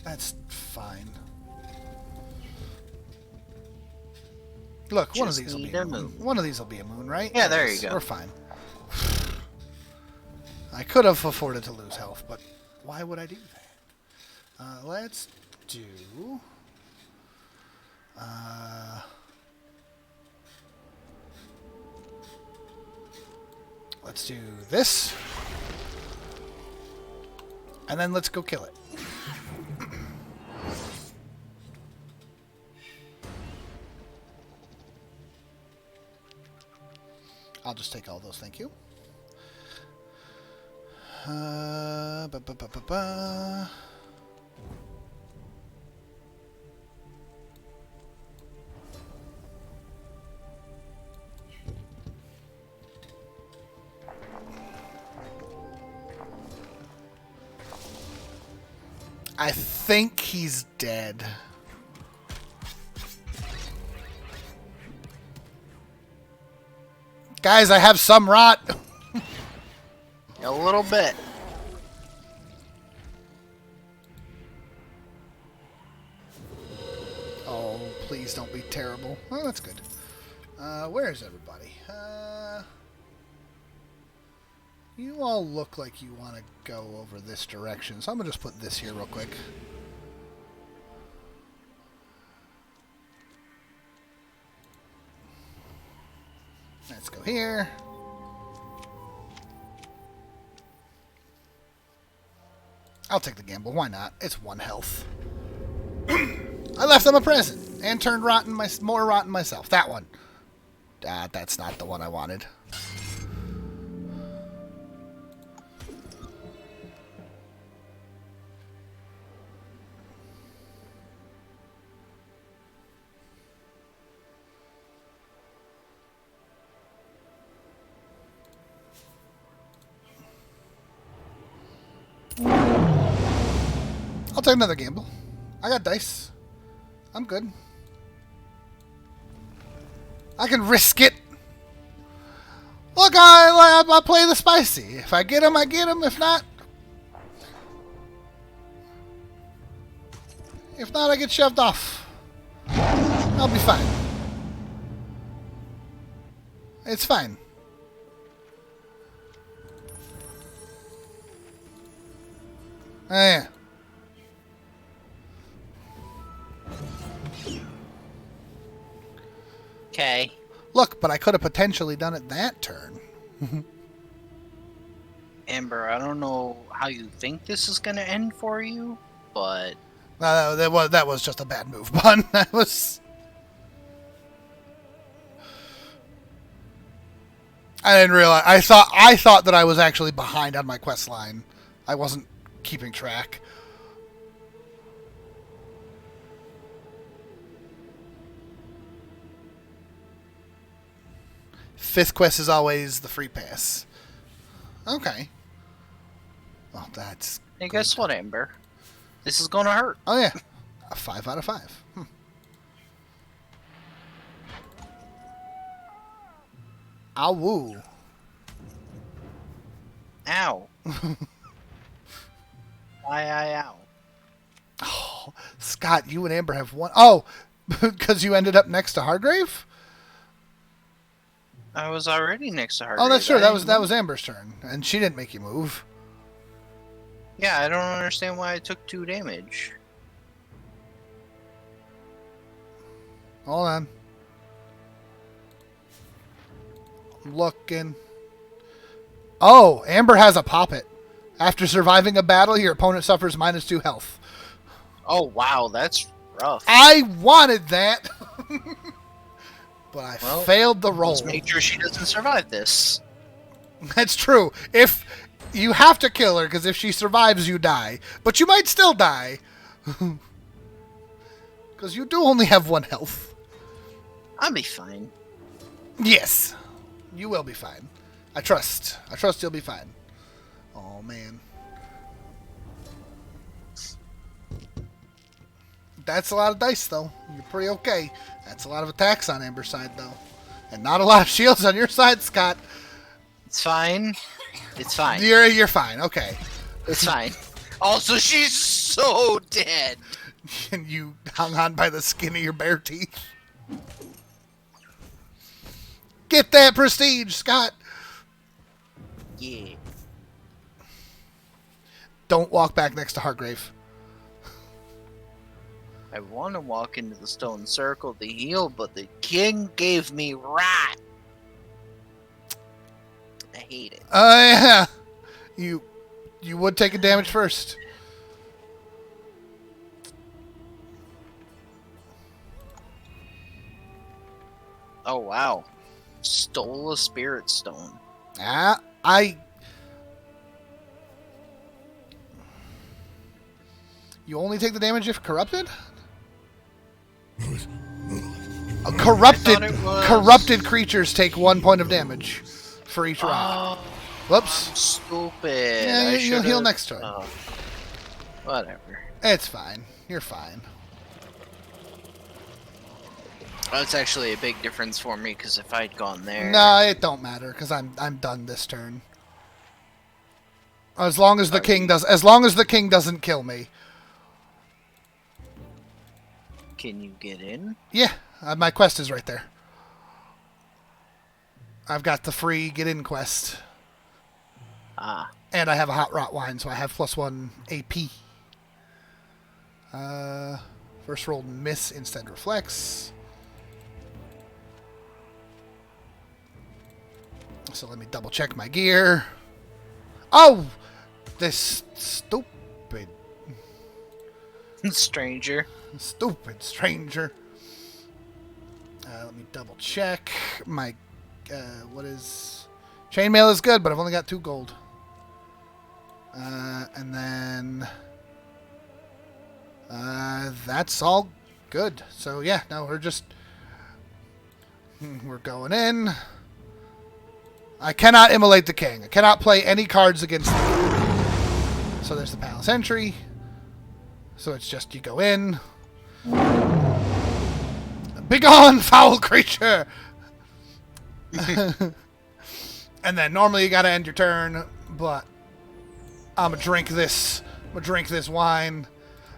That's fine. Look, one of these will be a moon. One of these will be a moon, right? Yeah, there you go. We're fine. I could have afforded to lose health, but why would I do that? Let's do... let's do this. And then let's go kill it. I'll just take all those, thank you. Ba, ba, ba, ba, ba. I think he's dead. Guys, I have some rot. A little bit. Oh, please don't be terrible. Oh, that's good. Where is everybody? You all look like you want to go over this direction, so I'm going to just put this here real quick. Let's go here. I'll take the gamble. Why not? It's 1 health. I left them a present and turned more rotten myself. That one. That's not the one I wanted. I'll take another gamble. I got dice. I'm good. I can risk it. Look, I play the spicy. If I get him, I get him. If not, I get shoved off. I'll be fine. It's fine. Oh, yeah. Okay. Look, but I could have potentially done it that turn. Amber, I don't know how you think this is going to end for you, but... That was just a bad move, Bun. That was... I didn't realize. I thought that I was actually behind on my quest line. I wasn't keeping track. Fifth quest is always the free pass. Okay. Well, that's... Hey, guess what, Amber? This is gonna hurt. Oh, yeah. A 5 out of 5. Ow, woo. Ow. Ow. Oh, Scott, you and Amber have one. Oh, because you ended up next to Hargrave? I was already next to her. Oh, that's true. That was Amber's turn, and she didn't make you move. Yeah, I don't understand why I took 2 damage. Hold on. I'm looking. Oh, Amber has a poppet. After surviving a battle, your opponent suffers -2 health. Oh, wow, that's rough. I wanted that. But I failed the roll. Let's make sure she doesn't survive this. That's true. If you have to kill her, because if she survives, you die. But you might still die. Because you do only have 1 health. I'll be fine. Yes. You will be fine. I trust. I trust you'll be fine. Oh, man. That's a lot of dice, though. You're pretty okay. That's a lot of attacks on Amber's side, though. And not a lot of shields on your side, Scott. It's fine. It's fine. You're fine. Okay. It's fine. Also, she's so dead. And you hung on by the skin of your bare teeth. Get that prestige, Scott. Yeah. Don't walk back next to Hargrave. I want to walk into the stone circle to heal, but the king gave me rat. hate it. Yeah. You would take a damage first. Oh, wow. Stole a spirit stone. You only take the damage if corrupted? Corrupted creatures take 1 point of damage for each round. Oh, Whoops. stupid. Yeah, I you'll heal should've- next turn. oh, whatever. It's fine. You're fine. That's actually a big difference for me, because if I'd gone there... No, it don't matter because I'm done this turn. As long as the king doesn't kill me. Can you get in? Yeah, my quest is right there. I've got the free get in quest. Ah. And I have a hot rot wine, so I have +1 AP. First roll miss, instead reflex. So let me double check my gear. Oh! This stupid Stranger. stranger. Let me double check. My, what is... Chainmail is good, but I've only got 2 gold. And then... that's all good. So yeah, no, we're going in. I cannot immolate the king. I cannot play any cards against him. So there's the palace entry. So it's just you go in. Begone, foul creature! And then normally you gotta end your turn, but I'm gonna drink this wine.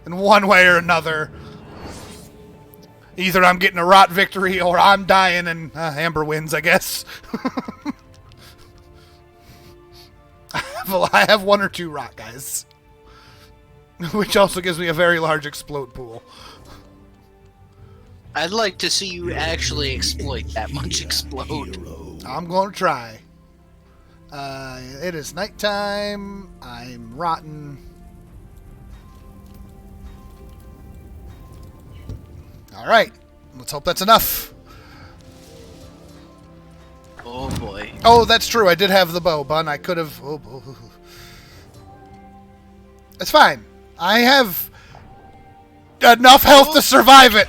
In one way or another, either I'm getting a rot victory or I'm dying and Amber wins, I guess. I have 1 or 2 rot, guys. Which also gives me a very large explode pool. I'd like to see you actually exploit that much explode. I'm going to try. It is nighttime. I'm rotten. Alright. Let's hope that's enough. Oh boy. Oh, that's true. I did have the bow, Bun. I could have... Oh. It's fine. I have enough health to survive it.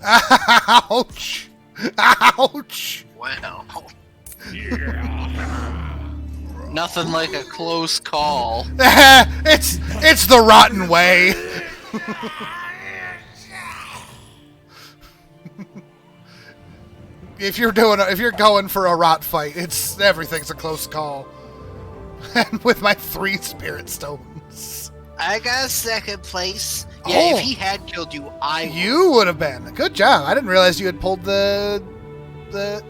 Ouch. Ouch. Wow. Nothing like a close call. It's the rotten way. If you're going for a rot fight, everything's a close call. And with my 3 spirit stones. I got 2nd place. Yeah, Oh. if he had killed you, You would have been. Good job. I didn't realize you had pulled the...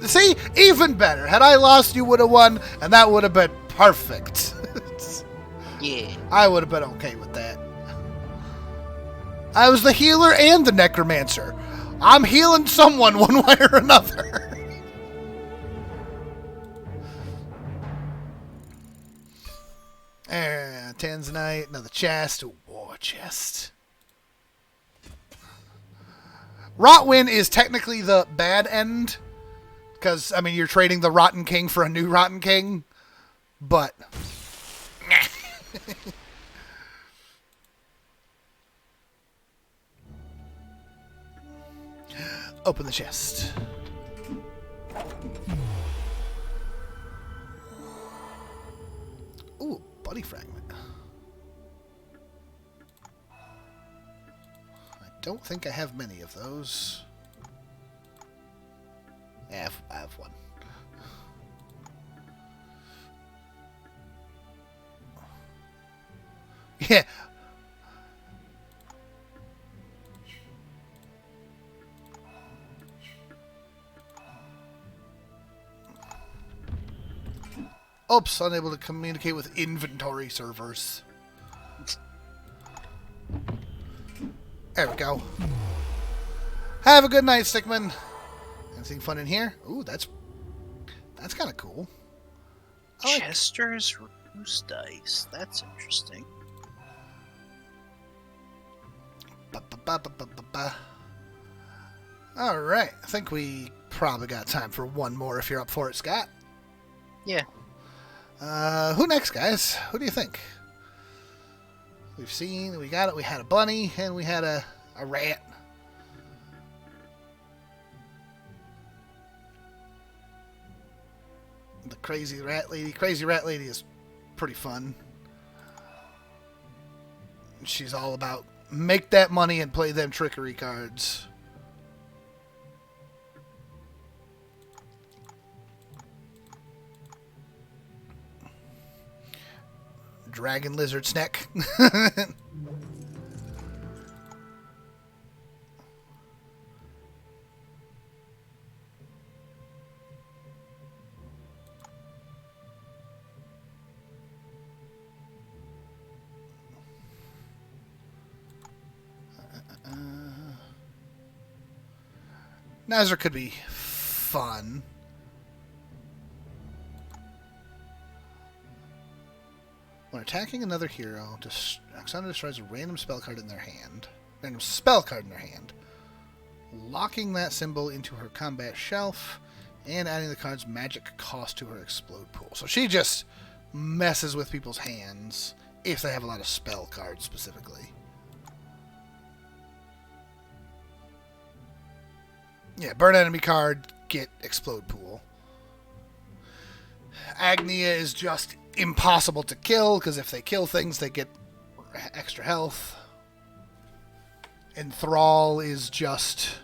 See? Even better. Had I lost, you would have won, and that would have been perfect. Yeah. I would have been okay with that. I was the healer and the necromancer. I'm healing someone one way or another. Tanzanite, another chest, a war chest. Rotwin is technically the bad end, because, I mean, you're trading the Rotten King for a new Rotten King, but... Open the chest. Ooh, body fragment. I don't think I have many of those. Yeah, I have one. Yeah. Oops, unable to communicate with inventory servers. There we go. Have a good night, Stickman. Anything fun in here? Ooh, that's That's kind of cool. I like- Chester's Roost Dice. That's interesting. Ba-ba-ba-ba-ba-ba. All right. I think we probably got time for one more if you're up for it, Scott. Yeah. Who next, guys? Who do you think? We got it. We had a bunny and we had a rat. The crazy rat lady. Crazy rat lady is pretty fun. She's all about make that money and play them trickery cards. Dragon lizard snack. Nazar could be fun. When attacking another hero, Oksana destroys a random spell card in their hand. Locking that symbol into her combat shelf and adding the card's magic cost to her explode pool. So she just messes with people's hands if they have a lot of spell cards specifically. Yeah, burn enemy card, get explode pool. Agnia is just impossible to kill, because if they kill things, they get extra health. Enthrall is just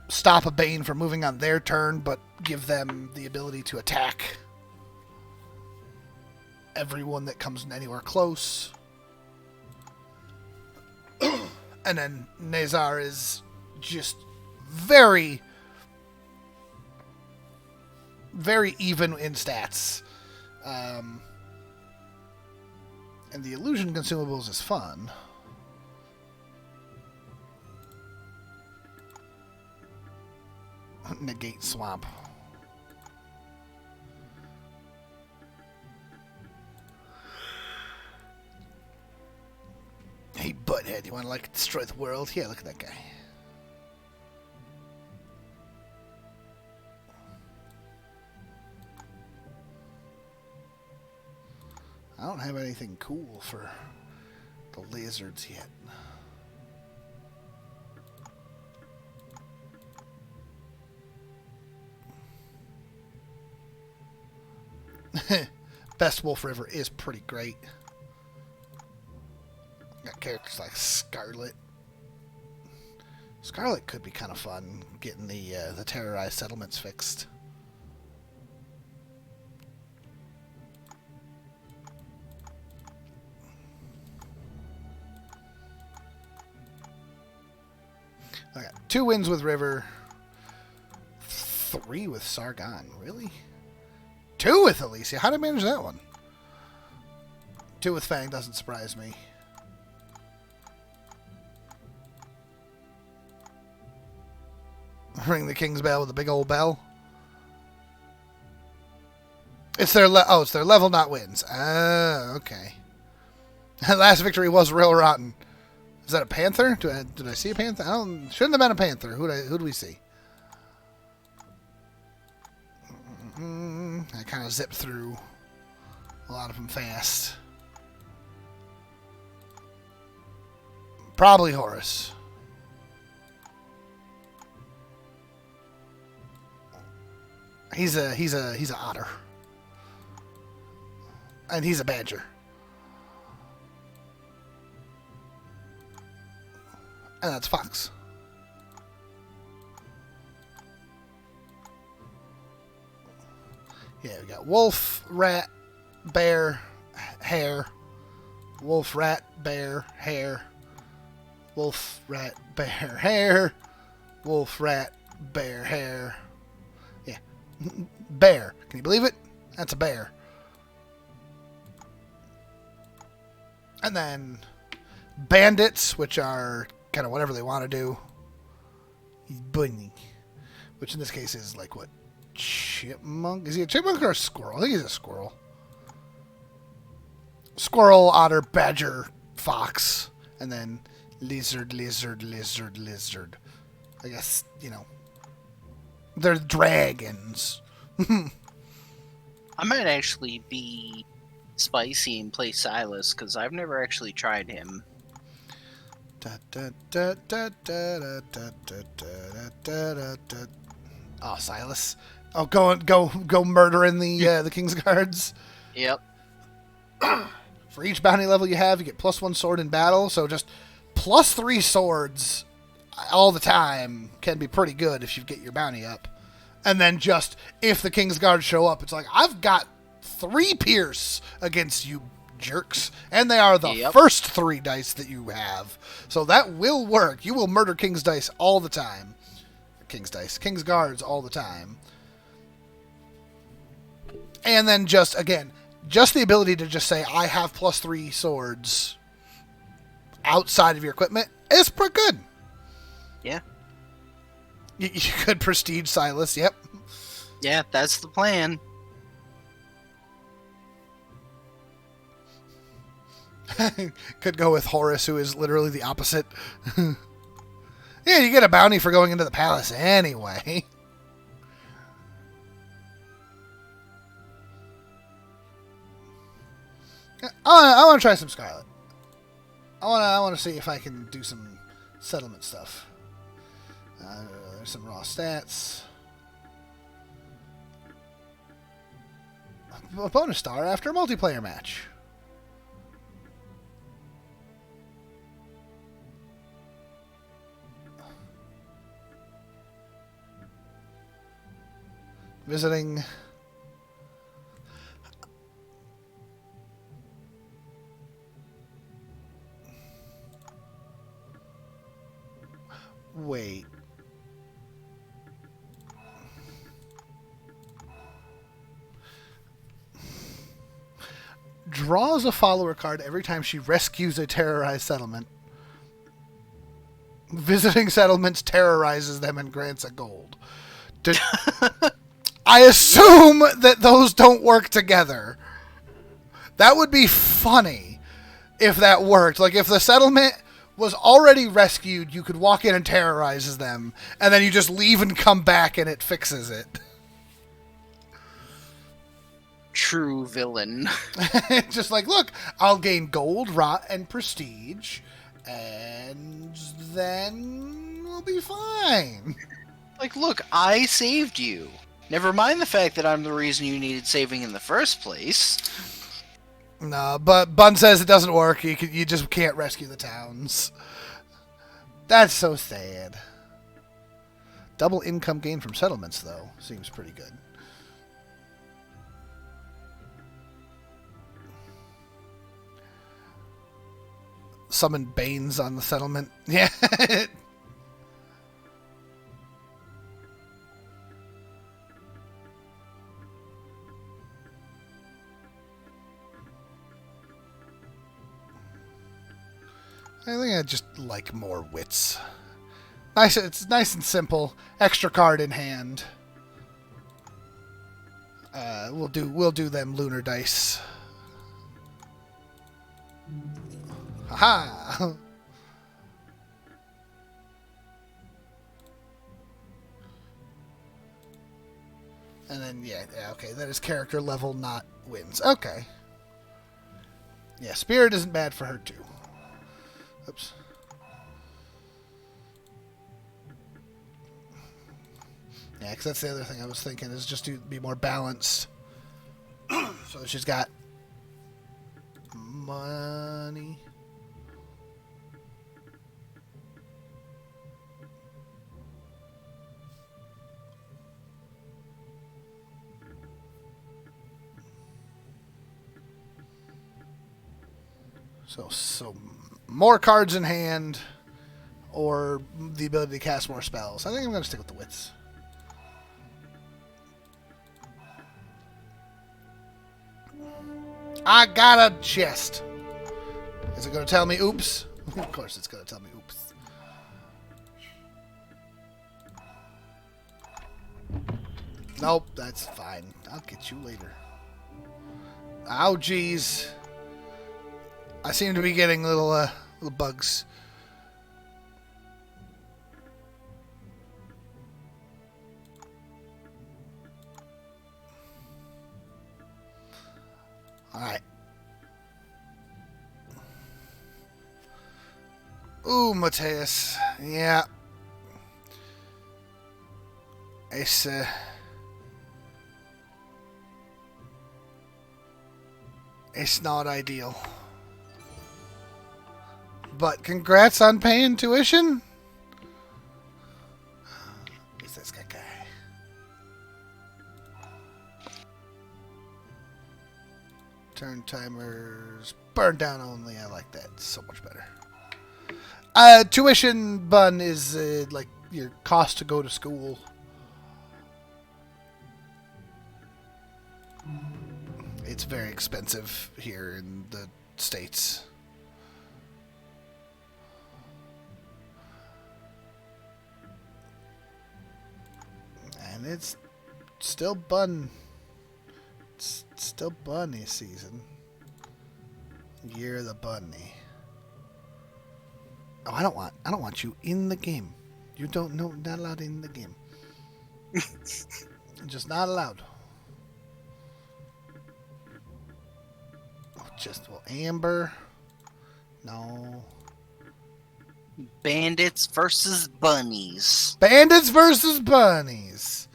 stop a Bane from moving on their turn, but give them the ability to attack everyone that comes anywhere close. And then Nazar is just very even in stats. And the illusion consumables is fun. Negate swamp. Hey, butthead, you want to destroy the world? Yeah, look at that guy. I don't have anything cool for the lizards yet. Best Wolf River is pretty great. Got characters like Scarlet. Scarlet could be kind of fun, getting the terrorized settlements fixed. I got 2 wins with River, 3 with Sargon. Really? 2 with Alicia. How did I manage that one? 2 with Fang doesn't surprise me. Ring the King's Bell with a big old bell. It's their it's their level, not wins. Ah, okay. That last victory was real rotten. Is that a panther? Did I see a panther? Shouldn't have been a panther. Who do we see? I kind of zipped through a lot of them fast. Probably Horus. He's a otter. And he's a badger. And that's Fox. Yeah, we got wolf, rat, bear, hare. Wolf, rat, bear, hare. Wolf, rat, bear, hare. Wolf, rat, bear, hare. Yeah. Bear. Can you believe it? That's a bear. And then bandits, which are kind of whatever they want to do. Bunny, which in this case is like what, chipmunk. Is he a chipmunk or a squirrel? I think he's a squirrel. Squirrel, otter, badger, fox, and then lizard, lizard, lizard, lizard. I guess, you know, they're dragons. I might actually be spicy and play Silas, because I've never actually tried him. Oh, Silas. Oh, go murdering the King's Guards. Yep. For each bounty level you have, you get +1 sword in battle. So just +3 swords all the time can be pretty good if you get your bounty up. And then just if the King's Guards show up, it's like, I've got 3 pierce against you jerks, and they are the first 3 dice that you have. So that will work. You will murder King's dice all the time. King's Guards all the time. And then just the ability to just say, I have +3 swords outside of your equipment is pretty good. Yeah. You could prestige Silas, yep. Yeah, that's the plan. Could go with Horus, who is literally the opposite. Yeah, you get a bounty for going into the palace anyway. I want to try some Scarlet. I want to see if I can do some settlement stuff. There's some raw stats. A bonus star after a multiplayer match. Visiting. Wait. Draws a follower card every time she rescues a terrorized settlement. Visiting settlements terrorizes them and grants a gold. I assume that those don't work together. That would be funny if that worked. Like, if the settlement was already rescued, you could walk in and terrorizes them, and then you just leave and come back and it fixes it. True villain. Just like, look, I'll gain gold, rot, and prestige, and then we'll be fine. Like, look, I saved you. Never mind the fact that I'm the reason you needed saving in the first place. No, but Bun says it doesn't work. You just can't rescue the towns. That's so sad. Double income gain from settlements, though, seems pretty good. Summon Banes on the settlement. Yeah. I think I just like more wits. Nice, it's nice and simple. Extra card in hand. We'll do them lunar dice. Haha. And then yeah, okay, that is character level, not wins. Okay. Yeah, spirit isn't bad for her too. Oops. Yeah, because that's the other thing I was thinking, is just to be more balanced. So she's got money. So more cards in hand, or the ability to cast more spells. I think I'm going to stick with the wits. I got a chest. Is it going to tell me oops? Of course it's going to tell me oops. Nope, that's fine. I'll get you later. Ow, jeez. I seem to be getting little bugs. Alright. Ooh, Mateus. Yeah. It's not ideal. But congrats on paying tuition. Who's this guy? Turn timers. Burn down only. I like that so much better. Tuition bun is like your cost to go to school. It's very expensive here in the States. And it's still bun. It's still bunny season. Year of the bunny. Oh, I don't want you in the game. You don't know, not allowed in the game. Just not allowed. Amber. No. Bandits versus bunnies. Bandits versus bunnies.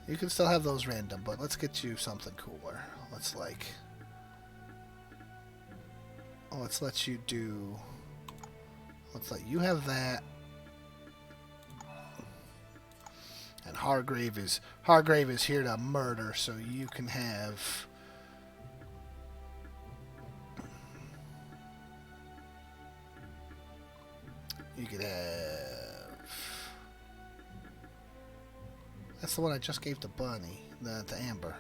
You can still have those random, but let's get you something cooler. Let's let you do. Let's let you have that. And Hargrave is here to murder, so you can have. You could have. That's the one I just gave to Bunny, the Amber.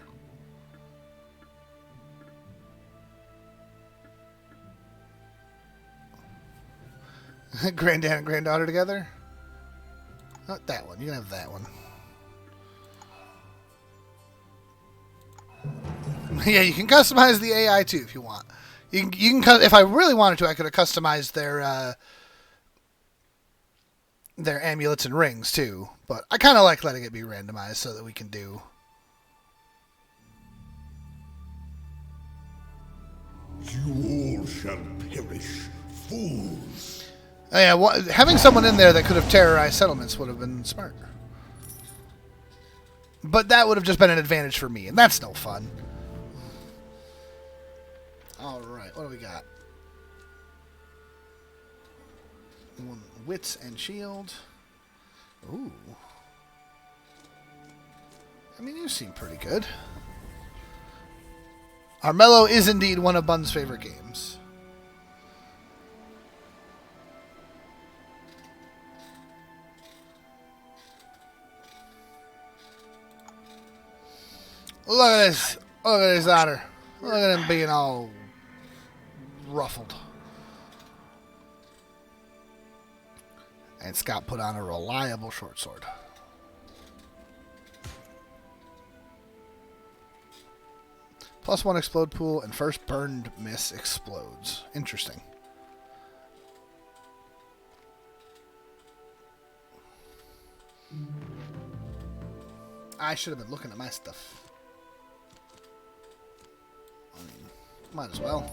Granddad and granddaughter together? Not that one. You can have that one. Yeah, you can customize the AI too if you want. You can if I really wanted to, I could have customized their amulets and rings too. But I kind of like letting it be randomized so that we can do. You all shall perish, fools. Oh yeah, having someone in there that could have terrorized settlements would have been smart. But that would have just been an advantage for me, and that's no fun. Alright, what do we got? Wits and shield. Ooh. I mean, you seem pretty good. Armello is indeed one of Bun's favorite games. Look at this. Look at his otter. Look at him being all ruffled. And Scott put on a reliable short sword. +1 explode pool and first burned miss explodes. Interesting. I should have been looking at my stuff. I mean, might as well.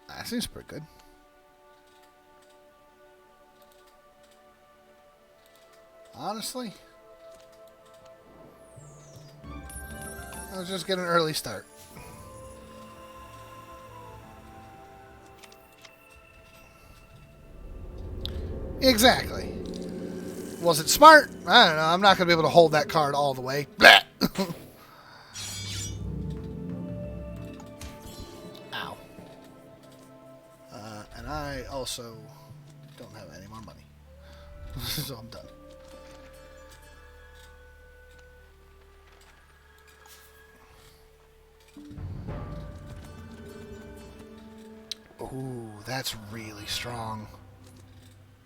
That seems pretty good. Honestly, let's just get an early start. Exactly. Was it smart? I don't know. I'm not going to be able to hold that card all the way. Blah! Ow. And I also don't have any more money. So I'm done. Ooh, that's really strong.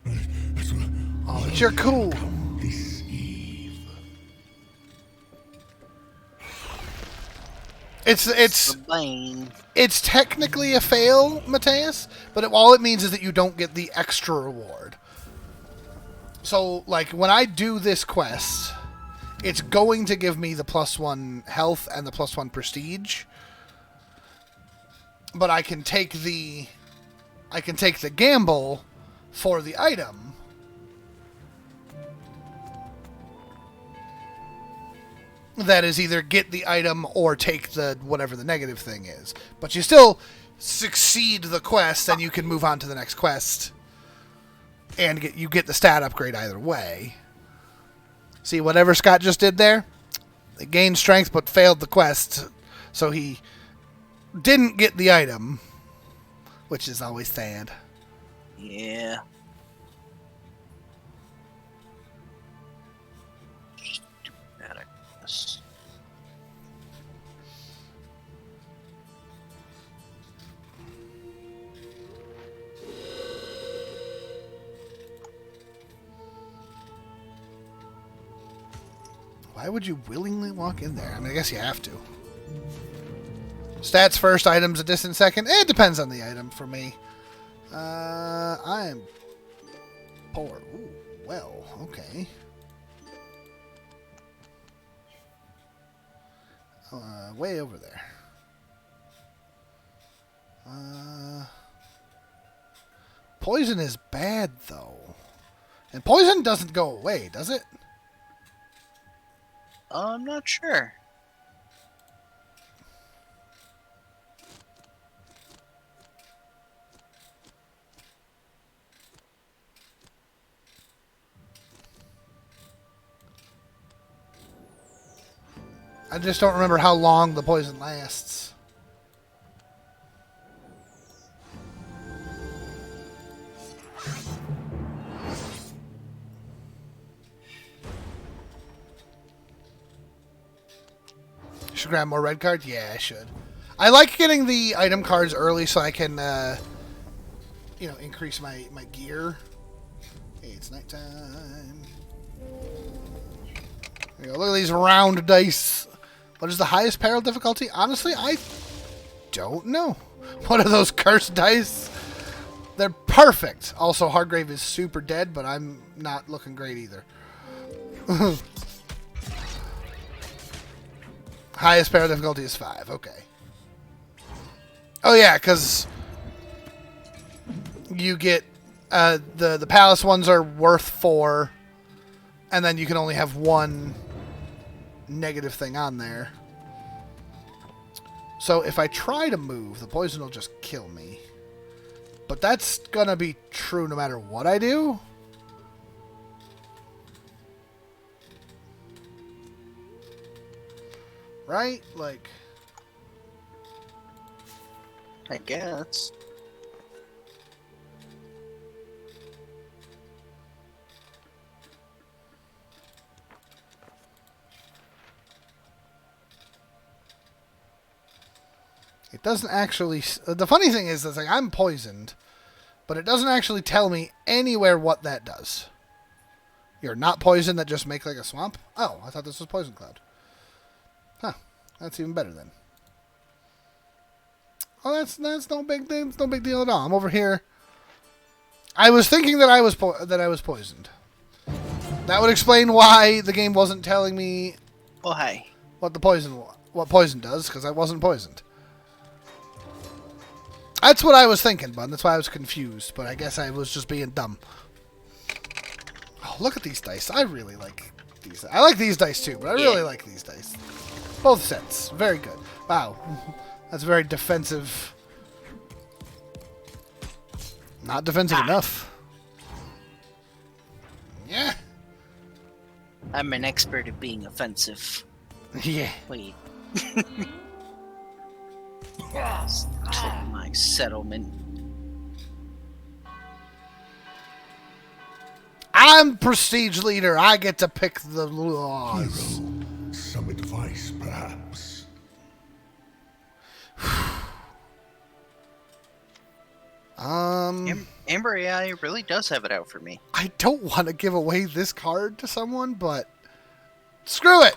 That's what Oh, but you're cool. this eve. It's Bang. it's technically a fail, Mateus, but all it means is that you don't get the extra reward. So, like, when I do this quest, it's going to give me the +1 health and the +1 prestige. But I can take the gamble for the item. That is either get the item or take the whatever the negative thing is. But you still succeed the quest and you can move on to the next quest. And you get the stat upgrade either way. See, whatever Scott just did there? It gained strength but failed the quest. So he didn't get the item. Which is always sad. Yeah. Just do that, I guess. Why would you willingly walk in there? I mean, I guess you have to. Stats first, items a distant second. It depends on the item for me. I am poor. Ooh, well, okay. Way over there. Poison is bad, though. And poison doesn't go away, does it? I'm not sure. I just don't remember how long the poison lasts. Should grab more red cards? Yeah, I should. I like getting the item cards early so I can, increase my gear. Hey, it's nighttime. There you go. Look at these round dice. What is the highest peril difficulty? Honestly, I don't know. What are those cursed dice? They're perfect. Also, Hargrave is super dead, but I'm not looking great either. Highest peril difficulty is 5. Okay. Oh, yeah, because you get... the palace ones are worth 4, and then you can only have 1... negative thing on there. So if I try to move, the poison will just kill me. But that's gonna be true no matter what I do. Right? Like... I guess. It doesn't actually... The funny thing is, like, I'm poisoned, but it doesn't actually tell me anywhere what that does. You're not poisoned, that just make like a swamp? Oh, I thought this was Poison Cloud. Huh. That's even better then. Oh, that's no big thing. It's no big deal at all. I'm over here. I was thinking that I was poisoned. That would explain why the game wasn't telling me Oh, hi. what poison does, because I wasn't poisoned. That's what I was thinking, bud. That's why I was confused. But I guess I was just being dumb. Oh, look at these dice. I really like these. I like these dice too, but I really like these dice. Both sets. Very good. Wow. That's very defensive. Not defensive enough. Yeah. I'm an expert at being offensive. Yeah. Wait. Take my settlement. I'm prestige leader. I get to pick the laws. Hero, some advice, perhaps. Amber AI really does have it out for me. I don't want to give away this card to someone, but screw it.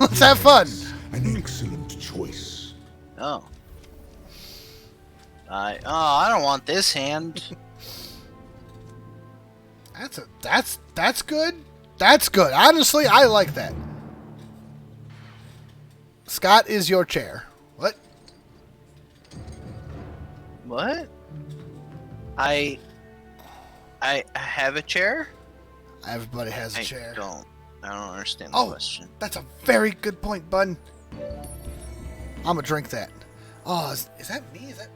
Let's have fun. Yes, an excellent choice. Oh. I don't want this hand. That's good. That's good. Honestly, I like that. Scott is your chair. What? What? I have a chair? Everybody has a chair. I don't understand the Oh, question. that's a very good point, bud. I'm gonna drink that. Oh, is that me? Is that?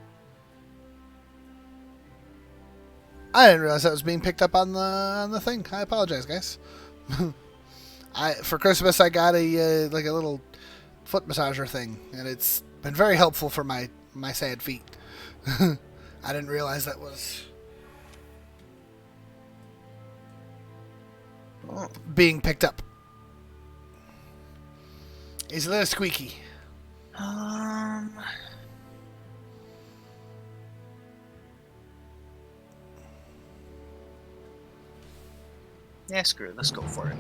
I didn't realize that was being picked up on the thing. I apologize, guys. For Christmas I got a like a little foot massager thing, and it's been very helpful for my sad feet. I didn't realize that was being picked up. It's a little squeaky. Yeah, screw it. Let's go for it.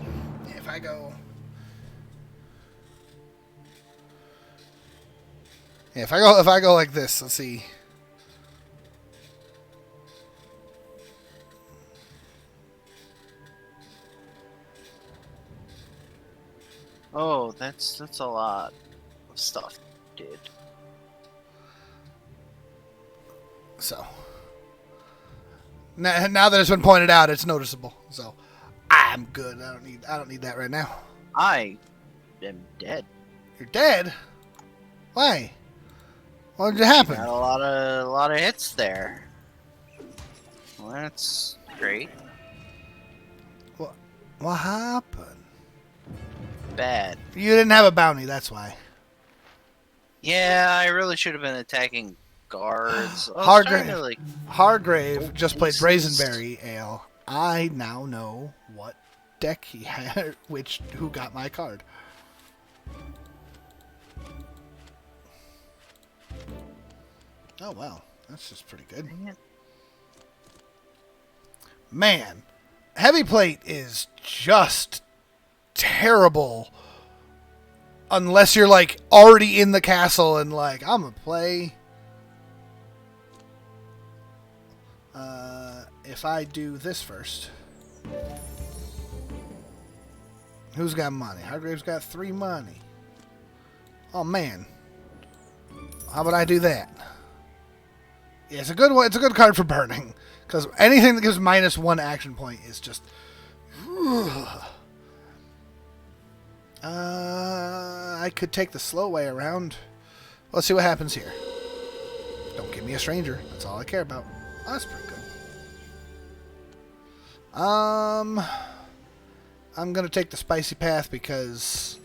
If I go... Yeah, if I go like this, let's see. Oh, that's a lot of stuff, dude. So now that it's been pointed out, it's noticeable. So I'm good. I don't need that right now. I am dead. You're dead? Why? What did happen? Got a lot of hits there. Well, that's great. What happened? Bad. You didn't have a bounty, that's why. Yeah, I really should have been attacking guards. Hargrave just played Brazenberry Ale. I now know what deck he had, who got my card. Oh, well. That's just pretty good. Man, Heavy Plate is just terrible unless you're like already in the castle and like, I'm gonna play. If I do this first. Who's got money? Hargrave's got 3 money. Oh man. How about I do that? Yeah, it's a good one. It's a good card for burning. Because anything that gives -1 action point is just... I could take the slow way around. Let's see what happens here. Don't give me a stranger. That's all I care about. Oh, that's pretty good. I'm going to take the spicy path because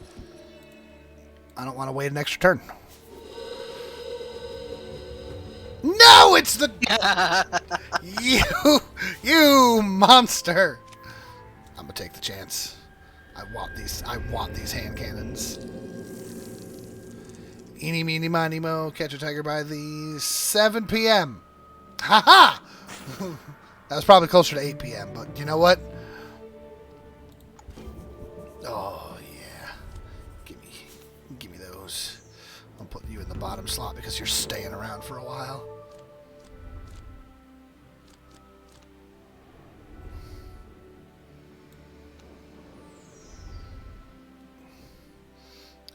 I don't want to wait an extra turn. No, it's the... You monster. I'm going to take the chance. I want these hand cannons. Eeny, meeny, miny, mo. Catch a tiger by the 7 p.m. Ha-ha! That was probably closer to 8 p.m., but you know what? Oh, yeah. Give me those. I'm putting you in the bottom slot because you're staying around for a while.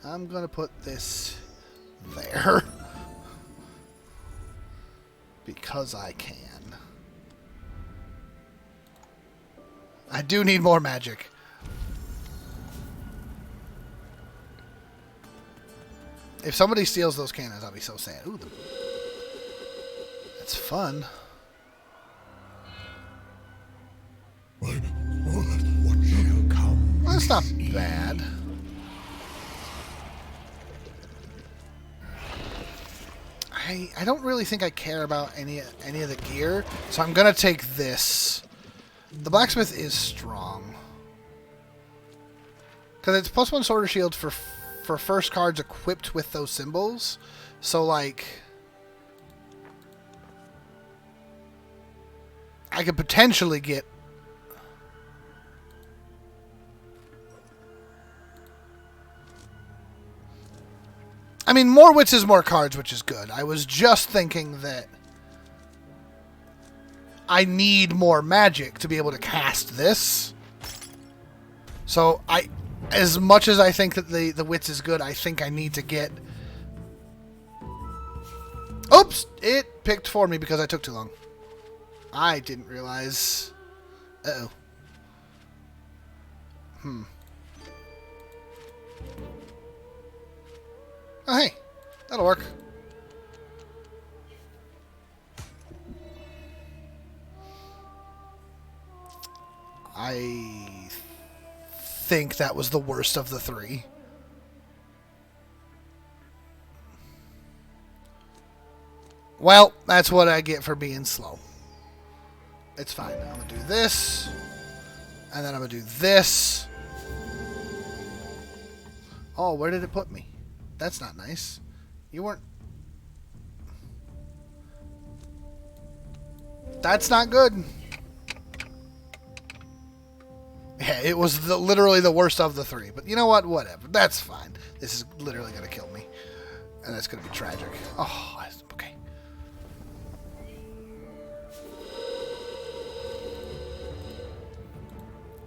I'm going to put this there because I can. I do need more magic. If somebody steals those cannons, I'll be so sad. Ooh, that's fun. What shall come? Well, that's not bad. I don't really think I care about any of the gear, so I'm gonna take this. The blacksmith is strong because it's +1 sword or shield for first cards equipped with those symbols. So like, I could potentially get... I mean, more wits is more cards, which is good. I was just thinking that I need more magic to be able to cast this. So, as much as I think that the wits is good, I think I need to get... Oops! It picked for me because I took too long. I didn't realize... Uh-oh. Oh, hey. That'll work. I think that was the worst of the three. Well, that's what I get for being slow. It's fine. I'm going to do this. And then I'm going to do this. Oh, where did it put me? That's not nice. You weren't... That's not good. Yeah, it was literally the worst of the three. But you know what? Whatever. That's fine. This is literally going to kill me. And that's going to be tragic. Oh, okay.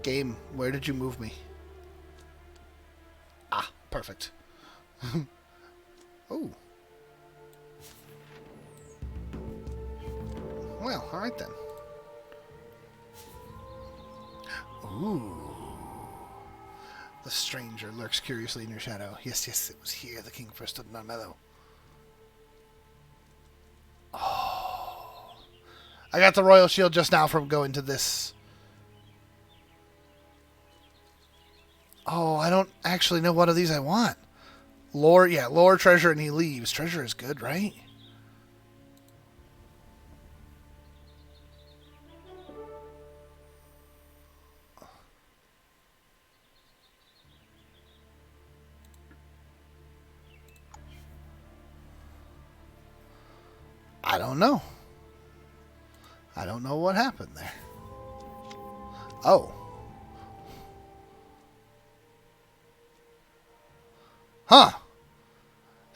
Game, where did you move me? Ah, perfect. Oh. Well, alright then. Ooh. The stranger lurks curiously in your shadow. Yes, yes, it was here the king first stood in Armello. Oh. I got the royal shield just now from going to this. Oh, I don't actually know what of these I want. Lore, yeah, lore, treasure, and he leaves. Treasure is good, right? I don't know. I don't know what happened there. Oh. Huh.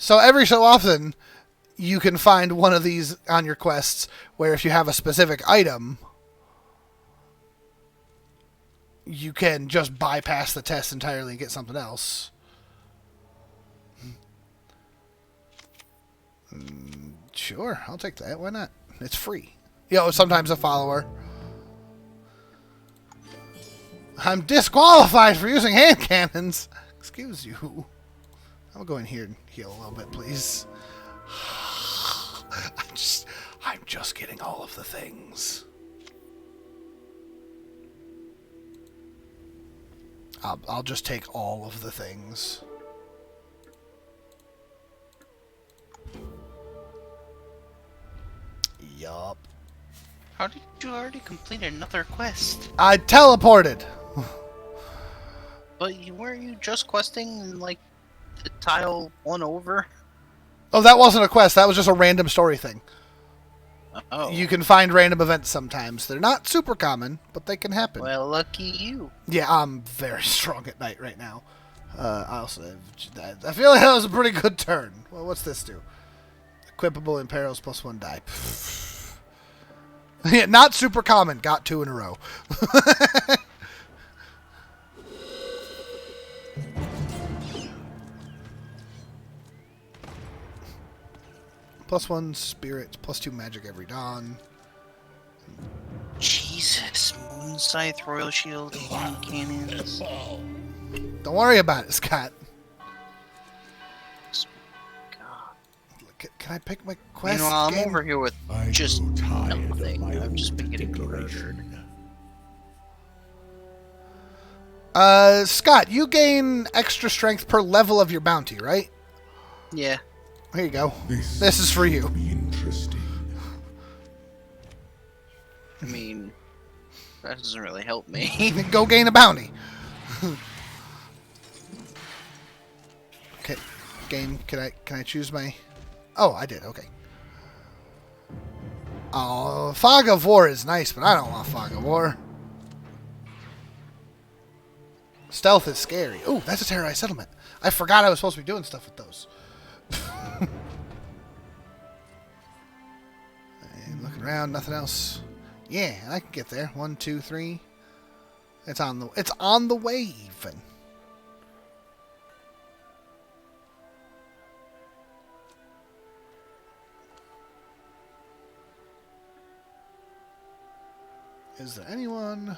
So every so often, you can find one of these on your quests where if you have a specific item, you can just bypass the test entirely and get something else. Sure, I'll take that. Why not? It's free. Sometimes a follower. I'm disqualified for using hand cannons. Excuse you. I'll go in here and heal a little bit, please. I'm just getting all of the things. I'll just take all of the things. Yup. How did you already complete another quest? I teleported. But weren't you just questing in, like, the tile one over? Oh, that wasn't a quest. That was just a random story thing. Oh. You can find random events sometimes. They're not super common, but they can happen. Well, lucky you. Yeah, I'm very strong at night right now. I also have, I feel like that was a pretty good turn. Well, what's this do? Equipable in perils +1 die. Yeah, not super common. Got 2 in a row. +1 spirit, +2 magic every dawn. Jesus, Moon Scythe, Royal Shield, hand cannons. Don't worry about it, Scott. God. Can I pick my quest? Meanwhile, I'm game? over here with I just grew tired of nothing. my I've just been old getting murdered. decoration. Scott, you gain extra strength per level of your bounty, right? Yeah. Here you go. This is for you. will be interesting. I mean, that doesn't really help me. Go gain a bounty. Okay, game. Can I choose my? Oh, I did. Okay. Oh, Fog of War is nice, but I don't want Fog of War. Stealth is scary. Ooh, that's a terrorized settlement. I forgot I was supposed to be doing stuff with those. And looking around, nothing else. Yeah, I can get there. 1, 2, 3. It's on the way even. Is there anyone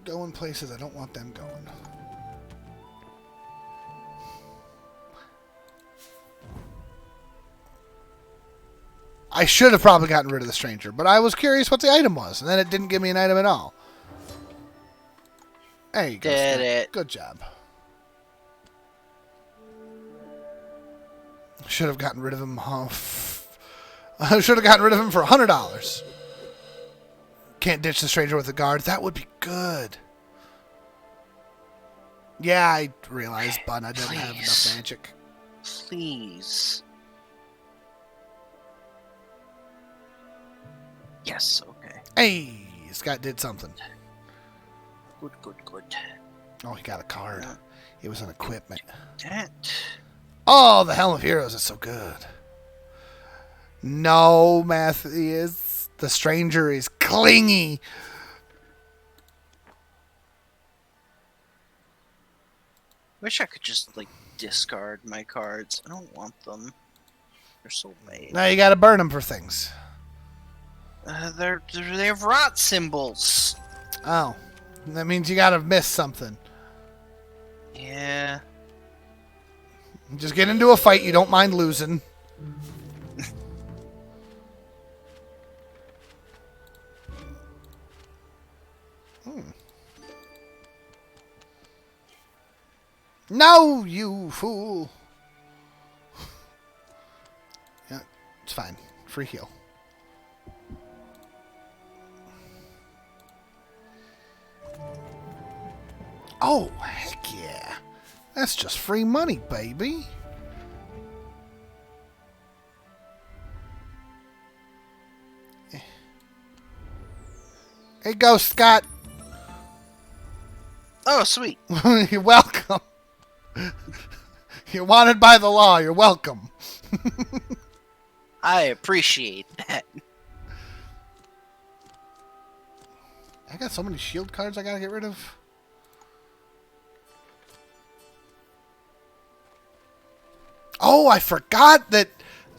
going places I don't want them going? I should have probably gotten rid of the stranger, but I was curious what the item was, and then it didn't give me an item at all. There you go. Did Snap. it. Good job. Should have gotten rid of him. I should have gotten rid of him for $100. Can't ditch the stranger with a guard. That would be good. Yeah, I realized Bunna doesn't have enough magic. Please. Yes, okay. Hey, Scott did something. Good, good, good. Oh, he got a card. It was an equipment. That. Oh, the Helm of Heroes is so good. No, Matthias. The stranger is clingy. Wish I could just, like, discard my cards. I don't want them. They're so bad. Now you gotta burn them for things. They have rot symbols. Oh, that means you gotta miss something. Yeah. Just get into a fight you don't mind losing. No, you fool. Yeah, it's fine. Free heal. Oh, heck yeah. That's just free money, baby. Hey, go, Scott. Oh, sweet. You're welcome. You're wanted by the law. You're welcome. I appreciate that. I got so many shield cards I gotta get rid of. Oh, I forgot that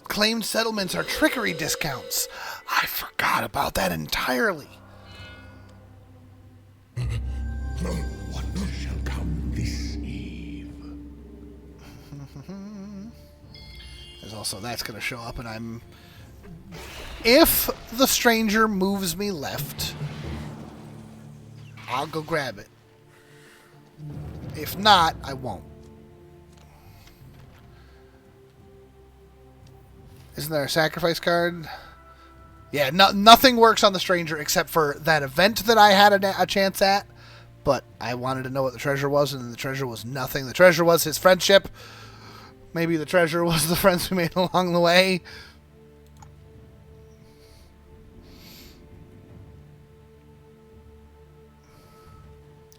claimed settlements are trickery discounts. I forgot about that entirely. What shall come this eve? There's also that's going to show up, and I'm... If the stranger moves me left, I'll go grab it. If not, I won't. Isn't there a sacrifice card? Yeah, nothing works on the stranger except for that event that I had a chance at. But I wanted to know what the treasure was, and the treasure was nothing. The treasure was his friendship. Maybe the treasure was the friends we made along the way.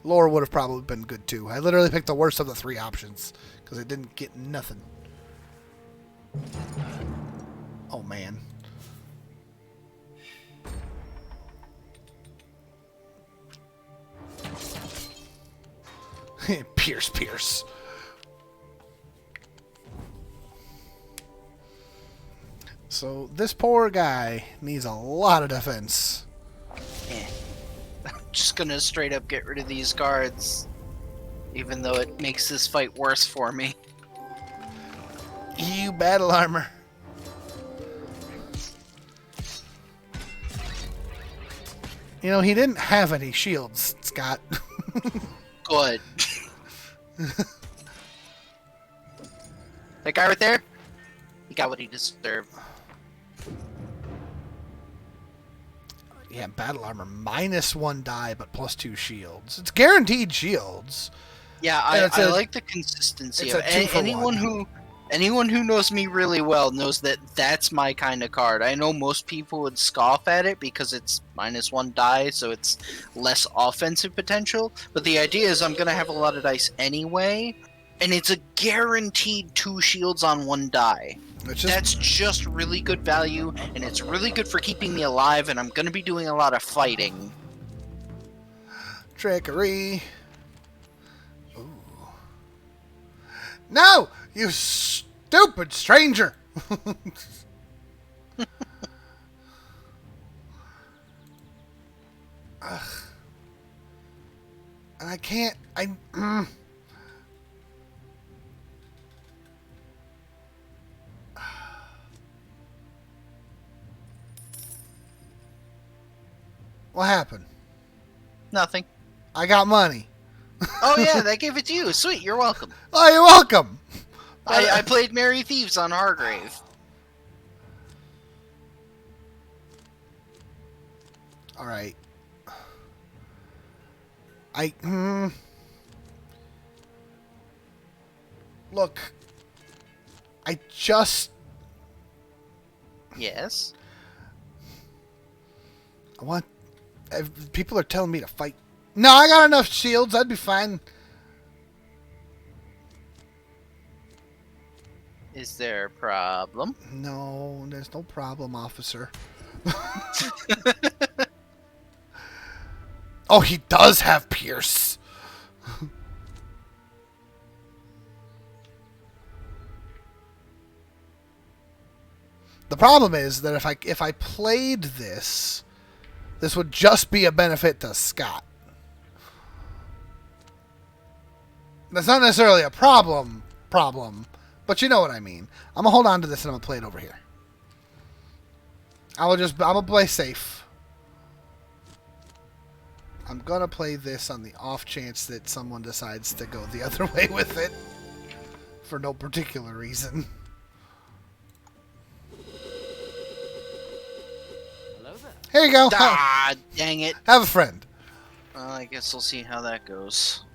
Lore would have probably been good too. I literally picked the worst of the three options because I didn't get nothing. Oh, man. Pierce. So this poor guy needs a lot of defense. Yeah. I'm just gonna straight up get rid of these cards. Even though it makes this fight worse for me. You battle armor. You know, he didn't have any shields, Scott. Good. That guy right there, he got what he deserved. Yeah, battle armor. -1 die, but +2 shields. It's guaranteed shields. Yeah, And I like the consistency it's of a 2 for anyone 1. who Anyone who knows me really well knows that that's my kind of card. I know most people would scoff at it because it's -1 die, so it's less offensive potential. But the idea is I'm going to have a lot of dice anyway, and it's a guaranteed 2 shields on 1 die. That's just really good value, and it's really good for keeping me alive, and I'm going to be doing a lot of fighting. Trickery. Ooh. No! You stupid stranger! Ugh. And I can't... What happened? Nothing. I got money. Oh yeah, that gave it to you. Sweet, you're welcome. Oh, you're welcome. I played Merry Thieves on Hargrave. All right. Look. I just... Yes? I want... People are telling me to fight. No, I got enough shields. I'd be fine. Is there a problem? No, there's no problem, officer. Oh, he does have Pierce. The problem is that if I played this, this would just be a benefit to Scott. That's not necessarily a problem, but you know what I mean. I'm gonna hold on to this and I'm gonna play it over here. I'm gonna play safe. I'm gonna play this on the off chance that someone decides to go the other way with it for no particular reason. Hello there. Here you go. Ah, dang it. Have a friend. Well, I guess we'll see how that goes.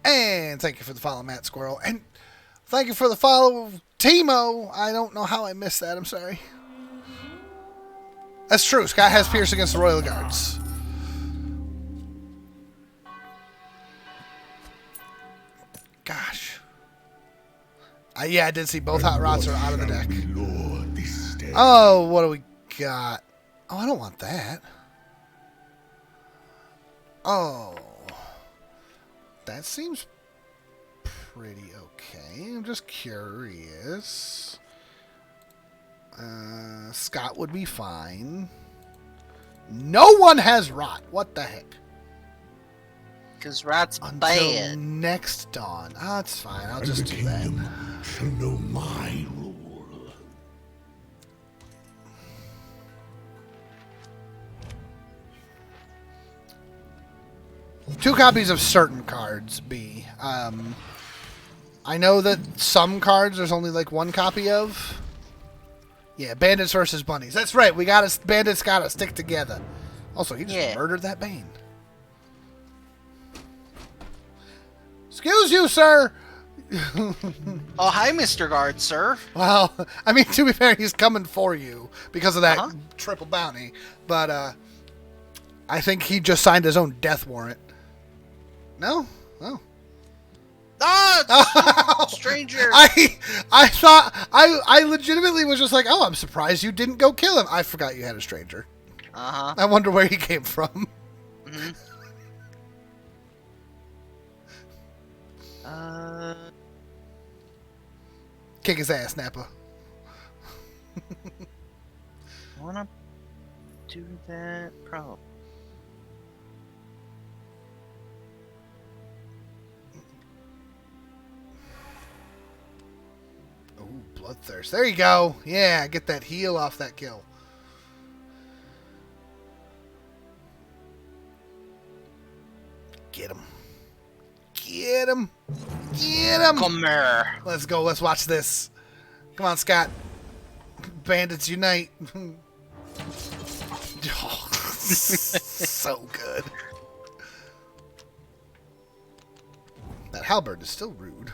And thank you for the follow, Matt Squirrel. And thank you for the follow, Timo. I don't know how I missed that. I'm sorry. That's true. Scott has Pierce against the Royal Guards. Gosh. Yeah, I did see both hot rods are out of the deck. Oh, what do we got? Oh, I don't want that. Oh. That seems pretty okay. I'm just curious. Scott would be fine. No one has rot. What the heck? Because rot's Until bad. next dawn. Oh, that's fine. I'll just the do that. kingdom shall know my rule. 2 copies of certain cards, B. I know that some cards there's only like 1 copy of. Yeah, bandits versus bunnies. That's right. Bandits gotta stick together. Also, he just murdered that Bane. Excuse you, sir. Oh, hi, Mr. Guard, sir. Well, I mean, to be fair, he's coming for you because of that triple bounty. But I think he just signed his own death warrant. No? Oh. Ah, stranger. I thought I legitimately was just like, oh, I'm surprised you didn't go kill him. I forgot you had a stranger. Uh-huh. I wonder where he came from. Mm-hmm. Kick his ass, Nappa. Wanna do that? Probably. Oh, bloodthirst. There you go. Yeah, get that heal off that kill. Get him. Get him. Get him. Come here. Let's go. Let's watch this. Come on, Scott. Bandits unite. Oh, so good. That halberd is still rude.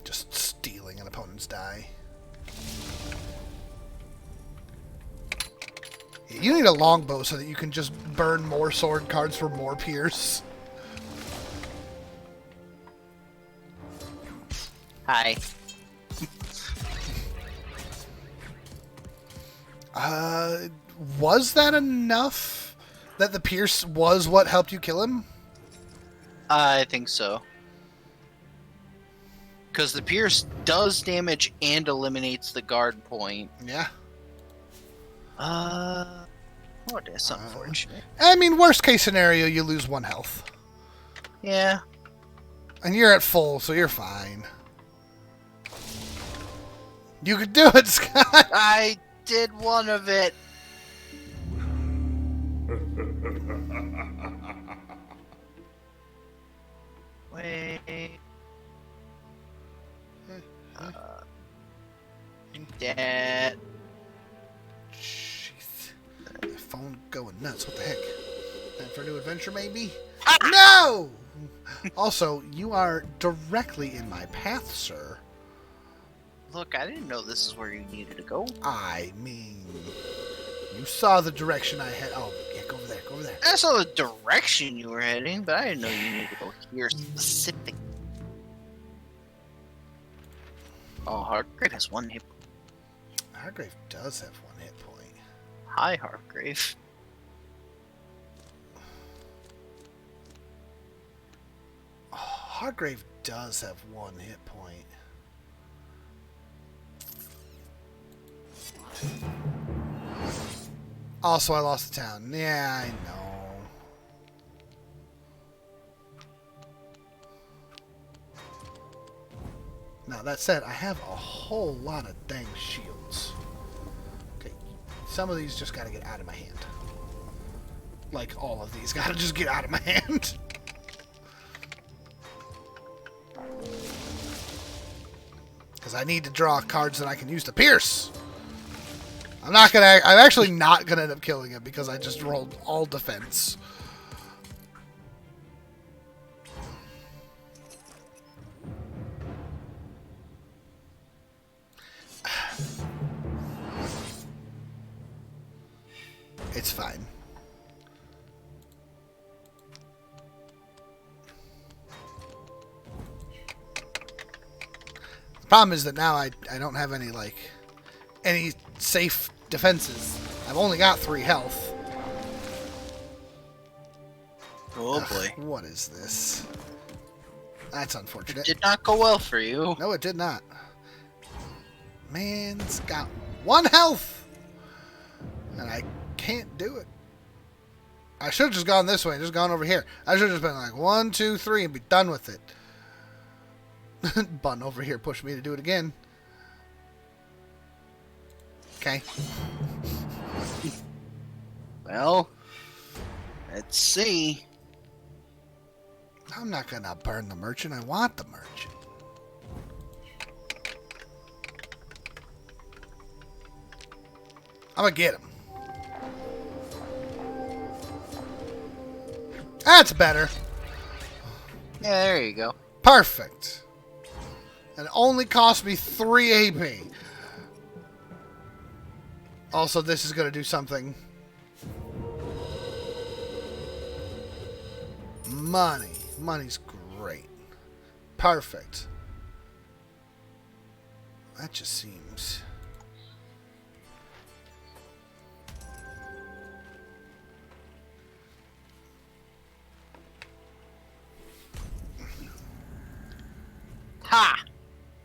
Just stealing an opponent's die. You need a longbow so that you can just burn more sword cards for more pierce. Hi. Was that enough? That the pierce was what helped you kill him? I think so. Because the pierce does damage and eliminates the guard point. Yeah. Oh, that's unfortunate. I mean, worst case scenario, you lose 1 health. Yeah. And you're at full, so you're fine. You could do it, Scott! I did one of it. Wait. That. Jeez. My phone going nuts. What the heck? Time for a new adventure, maybe? No! Also, you are directly in my path, sir. Look, I didn't know this is where you needed to go. I mean, you saw the direction I had. Oh, yeah, go over there. Go over there. I saw the direction you were heading, but I didn't know you needed to go here specific. Oh, Hargrave has 1 hit. Hargrave does have 1 hit point. Hi, Hargrave. Oh, Hargrave does have 1 hit point. Also, I lost the town. Yeah, I know. Now, that said, I have a whole lot of dang shields. Okay, some of these just gotta get out of my hand. Like, all of these gotta just get out of my hand. Because I need to draw cards that I can use to pierce. I'm actually not gonna end up killing him because I just rolled all defense. It's fine. The problem is that now I don't have any, like, any safe defenses. I've only got 3 health. Oh boy. What is this? That's unfortunate. Did not go well for you. No, it did not. Man's got 1 health! And I can't do it. I should have just gone this way and just gone over here. I should have just been like 1, 2, 3 and be done with it. Button over here pushed me to do it again. Okay. Well, let's see. I'm not gonna burn the merchant. I want the merchant. I'm gonna get him. That's better. Yeah, there you go. Perfect. And it only cost me 3 AP. Also, this is going to do something. Money. Money's great. Perfect. That just seems... Ha!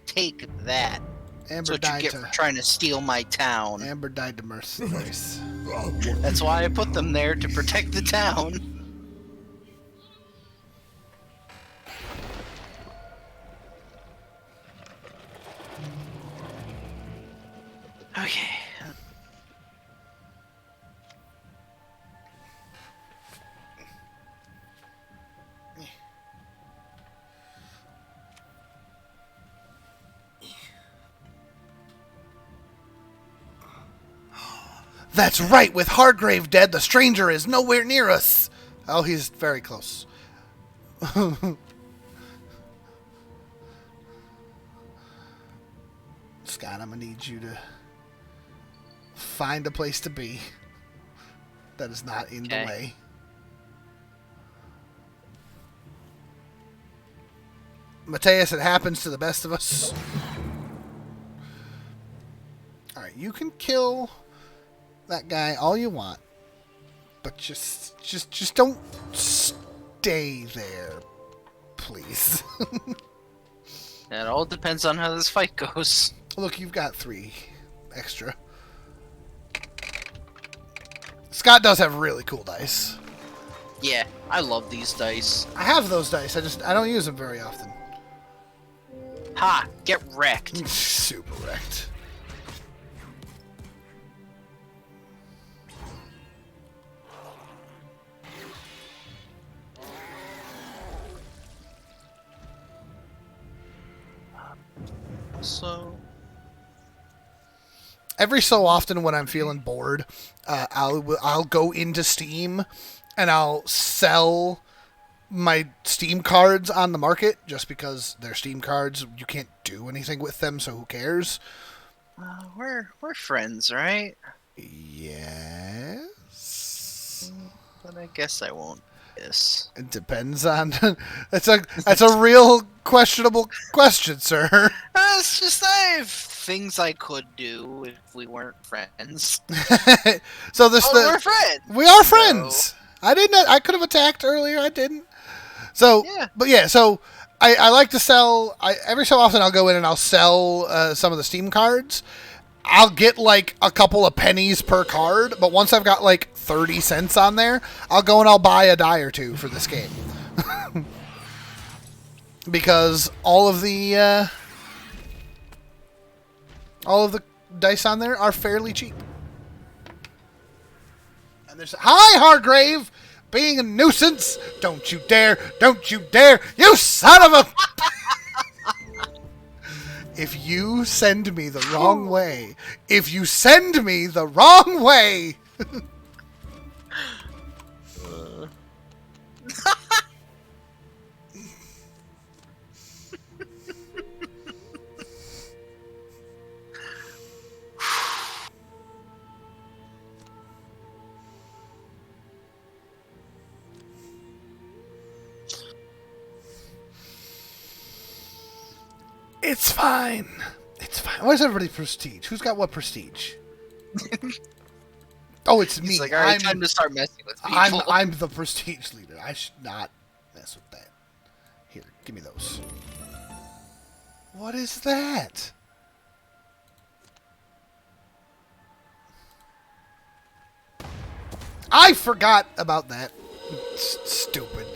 Take that. That's Amber what you died get to... for trying to steal my town. Amber died to mercenaries. That's why I put them there, to protect the town. Okay. That's right! With Hargrave dead, the stranger is nowhere near us! Oh, he's very close. Scott, I'm gonna need you to find a place to be that is not in the way. Mateus, it happens to the best of us. Alright, you can kill that guy all you want, but just don't stay there, please. It all depends on how this fight goes. Look, you've got 3 extra. Scott does have really cool dice. Yeah, I love these dice. I have those dice, I don't use them very often. Ha! Get wrecked. Super wrecked. So... Every so often when I'm feeling bored, I'll go into Steam and I'll sell my Steam cards on the market just because they're Steam cards. You can't do anything with them, so who cares? We're friends, right? Yes. But I guess I won't. Yes. It depends on. That's a real questionable question, sir. It's just I have things I could do if we weren't friends. So this we're friends. We are friends. So. I could have attacked earlier. I didn't. So, yeah. But yeah, so I like to sell. Every so often I'll go in and I'll sell some of the Steam cards. I'll get like a couple of pennies per card, but once I've got like 30 cents on there, I'll go and I'll buy a die or two for this game. Because all of the dice on there are fairly cheap. And there's hi Hargrave, being a nuisance. Don't you dare! Don't you dare! You son of a! If you send me the wrong way, It's fine. It's fine. Where's everybody prestige? Who's got what prestige? Oh, it's me. He's like, all right, time to start messing with people. I'm the prestige leader. I should not mess with that. Here, give me those. What is that? I forgot about that. Stupid.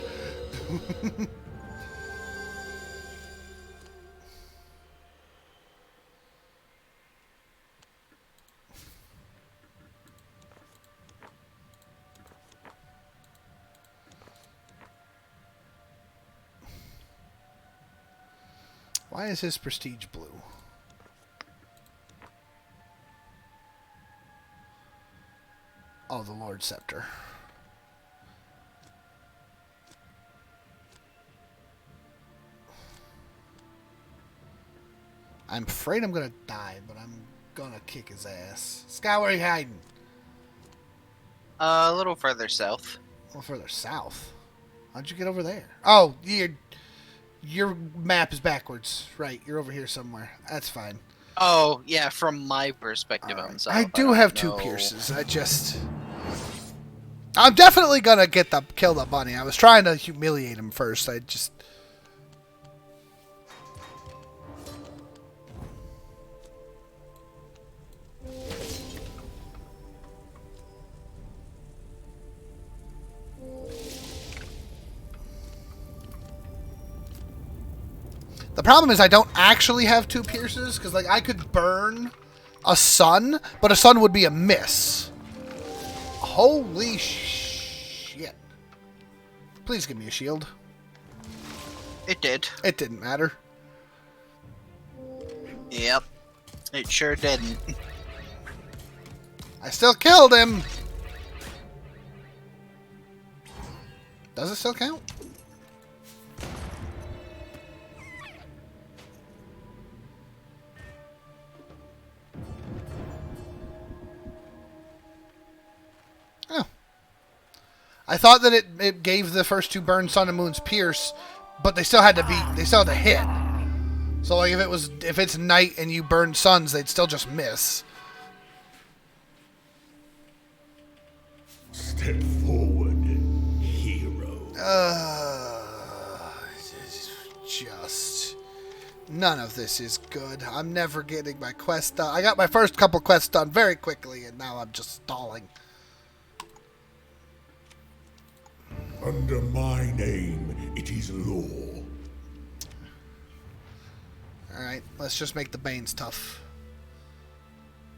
Why is his prestige blue? Oh, the Lord Scepter. I'm afraid I'm gonna die, but I'm gonna kick his ass. Scott, where are you hiding? A little further south. A little further south? How'd you get over there? Oh, your map is backwards. Right, you're over here somewhere. That's fine. Oh, yeah, from my perspective, I'm south. I do have 2 pierces. I'm definitely gonna kill the bunny. I was trying to humiliate him first. The problem is I don't actually have 2 pierces, because like I could burn a sun, but a sun would be a miss. Holy shit. Please give me a shield. It did. It didn't matter. Yep. It sure didn't. I still killed him. Does it still count? I thought that it gave the first 2 burn Sun and Moon's Pierce, but they still had to hit. So like if it's night and you burn suns, they'd still just miss. Step forward, hero. Just none of this is good. I'm never getting my quest done. I got my first couple quests done very quickly, and now I'm just stalling. Under my name, it is law. Alright, let's just make the Banes tough.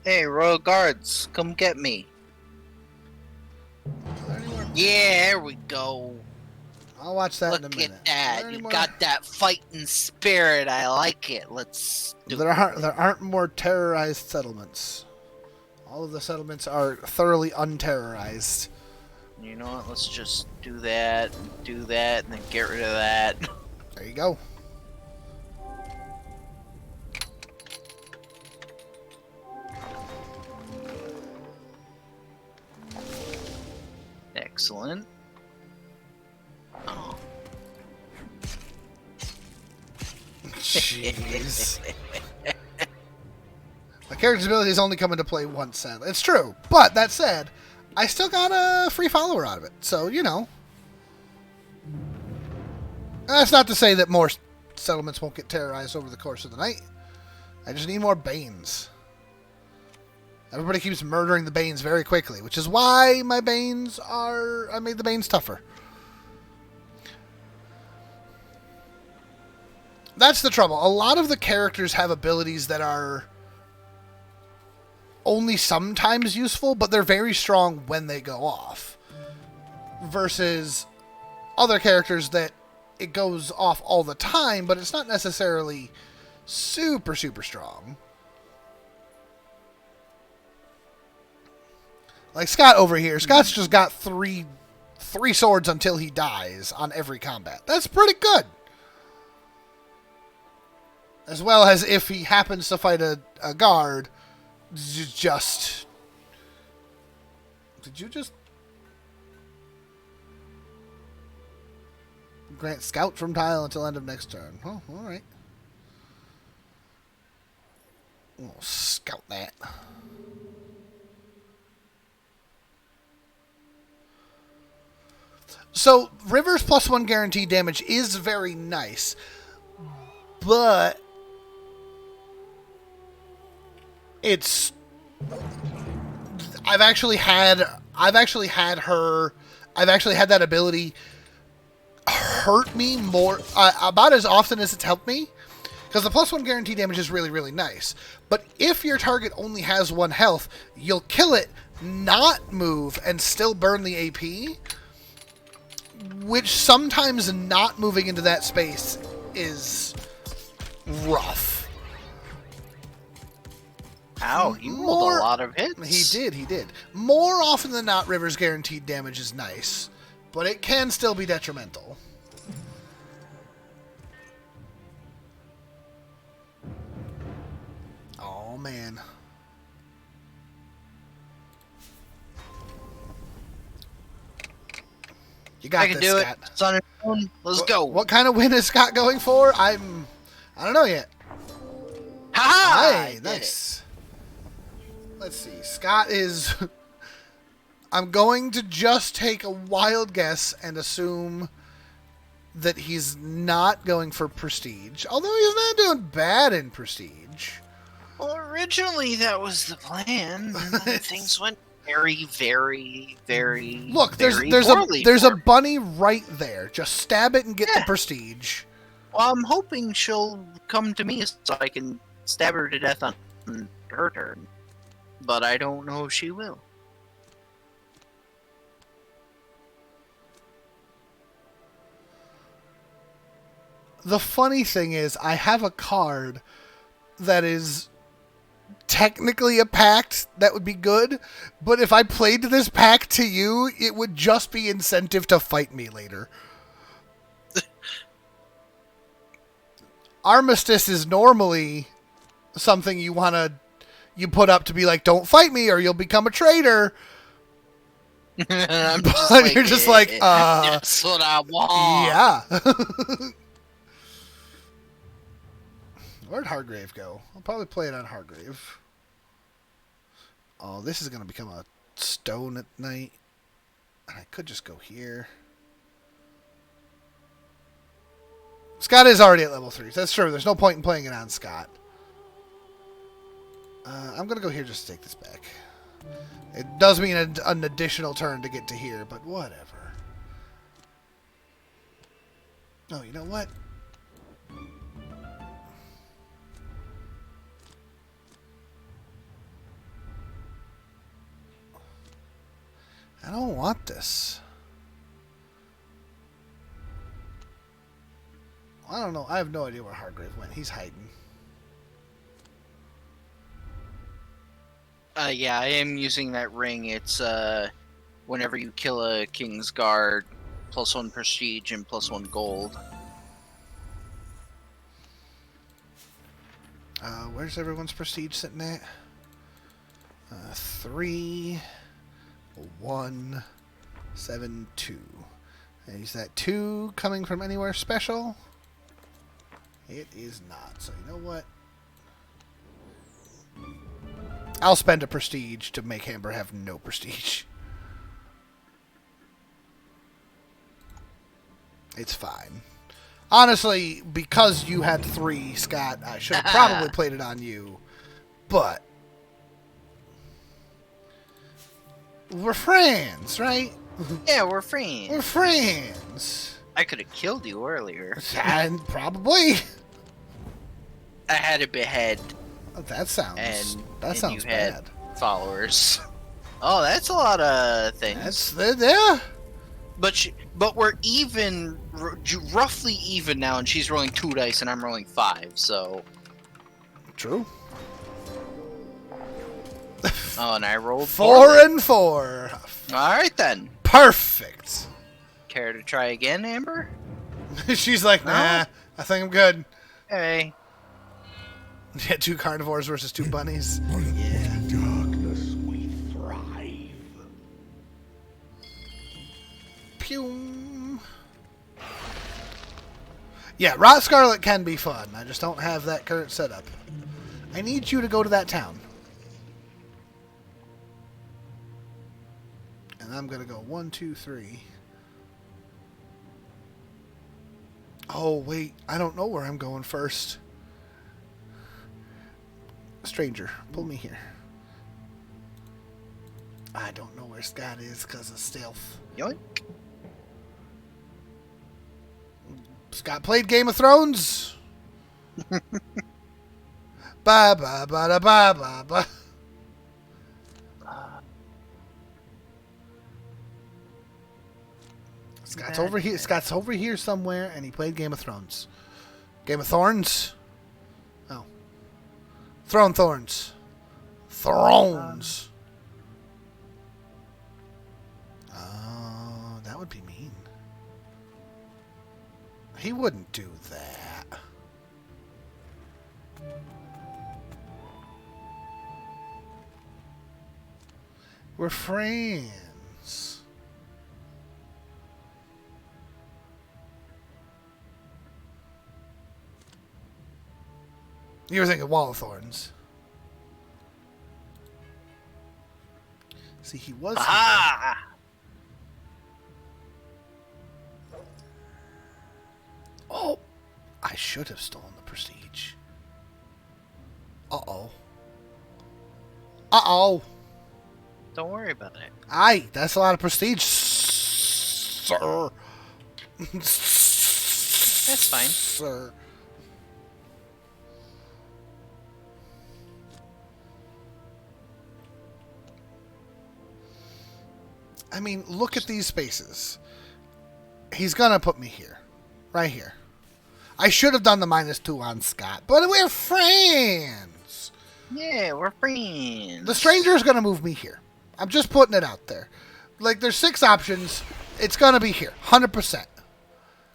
Hey, Royal Guards, come get me. Yeah, there we go. I'll watch that in a Look minute. at that. You got that fighting spirit. I like it. Let's do There aren't more terrorized settlements. All of the settlements are thoroughly unterrorized. You know what? Let's just do that, and then get rid of that. There you go. Excellent. Oh. Jeez. My character's abilities only come into play once, sadly. It's true, but that said, I still got a free follower out of it, so, you know. That's not to say that more settlements won't get terrorized over the course of the night. I just need more Banes. Everybody keeps murdering the Banes very quickly, which is why I made the Banes tougher. That's the trouble. A lot of the characters have abilities that are only sometimes useful, but they're very strong when they go off. Versus other characters that it goes off all the time, but it's not necessarily super, super strong. Like Scott over here. Scott's just got three swords until he dies on every combat. That's pretty good. As well as if he happens to fight a guard, just... Did you just... Grant scout from tile until end of next turn. Oh, alright. We'll scout that. So, River's +1 guaranteed damage is very nice, but it's... I've actually had that ability hurt me more, about as often as it's helped me, because the +1 guaranteed damage is really, really nice. But if your target only has 1 health, you'll kill it, not move, and still burn the AP, which sometimes not moving into that space is rough. Ow, he rolled a lot of hits. He did. More often than not, River's guaranteed damage is nice, but it can still be detrimental. Oh, man. You got I can this, do Scott. it. Sun and Moon, let's go. What kind of win is Scott going for? I don't know yet. Ha-ha! Hey, nice. Let's see. Scott is... I'm going to just take a wild guess and assume that he's not going for prestige. Although he's not doing bad in prestige. Well, originally that was the plan. And then things went very, very, very. Look, there's poorly a bunny right there. Just stab it and get the prestige. Well, I'm hoping she'll come to me so I can stab her to death on her turn. But I don't know if she will. The funny thing is, I have a card that is technically a pact that would be good, but if I played this pact to you, it would just be incentive to fight me later. Armistice is normally something you put up to be like, don't fight me or you'll become a traitor. And I'm But just like, you're just like, that's what I want. yeah. Where'd Hargrave go? I'll probably play it on Hargrave. Oh, this is going to become a stone at night. I could just go here. Scott is already at level 3. That's true. There's no point in playing it on Scott. I'm going to go here just to take this back. It does mean an additional turn to get to here, but whatever. Oh, you know what? I don't want this. I don't know. I have no idea where Hargrave went. He's hiding. Yeah, I am using that ring. It's whenever you kill a King's Guard, +1 prestige and +1 gold. Where's everyone's prestige sitting at? 3, 1, 7, 2. And is that 2 coming from anywhere special? It is not. So you know what? I'll spend a prestige to make Amber have no prestige. It's fine. Honestly, because you had 3, Scott, I should have probably played it on you. But we're friends, right? Yeah, we're friends. We're friends. I could have killed you earlier. And probably. I had a behead That sounds and sounds you had bad. followers. Oh, that's a lot of things. Yeah. But we're even, roughly even now, and she's rolling 2 dice and I'm rolling 5. So. True. Oh, and I rolled 4 and 4. All right then. Perfect. Care to try again, Amber? She's like, nah, I think I'm good. Hey. Yeah, 2 carnivores versus 2 bunnies. In darkness we thrive. Pew. Yeah, Rot Scarlet can be fun. I just don't have that current setup. I need you to go to that town. And I'm going to go 1, 2, 3. Oh, wait. I don't know where I'm going first. Stranger, pull me here. I don't know where Scott is because of stealth. Yoink. Scott played Game of Thrones. Ba ba ba da ba ba ba. Scott's over here. Scott's over here somewhere, and he played Game of Thrones. Game of Thorns. Oh, Throne Thorns. Thrones. Oh, that would be mean. He wouldn't do that. We're friends. You were thinking Wall of Thorns. See, he was. Aha! Oh, I should have stolen the prestige. Uh-oh. Uh-oh. Don't worry about it. Aye, that's a lot of prestige, sir. That's fine. Sir. I mean, look at these spaces. He's gonna put me here. Right here. I should have done the -2 on Scott, but we're friends. Yeah, we're friends. The stranger is gonna move me here. I'm just putting it out there. Like, there's 6 options. It's gonna be here, 100%.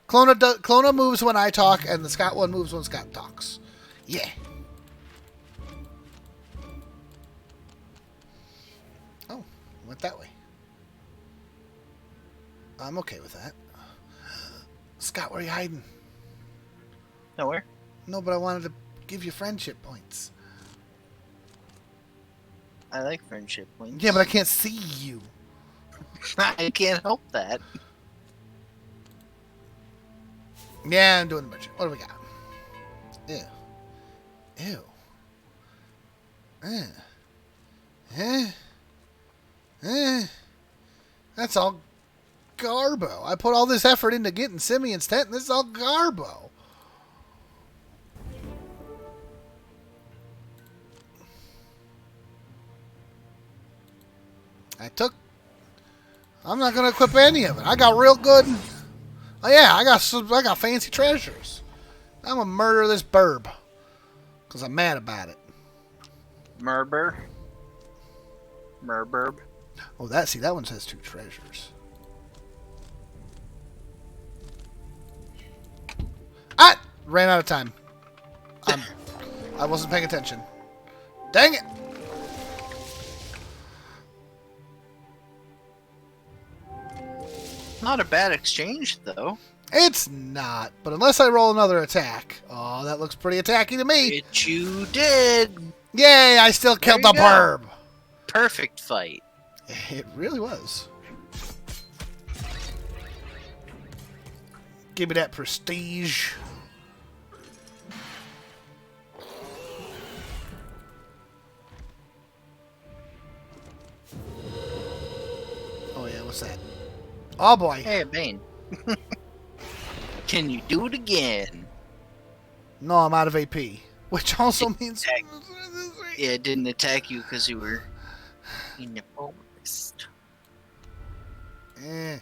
Clona moves when I talk, and the Scott one moves when Scott talks. Yeah. Oh, went that way. I'm okay with that. Scott, where are you hiding? Nowhere. No, but I wanted to give you friendship points. I like friendship points. Yeah, but I can't see you. I can't help that. Yeah, I'm doing the merchant. What do we got? Ew. Ew. That's all garbo. I put all this effort into getting Simeon's tent, and this is all garbo. I'm not gonna equip any of it. I got real good. Oh yeah, I got fancy treasures. I'm gonna murder this burb because I'm mad about it. Murburb. Oh, that one says 2 treasures. Ah! Ran out of time. I wasn't paying attention. Dang it! Not a bad exchange, though. It's not, but unless I roll another attack. Oh, that looks pretty attacky to me. It you did. Yay, I still killed the There you go. burb. Perfect fight. It really was. Give me that prestige. Oh yeah, what's that? Oh boy. Hey, Bane. Can you do it again? No, I'm out of AP. Which also means... Yeah, it didn't attack you because you were in the forest. Eh.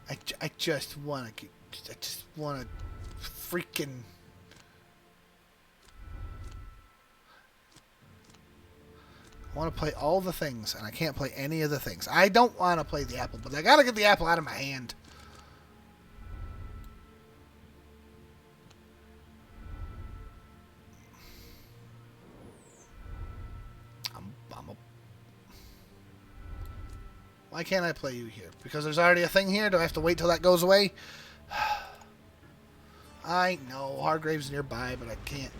I just want to get... I just want to freaking... I want to play all the things, and I can't play any of the things. I don't want to play the apple, but I got to get the apple out of my hand. Why can't I play you here? Because there's already a thing here? Do I have to wait till that goes away? I know Hargrave's nearby, but I can't.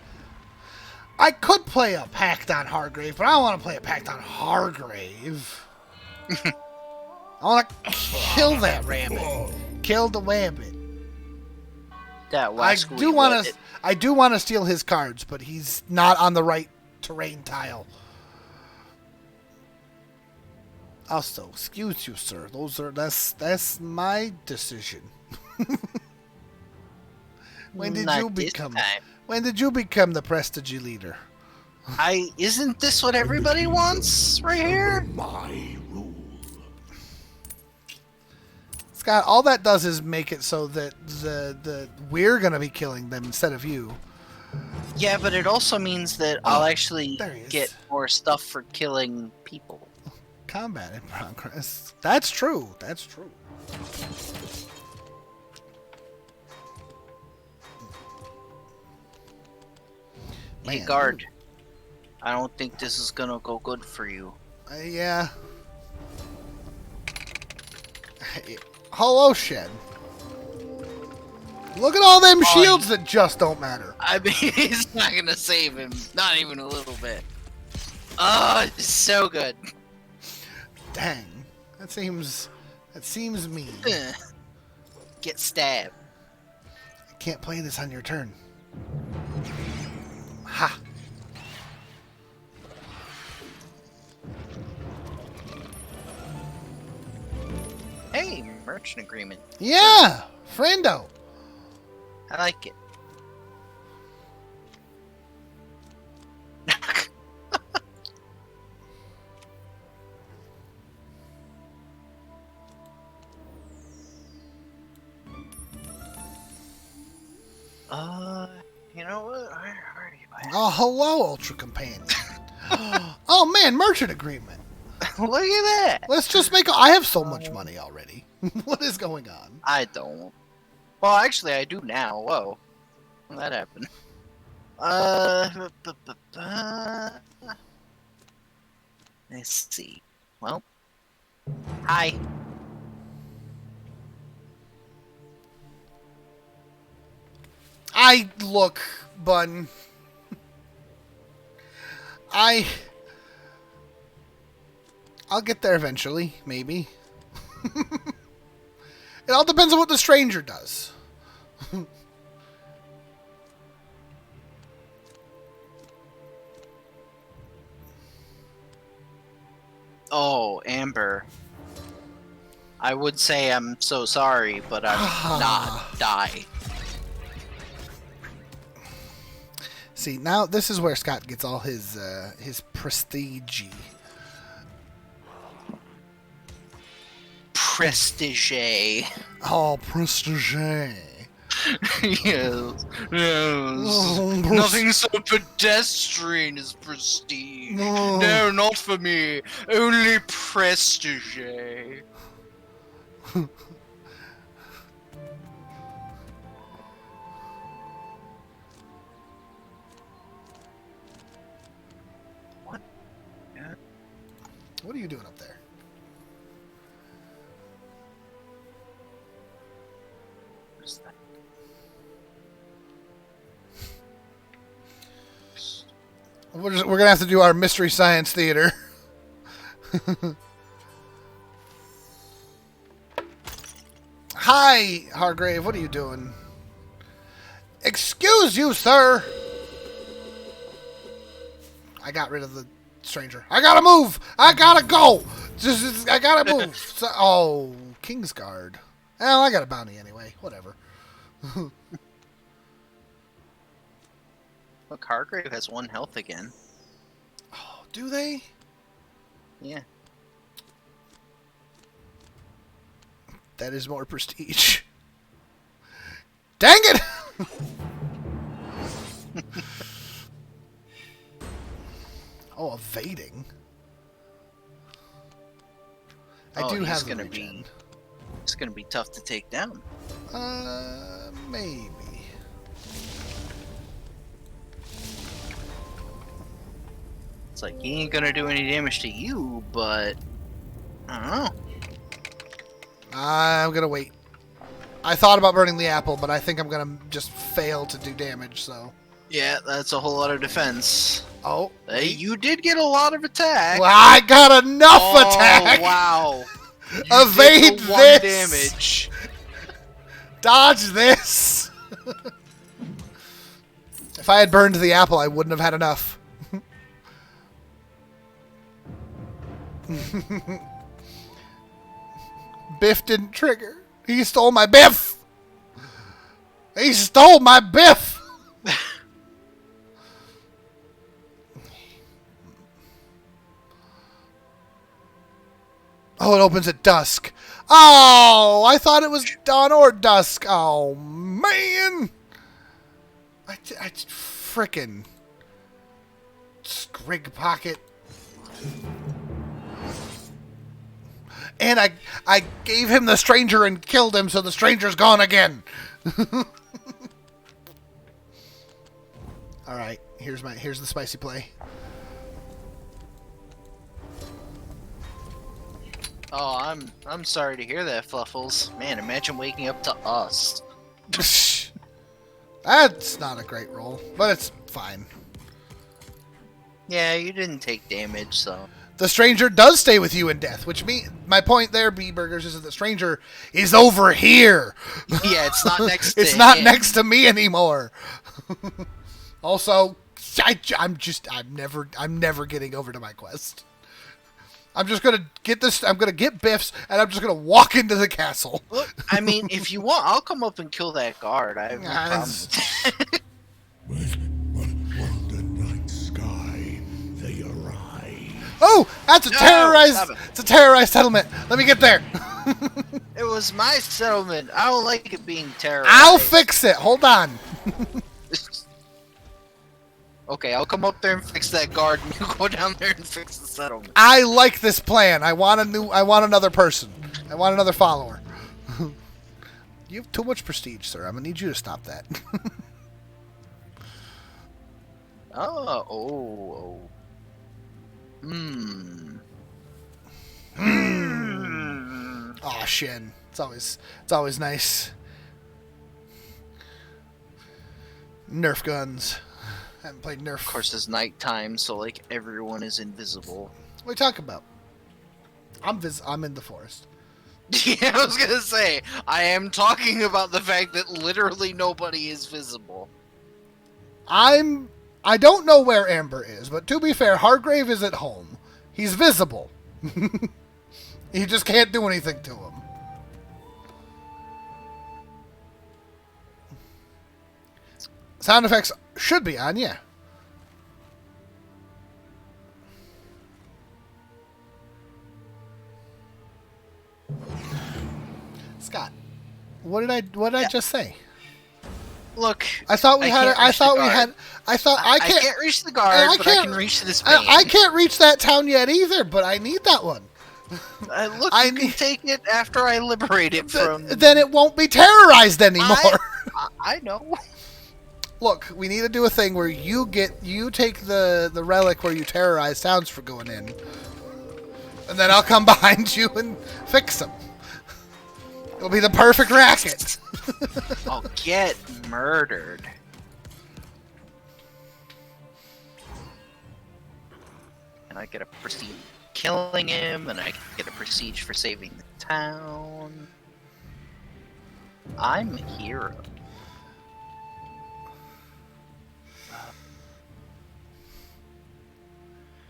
I could play a pact on Hargrave, but I don't want to play a pact on Hargrave. I want to kill that rabbit. Kill the rabbit. That I do want to steal his cards, but he's not on the right terrain tile. Also, excuse you, sir. That's my decision. When did you become the prestige leader? Isn't this what everybody wants right here? My rule. Scott, all that does is make it so that we're gonna be killing them instead of you. Yeah, but it also means that I'll actually there he is. get more stuff for killing people. Combat in progress. That's true. That's true. Hey, Man, guard. I don't think this is gonna go good for you. Yeah. Hello, Shed. Look at all them shields that just don't matter. I mean, he's not gonna save him. Not even a little bit. Oh, it's so good. Dang. That seems mean. Get stabbed. I can't play this on your turn. Ha. Hey, merchant agreement. Yeah, friendo. I like it. You know what? Where are you at? Oh, hello, Ultra Companion. Oh man, merchant agreement. Look at that. Let's just make. I have so much money already. What is going on? I don't. Well, actually, I do now. Whoa. When that happened. Let's see. Well, hi. Look, Bun. I'll get there eventually, maybe. It all depends on what the stranger does. Oh, Amber. I would say I'm so sorry, but I'm not. Die. See, now this is where Scott gets all his prestige. Prestige. Oh, prestige. Yes. Oh, Nothing so pedestrian as prestige. Oh. No, not for me. Only prestige. What? Yeah. What are you doing up there? What's that? We're gonna have to do our Mystery Science Theater. Hi, Hargrave. What are you doing? Excuse you, sir. I got rid of the stranger. I gotta move. I gotta go. I gotta move. Oh, Kingsguard. Well, I got a bounty anyway. Whatever. Look, Hargrave has 1 health again. Oh, do they? Yeah. That is more prestige. Dang it! Oh, evading. I do have the regen. It's gonna be tough to take down. Maybe. It's like he ain't gonna do any damage to you, but I don't know. I'm gonna wait. I thought about burning the apple, but I think I'm gonna just fail to do damage, so. Yeah, that's a whole lot of defense. Oh. You did get a lot of attack. Well, I got enough attack! Wow. You Evade did 1 this! damage. Dodge this! If I had burned the apple, I wouldn't have had enough. Biff didn't trigger. He stole my Biff! He stole my Biff! Oh, it opens at dusk. Oh, I thought it was dawn or dusk. Oh, man. I frickin' Scrig Pocket. And I gave him the stranger and killed him, so the stranger's gone again. All right, here's the spicy play. Oh, I'm sorry to hear that, Fluffles. Man, imagine waking up to us. That's not a great roll, but it's fine. Yeah, you didn't take damage, so. The stranger does stay with you in death, which my point there, B-Burgers, is that the stranger is over here. Yeah, it's not next to It's not him. next to me anymore. Also, I'm never getting over to my quest. I'm just gonna get this. I'm gonna get Biff's, and I'm just gonna walk into the castle. Look, I mean, if you want, I'll come up and kill that guard. I have no problem. From the night sky, they arrive. Oh, that's a terrorized. It's a terrorized settlement. Let me get there. It was my settlement. I don't like it being terrorized. I'll fix it. Hold on. Okay, I'll come up there and fix that guard, and you go down there and fix the settlement. I like this plan. I want another person. I want another follower. You have too much prestige, sir. I'm gonna need you to stop that. Oh. Hmm. Aw, Shin. It's always nice. Nerf guns. I haven't played Nerf. Of course, it's nighttime, so like everyone is invisible. What are you talking about? I'm in the forest. Yeah, I was gonna say, I am talking about the fact that literally nobody is visible. I don't know where Amber is, but to be fair, Hargrave is at home. He's visible. You just can't do anything to him. Sound effects should be on, yeah. Scott, what did I just say? Look, I thought we had. I thought we had. I can't reach the guard, but I can reach this vein. I can't reach that town yet either, but I need that one. Look, you can take it after I liberate it from. Then it won't be terrorized anymore. I know. Look, we need to do a thing where you take the relic where you terrorize towns for going in, and then I'll come behind you and fix them. It'll be the perfect racket. I'll get murdered. And I get a prestige killing him, and I get a prestige for saving the town. I'm a hero.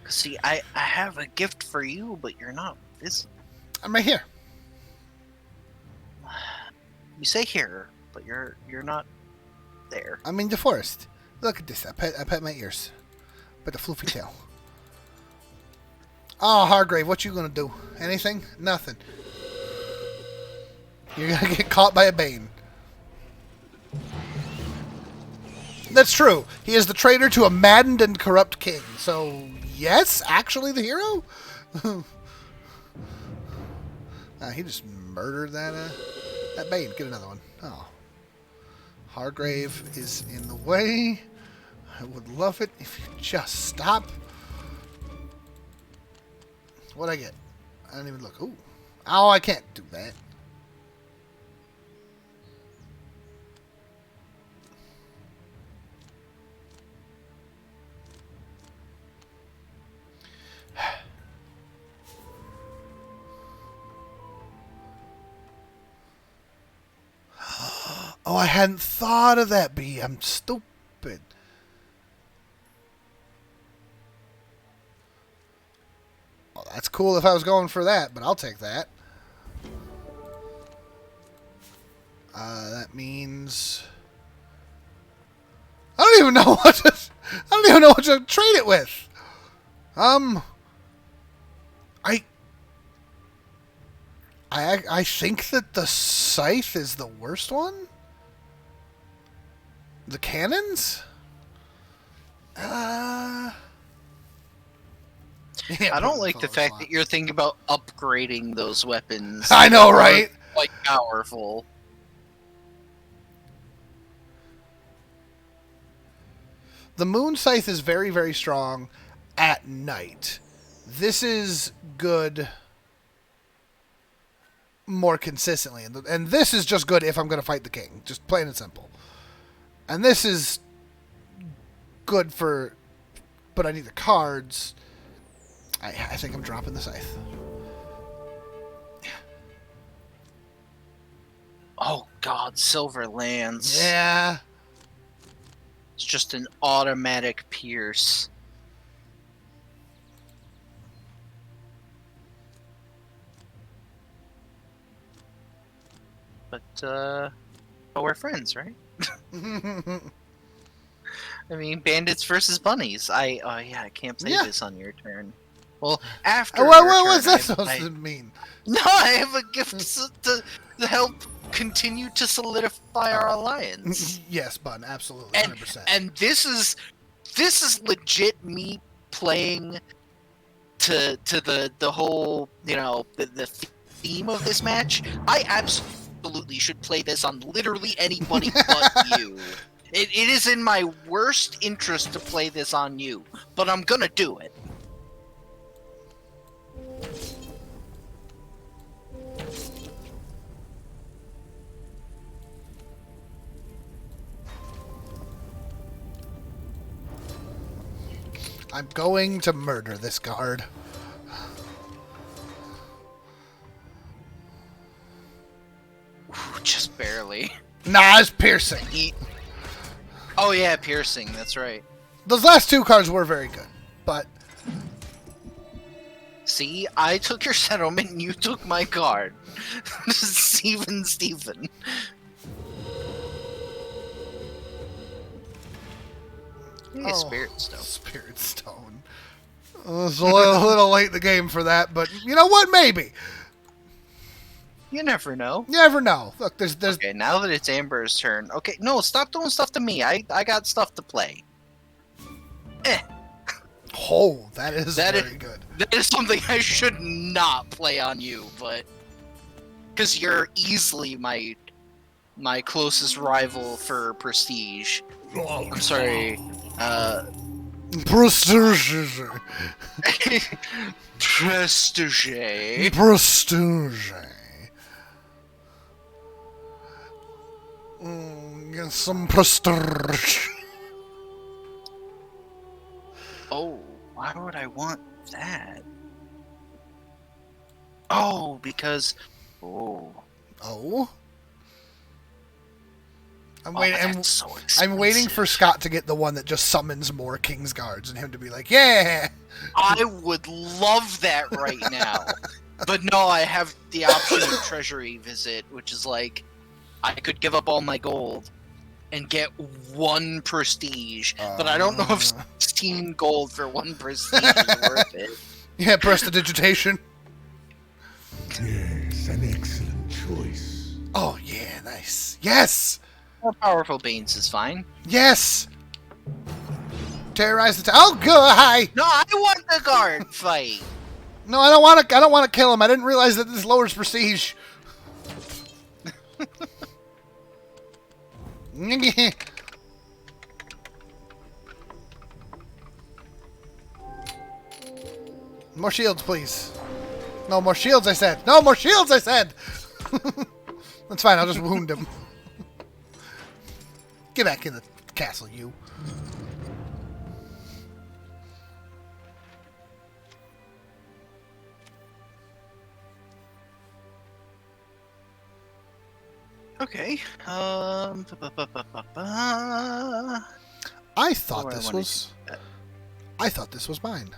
See, I have a gift for you, but you're not visible. I'm right here. You say here, but you're not there. I'm in the forest. Look at this. I pet my ears. But the floofy tail. Oh, Hargrave, what you gonna do? Anything? Nothing. You're gonna get caught by a Bane. That's true. He is the traitor to a maddened and corrupt king. So, yes, actually the hero? He just murdered that Bane. Get another one. Oh. Hargrave is in the way. I would love it if you just stop. What'd I get? I didn't even look. Ooh. Oh, I can't do that. Oh, I hadn't thought of that, B. I'm stupid. Well, that's cool if I was going for that, but I'll take that. That means I don't even know what to trade it with. I think that the scythe is the worst one. The cannons? I don't like the fact that you're thinking about upgrading those weapons. I know, right? Quite powerful. The moon scythe is very, very strong at night. This is good more consistently. And this is just good if I'm going to fight the king. Just plain and simple. And this is good for... But I need the cards. I think I'm dropping the scythe. Oh, God. Silver lands. Yeah. It's just an automatic pierce. But we're friends, right? I mean, bandits versus bunnies. I can't play this on your turn. Well, after What your was turn, that supposed to mean? No, I have a gift to help continue to solidify our alliance. Yes, Bun, absolutely, 100%. And this is legit me playing to the whole, the theme of this match. I absolutely should play this on literally anybody but you. It is in my worst interest to play this on you, but I'm gonna do it. I'm going to murder this guard. Ooh, just barely. Nah, it's piercing. Oh yeah, piercing. That's right. Those last two cards were very good, but See, I took your settlement and you took my card. Steven. Hey, Spirit Stone. Spirit Stone. It's a little late in the game for that, but you know what? Maybe. You never know. You never know. Look, there's. Okay, now that it's Amber's turn. Okay, no, stop doing stuff to me. I got stuff to play. Oh, that is That very is- good. That is something I should not play on you, but because you're easily my closest rival for prestige. I'm sorry. Prestige. Prestige. Prestige. Get some prestige. Oh, why would I want that? Oh, because. Oh. Oh. I'm Oh, waiting. that's so I'm waiting for expensive. Scott to get the one that just summons more King's Guards and him to be like, yeah. I would love that right now. But no, I have the option of Treasury Visit, which is like, I could give up all my gold and get one prestige. But I don't know if 16 gold for one prestige is worth it. Yeah, prestidigitation. Yes, an excellent choice. Oh, yeah, nice. Yes! More powerful Banes is fine. Yes! Terrorize the town. Oh, good. Hi. No, I want the guard fight. No, I don't want to. I don't want to kill him. I didn't realize that this lowers prestige. More shields, please. No more shields, I said. No more shields, I said. That's fine. I'll just wound him. Get back in the castle, you. Okay. I thought Oh, I this wanna was. do that. I thought this was mine.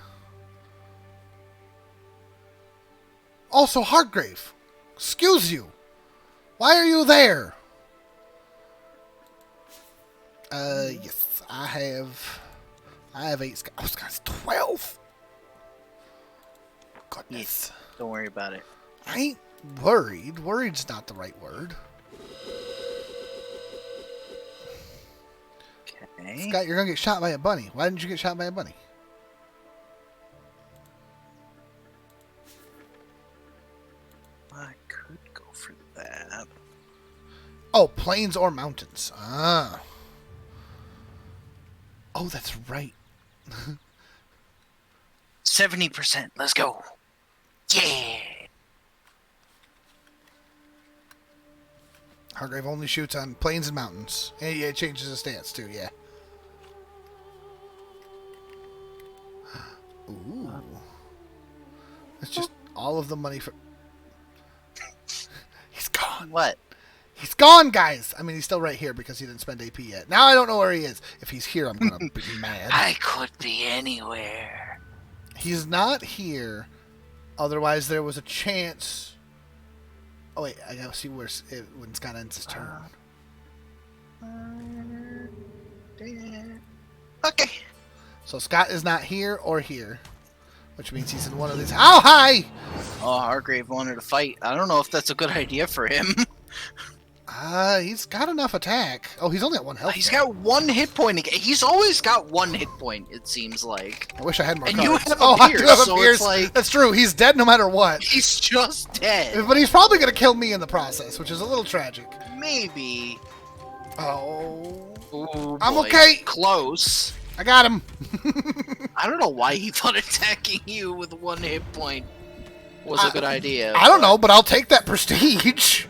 Also, Hargrave. Excuse you. Why are you there? Yes, I have 8 scouts. Oh, Scott's 12. Goodness. Don't worry about it. I ain't worried. Worried's not the right word. Okay. Scott, you're gonna get shot by a bunny. Why didn't you get shot by a bunny? I could go for that. Oh, plains or mountains. Ah. Oh, that's right. 70%. Let's go. Yeah. Hargrave only shoots on plains and mountains. And yeah, it changes his stance too, yeah. Ooh. It's just all of the money for... He's gone. What? He's gone, guys. I mean, he's still right here because he didn't spend AP yet. Now I don't know where he is. If he's here, I'm going to be mad. I could be anywhere. He's not here. Otherwise, there was a chance... Oh, wait. I got to see when Scott ends his turn. Okay. So Scott is not here or here. Which means he's in one of these... Oh, hi! Oh, Hargrave wanted to fight. I don't know if that's a good idea for him. He's got enough attack. Oh, he's only at 1 health. He's now. got 1 hit point. He's always got 1 hit point, it seems like. I wish I had more And cards. you have a oh, I Pierce, do have a so Pierce. it's like- That's true. He's dead no matter what. He's just dead. But he's probably going to kill me in the process, which is a little tragic. Maybe. Oh. Ooh, I'm boy. okay. Close. I got him. I don't know why he thought attacking you with 1 hit point was a good idea. I don't know, but I'll take that prestige.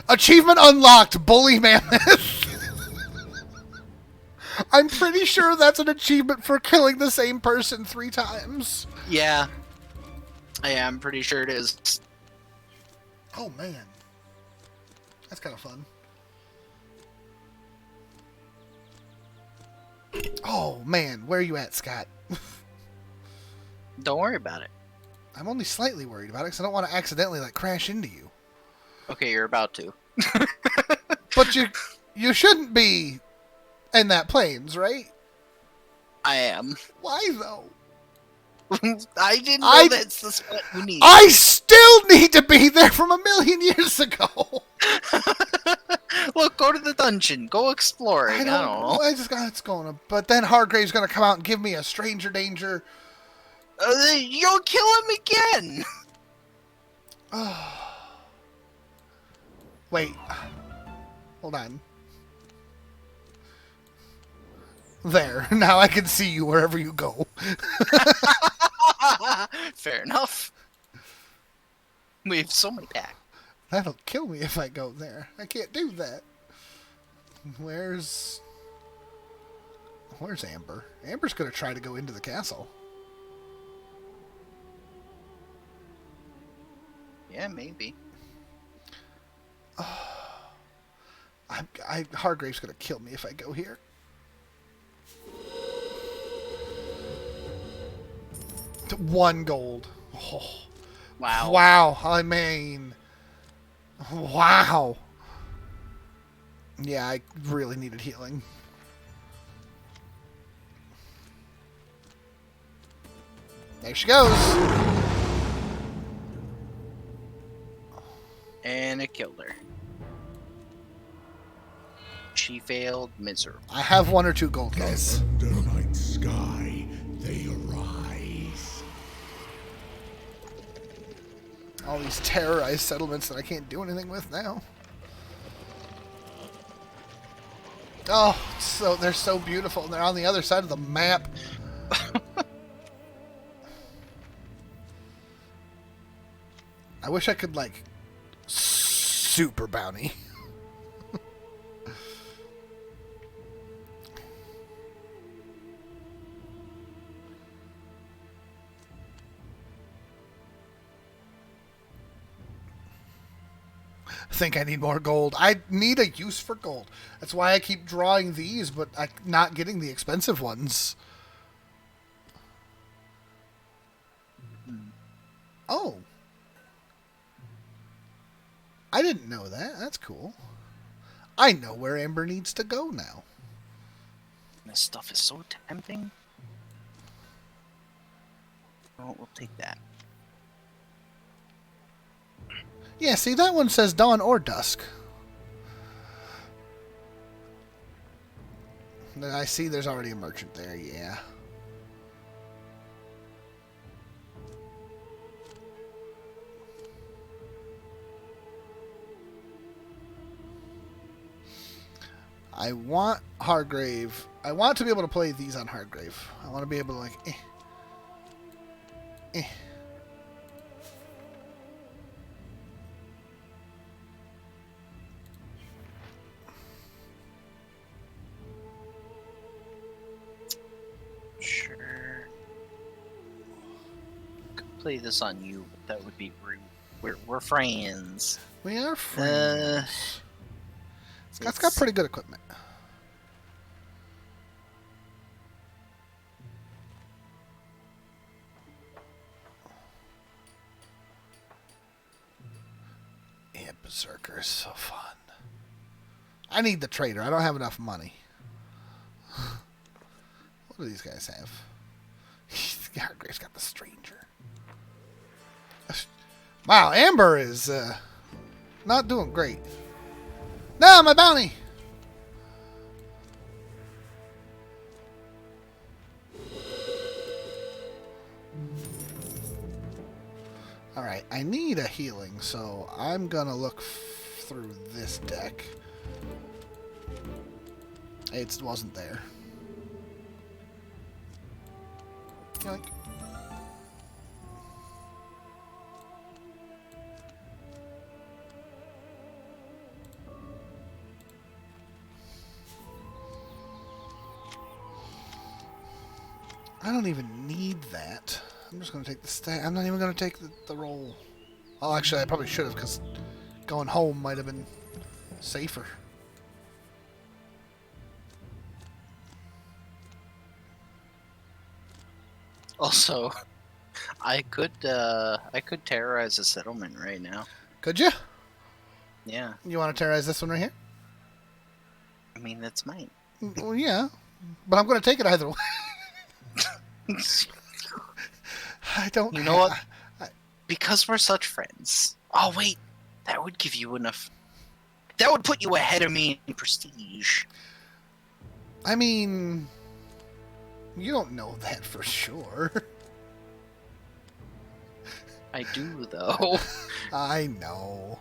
Achievement unlocked, Bully Mammoth. I'm pretty sure that's an achievement for killing the same person 3 times. Yeah. Yeah, I'm pretty sure it is. Oh, man. That's kind of fun. Oh, man. Where are you at, Scott? Don't worry about it. I'm only slightly worried about it because I don't want to accidentally, like, crash into you. Okay, you're about to. But you shouldn't be in that planes, right? I am. Why, though? I didn't know that's the spot we need. I still need to be there from 1,000,000 years ago. Look, go to the dungeon. Go exploring. I don't know. I just got it's going to. But then Hargrave's going to come out and give me a stranger danger. You'll kill him again. Wait. Hold on. There. Now I can see you wherever you go. Fair enough. We have so many packs. That'll kill me if I go there. I can't do that. Where's Amber? Amber's going to try to go into the castle. Yeah, maybe. Hargrave's going to kill me if I go here. One gold. Oh. Wow. Wow. I mean, wow. Yeah, I really needed healing. There she goes. And it killed her. She failed miserably. I have 1 or 2 gold, guys. Under night sky, they arise. All these terrorized settlements that I can't do anything with now. Oh, so they're so beautiful. And they're on the other side of the map. I wish I could, like, super bounty. Think I need more gold. I need a use for gold. That's why I keep drawing these, but I'm not getting the expensive ones. Oh. I didn't know that. That's cool. I know where Amber needs to go now. This stuff is so tempting. Oh, we'll take that. Yeah, see, that one says dawn or dusk. Then I see there's already a merchant there, yeah. I want Hargrave. I want to be able to play these on Hargrave. I want to be able to, like, Sure. Could play this on you, but that would be rude. We're friends. We are friends. Scott's got pretty good equipment. Yeah, Berserker is so fun. I need the trader. I don't have enough money. What do these guys have? Hargrave's got the stranger. Wow, Amber is not doing great. No, my bounty! Alright, I need a healing, so I'm gonna look through this deck. It wasn't there. Yoink. I don't even need that. I'm just going to take the stat. I'm not even going to take the roll. Oh, actually, I probably should have, because going home might have been safer. Also, I could terrorize a settlement right now. Could you? Yeah, You want to terrorize this one right here? I mean that's mine. Well, yeah. But I'm going to take it either way. I don't... You know what? Because we're such friends. Oh wait, that would give you enough. That would put you ahead of me in prestige. I mean... You don't know that for sure. I do, though. I know.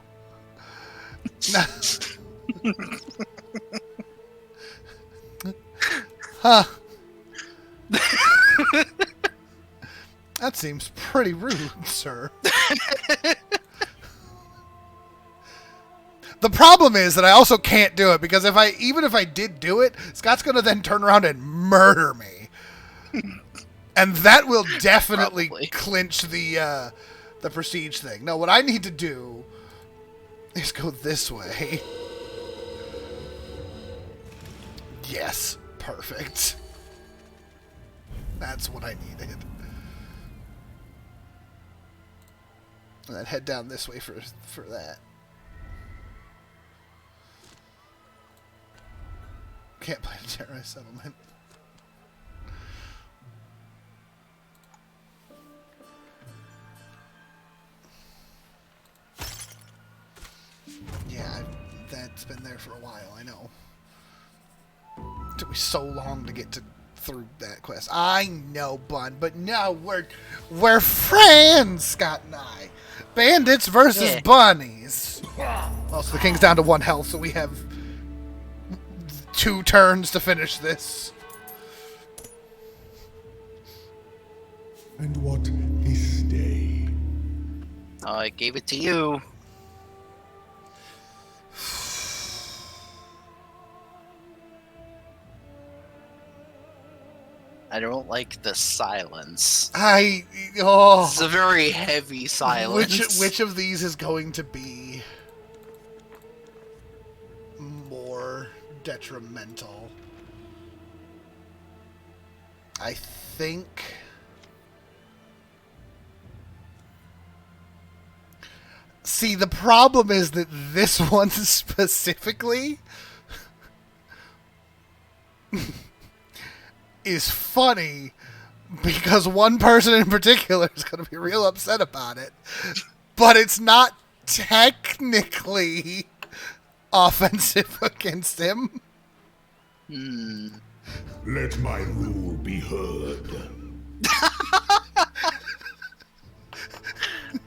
Huh. That seems pretty rude, sir. The problem is that I also can't do it because even if I did do it, Scott's going to then turn around and murder me. And that will definitely Probably. clinch the prestige thing. No, what I need to do is go this way. Yes, perfect. That's what I needed. And then head down this way for that. Can't play a terrorist settlement. Yeah, that's been there for a while, I know. It took me so long to get through that quest. I know, Bun, but no, we're friends, Scott and I. Bandits versus bunnies. Well, so the king's down to 1 health, so we have 2 turns to finish this. And what this day? I gave it to you. I don't like the silence. It's a very heavy silence. Which of these is going to be more detrimental? I think... See, the problem is that this one specifically is funny because one person in particular is going to be real upset about it, but it's not technically offensive against him. Let my rule be heard.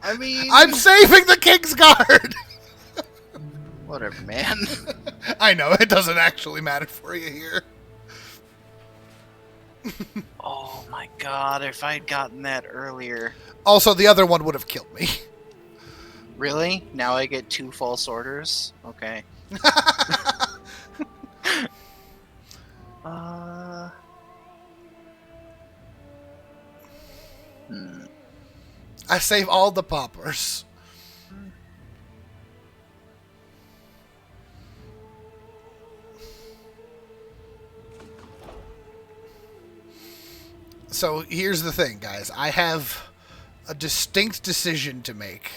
I mean... I'm saving the King's Guard! Whatever, man. I know, it doesn't actually matter for you here. Oh my god, if I'd gotten that earlier. Also, the other one would have killed me. Really? Now I get 2 false orders? Okay. I save all the poppers. So here's the thing, guys. I have a distinct decision to make.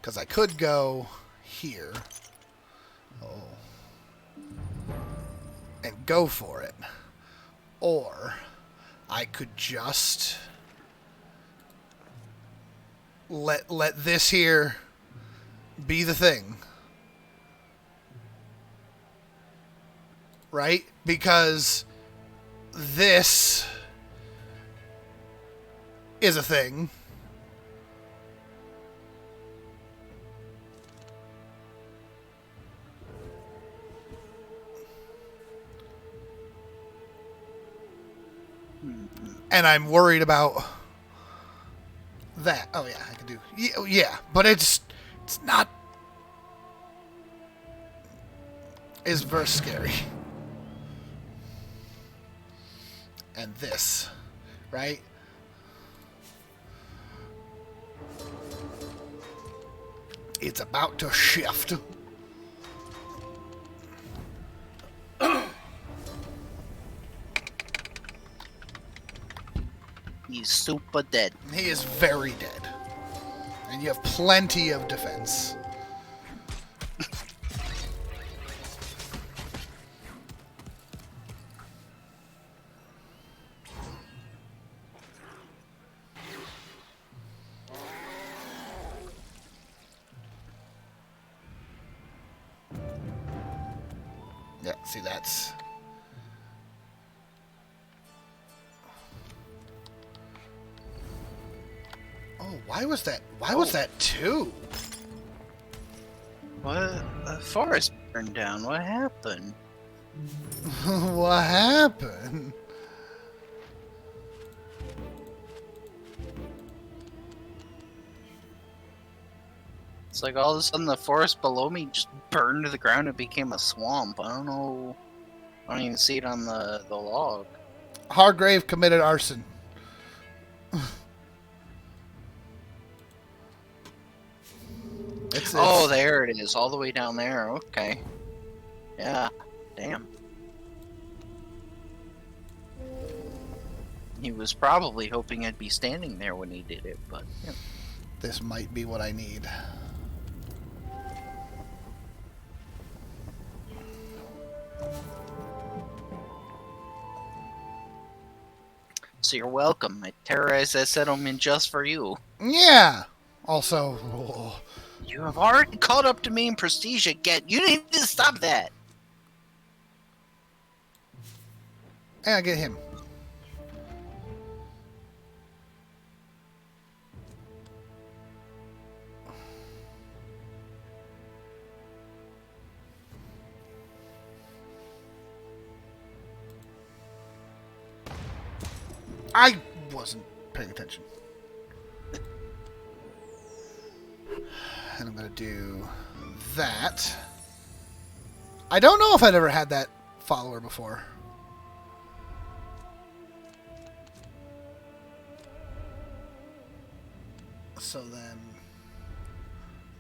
Because I could go here. And go for it. Or I could just let this here be the thing. Right? Because this is a thing. And I'm worried about that. Oh, yeah, I can do... Yeah, but it's It's not is verse scary. And this, right? It's about to shift. He's super dead. He is very dead. And you have plenty of defense. Yeah, see, that's... Oh, why was that? Why was that two? What? The forest burned down. What happened? What happened? It's like all of a sudden the forest below me just burned to the ground and became a swamp. I don't know. I don't even see it on the log. Hargrave committed arson. Oh, there it is. All the way down there. Okay. Yeah. Damn. He was probably hoping I'd be standing there when he did it, but... Yeah. This might be what I need. So you're welcome. I terrorized that settlement just for you. Yeah. Also, oh, You have already caught up to me in prestige again. You need to stop that. and I get him. I wasn't paying attention. And I'm going to do that. I don't know if I'd ever had that follower before. So then,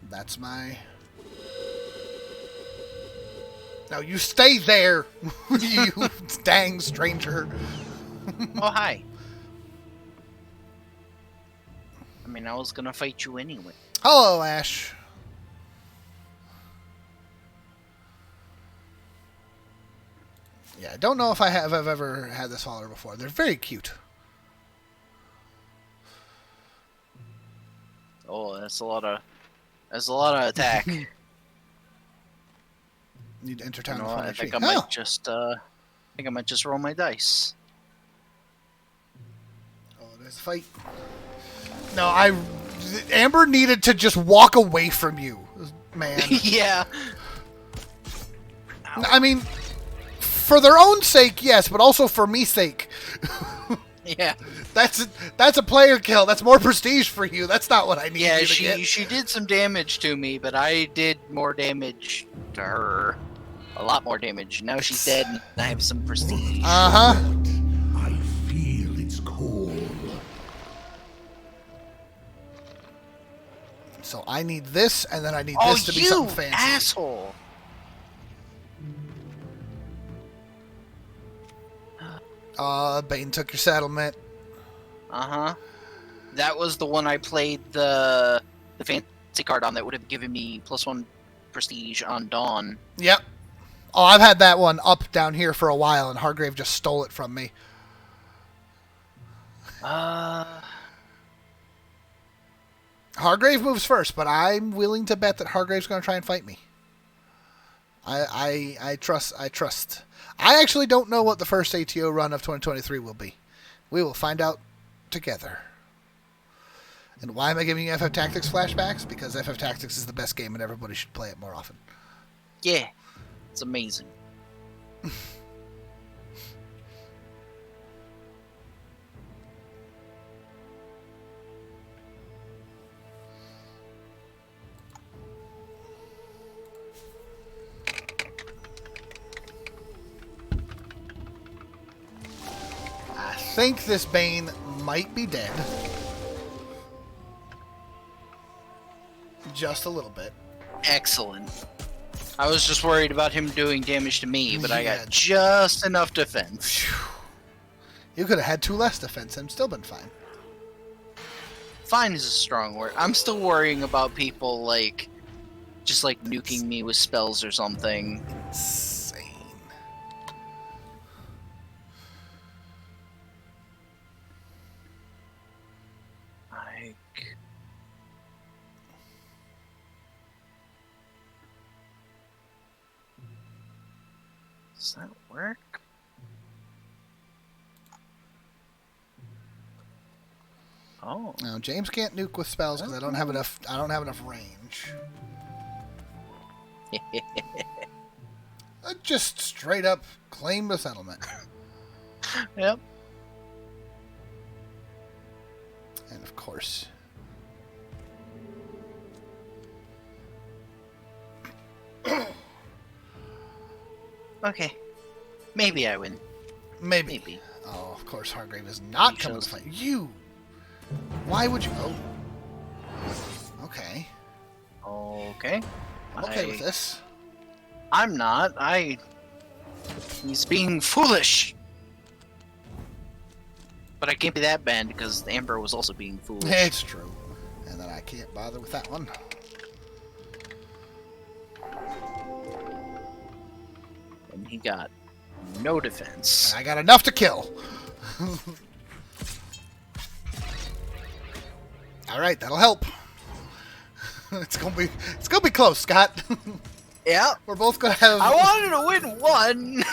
that's my... Now you stay there, you dang stranger. Oh, hi. I mean, I was gonna fight you anyway. Hello, Ash. Yeah, I don't know if I've ever had this follower before. They're very cute. Oh, that's a lot of attack. Need to enter You town know, before I my think tree. I might just roll my dice. Oh, there's a fight. No, Amber needed to just walk away from you, man. Yeah. I mean, for their own sake, yes, but also for me's sake. Yeah. That's a player kill. That's more prestige for you. That's not what I need Yeah, you to get. she did some damage to me, but I did more damage to her. A lot more damage. Now she's dead, and I have some prestige. Uh-huh. I feel its call. So I need this, and then I need Oh, this to be you something fancy. asshole! Bane took your settlement. Uh-huh. That was the one I played the fancy card on that would have given me +1 prestige on Dawn. Yep. Oh, I've had that one up down here for a while, and Hargrave just stole it from me. Hargrave moves first, but I'm willing to bet that Hargrave's going to try and fight me. I trust. I actually don't know what the first ATO run of 2023 will be. We will find out together. And why am I giving you FF Tactics flashbacks? Because FF Tactics is the best game and everybody should play it more often. Yeah. It's amazing. think this Bane might be dead. Just a little bit. Excellent. I was just worried about him doing damage to me, but I Yeah. got just enough defense. Phew. You could have had 2 less defense and still been fine. Fine is a strong word. I'm still worrying about people, like, just, like, nuking me with spells or something. Insane. Like... Does that work? Oh. No, James can't nuke with spells because I don't have enough. I don't have enough range. Just straight up claim the settlement. Yep. And of course. Okay. Maybe I win. Maybe. Maybe. Oh, of course, Hargrave is not You coming to chose- fight you. Why would you? Oh. Okay. Okay. I'm okay with this. I'm not. He's being foolish. But I can't be that bad because the Emperor was also being foolish. It's true. And then I can't bother with that one. And he got no defense. And I got enough to kill. All right, that'll help. It's gonna be close, Scott. Yeah. We're both gonna have. I wanted to win one.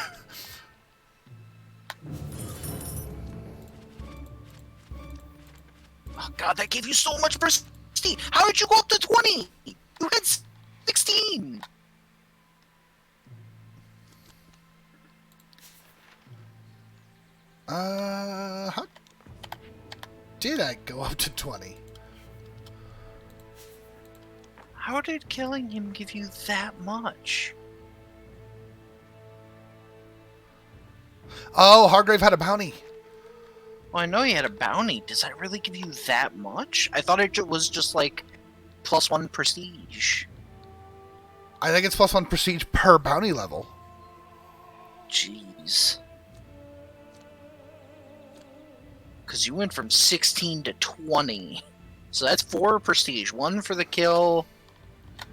Oh God, that gave you so much prestige. How did you go up to 20? You had 16. How did I go up to 20? How did killing him give you that much? Oh, Hargrave had a bounty. Well, I know he had a bounty. Does that really give you that much? I thought it was just like +1 prestige. I think it's +1 prestige per bounty level. Jeez. Because you went from 16 to 20. So that's 4 prestige. 1 for the kill.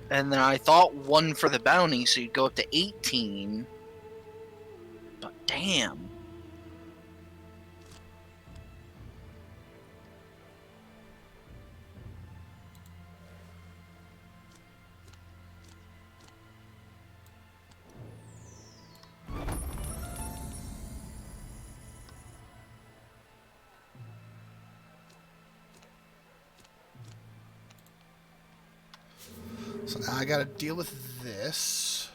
And then I thought 1 for the bounty, so you'd go up to 18. But damn. So now I gotta deal with this.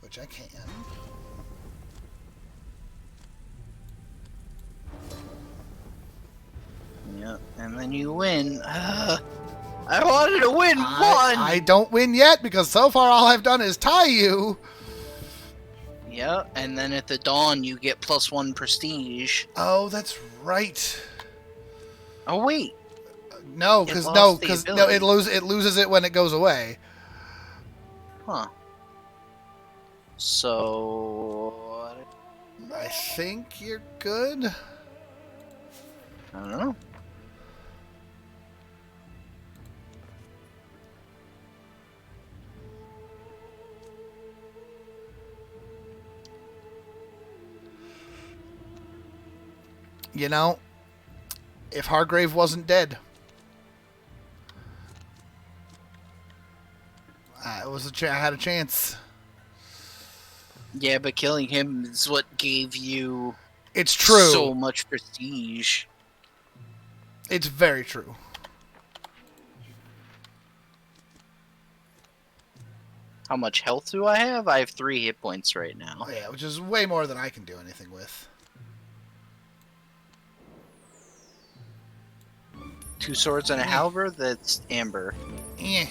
Which I can. Yeah, and then you win. I wanted to win one! I don't win yet because so far all I've done is tie you. Yeah, and then at the dawn you get +1 prestige. Oh, that's right. Oh wait, No, It because lost the ability. it loses it when it goes away. huh? So I think you're good. I don't know. You know, if Hargrave wasn't dead, I had a chance. Yeah, but killing him is what gave you It's true. so much prestige. It's very true. How much health do I have? I have 3 hit points right now. Oh, yeah, which is way more than I can do anything with. 2 swords and a halberd? That's amber. Eh.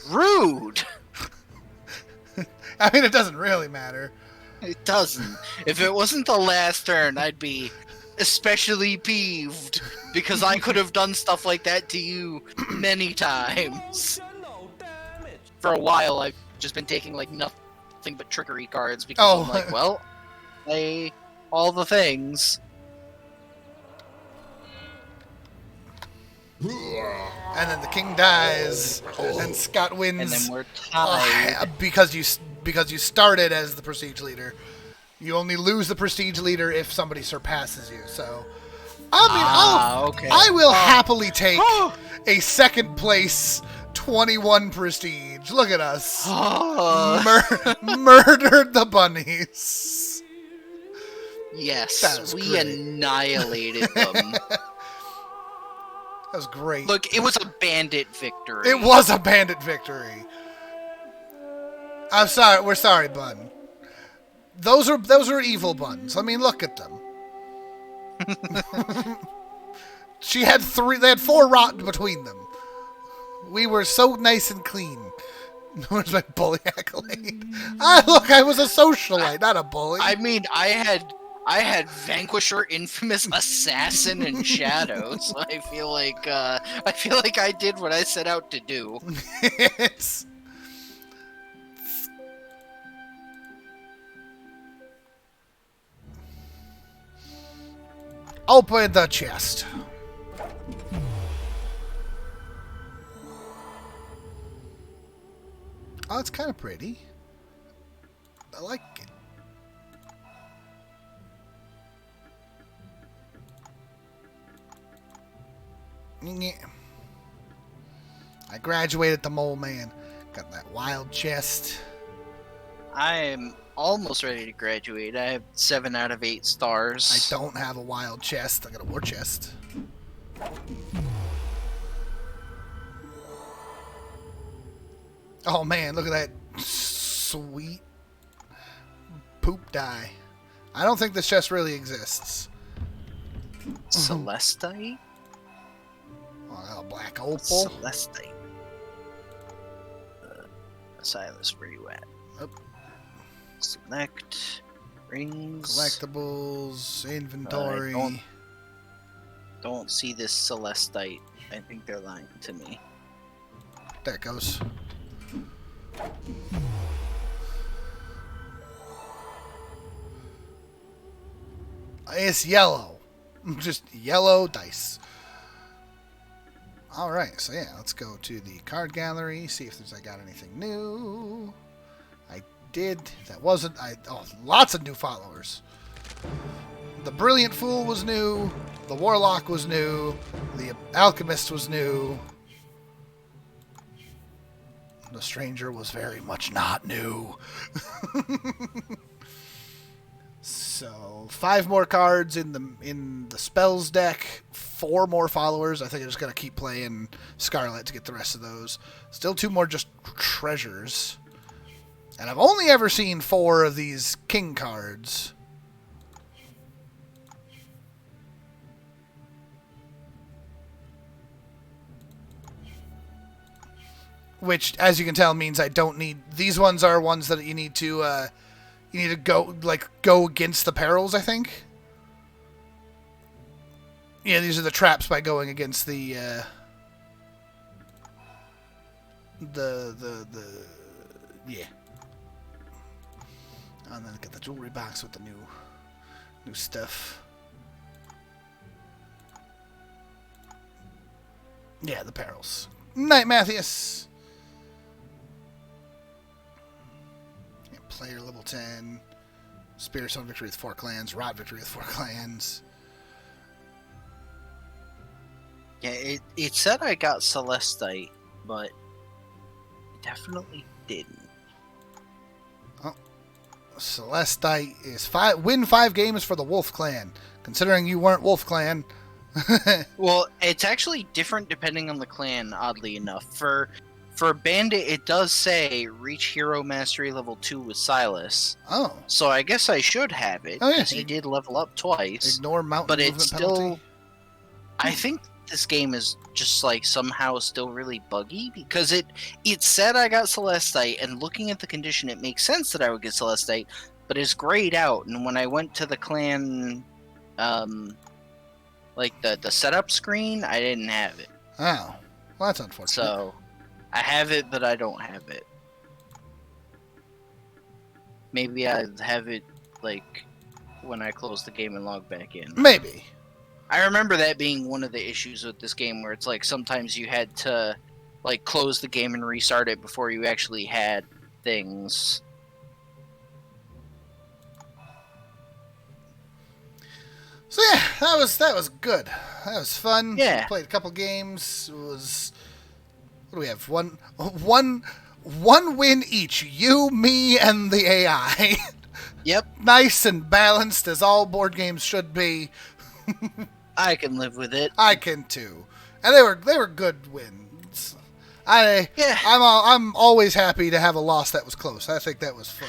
Rude! I mean, it doesn't really matter. It doesn't. If it wasn't the last turn, I'd be especially peeved because I could have done stuff like that to you many times. For a while, I've just been taking like nothing but trickery cards because I'm like, well, play all the things. And then the king dies, and Scott wins. And then we're tied. Because you started as the prestige leader. You only lose the prestige leader if somebody surpasses you. So, I mean, I will happily take a second place 21 prestige. Look at us. Murdered the bunnies. Yes, we annihilated them. That was great. Look, it was a bandit victory. It was a bandit victory. I'm sorry. We're sorry, Bun. Those are evil buns. I mean, look at them. They had 4 rot between them. We were so nice and clean. Where's my bully accolade? Look, I was a socialite, not a bully. I mean, I had Vanquisher, Infamous, Assassin, and Shadow, so I feel like I did what I set out to do. Open the chest. Oh, it's kind of pretty. I like it. Yeah. I graduated the mole man. Got that wild chest. I'm almost ready to graduate. I have 7 out of 8 stars. I don't have a wild chest. I got a war chest. Oh man, look at that sweet poop die. I don't think this chest really exists. Celestite? Oh, black opal. Celestite. Silas, where you at? Oh. Select rings. Collectibles, inventory. Don't see this Celestite. I think they're lying to me. There it goes. It's yellow. Just yellow dice. Alright, so yeah, let's go to the card gallery, see if I got anything new. I did. That wasn't. Lots of new followers. The Brilliant Fool was new. The Warlock was new. The Alchemist was new. The Stranger was very much not new. So 5 more cards in the spells deck. 4 more followers. I think I'm just gonna keep playing Scarlet to get the rest of those. Still 2 more just treasures. And I've only ever seen 4 of these king cards. Which, as you can tell, means I don't need... These ones are ones that you need to go against the perils, I think. Yeah, these are the traps by going against the yeah. And then get the jewelry box with the new stuff. Yeah, the perils. Night, Matthias. Yeah, player level 10. Spirit Stone victory with 4 clans. Rot victory with 4 clans. Yeah, it said I got Celestite, but it definitely didn't. Oh, Celestite is win 5 games for the Wolf Clan. Considering you weren't Wolf Clan. Well, it's actually different depending on the clan, oddly enough. For Bandit, it does say reach Hero Mastery level 2 with Silas. Oh. So I guess I should have it. Oh, yeah. Because he did level up twice. Ignore mountain but movement it's penalty. still... I think this game is just like somehow still really buggy because it said I got Celestite, and looking at the condition, it makes sense that I would get Celestite, but it's grayed out. And when I went to the clan, like the setup screen, I didn't have it. Oh, well, that's unfortunate. So I have it, but I don't have it. Maybe I have it like when I close the game and log back in. Maybe. I remember that being one of the issues with this game, where it's like sometimes you had to like close the game and restart it before you actually had things. So yeah, that was good. That was fun. Yeah. Played a couple games. It was, what do we have? One win each. You, me, and the AI. Yep, Nice and balanced as all board games should be. I can live with it. I can too, and they were good wins. I'm always happy to have a loss that was close. I think that was fun.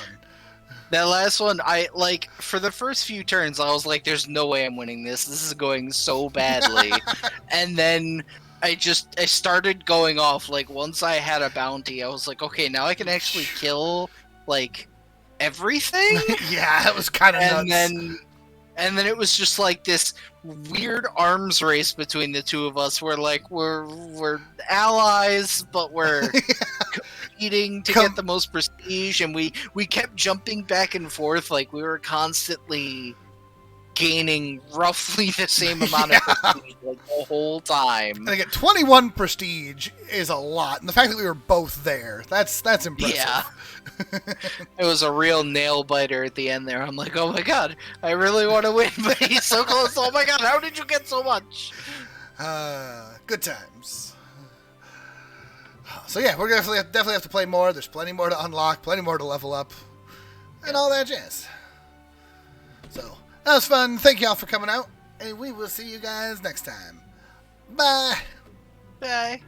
That last one, I like for the first few turns, I was like, "There's no way I'm winning this. This is going so badly," and then I started going off. Like once I had a bounty, I was like, "Okay, now I can actually kill like everything." Yeah, it was kind of nuts. And then it was just like this weird arms race between the two of us. We're like we're allies, but we're competing to get the most prestige, and we kept jumping back and forth. Like we were constantly gaining roughly the same amount of prestige like the whole time. And again, 21 prestige is a lot, and the fact that we were both there—that's impressive. Yeah. It was a real nail biter at the end there. I'm like, oh my god, I really want to win, but he's so close. Oh my god, how did you get so much? Good times. So yeah, we're gonna definitely have to play more. There's plenty more to unlock, plenty more to level up, and all that jazz. So that was fun. Thank y'all for coming out, and we will see you guys next time. Bye. Bye.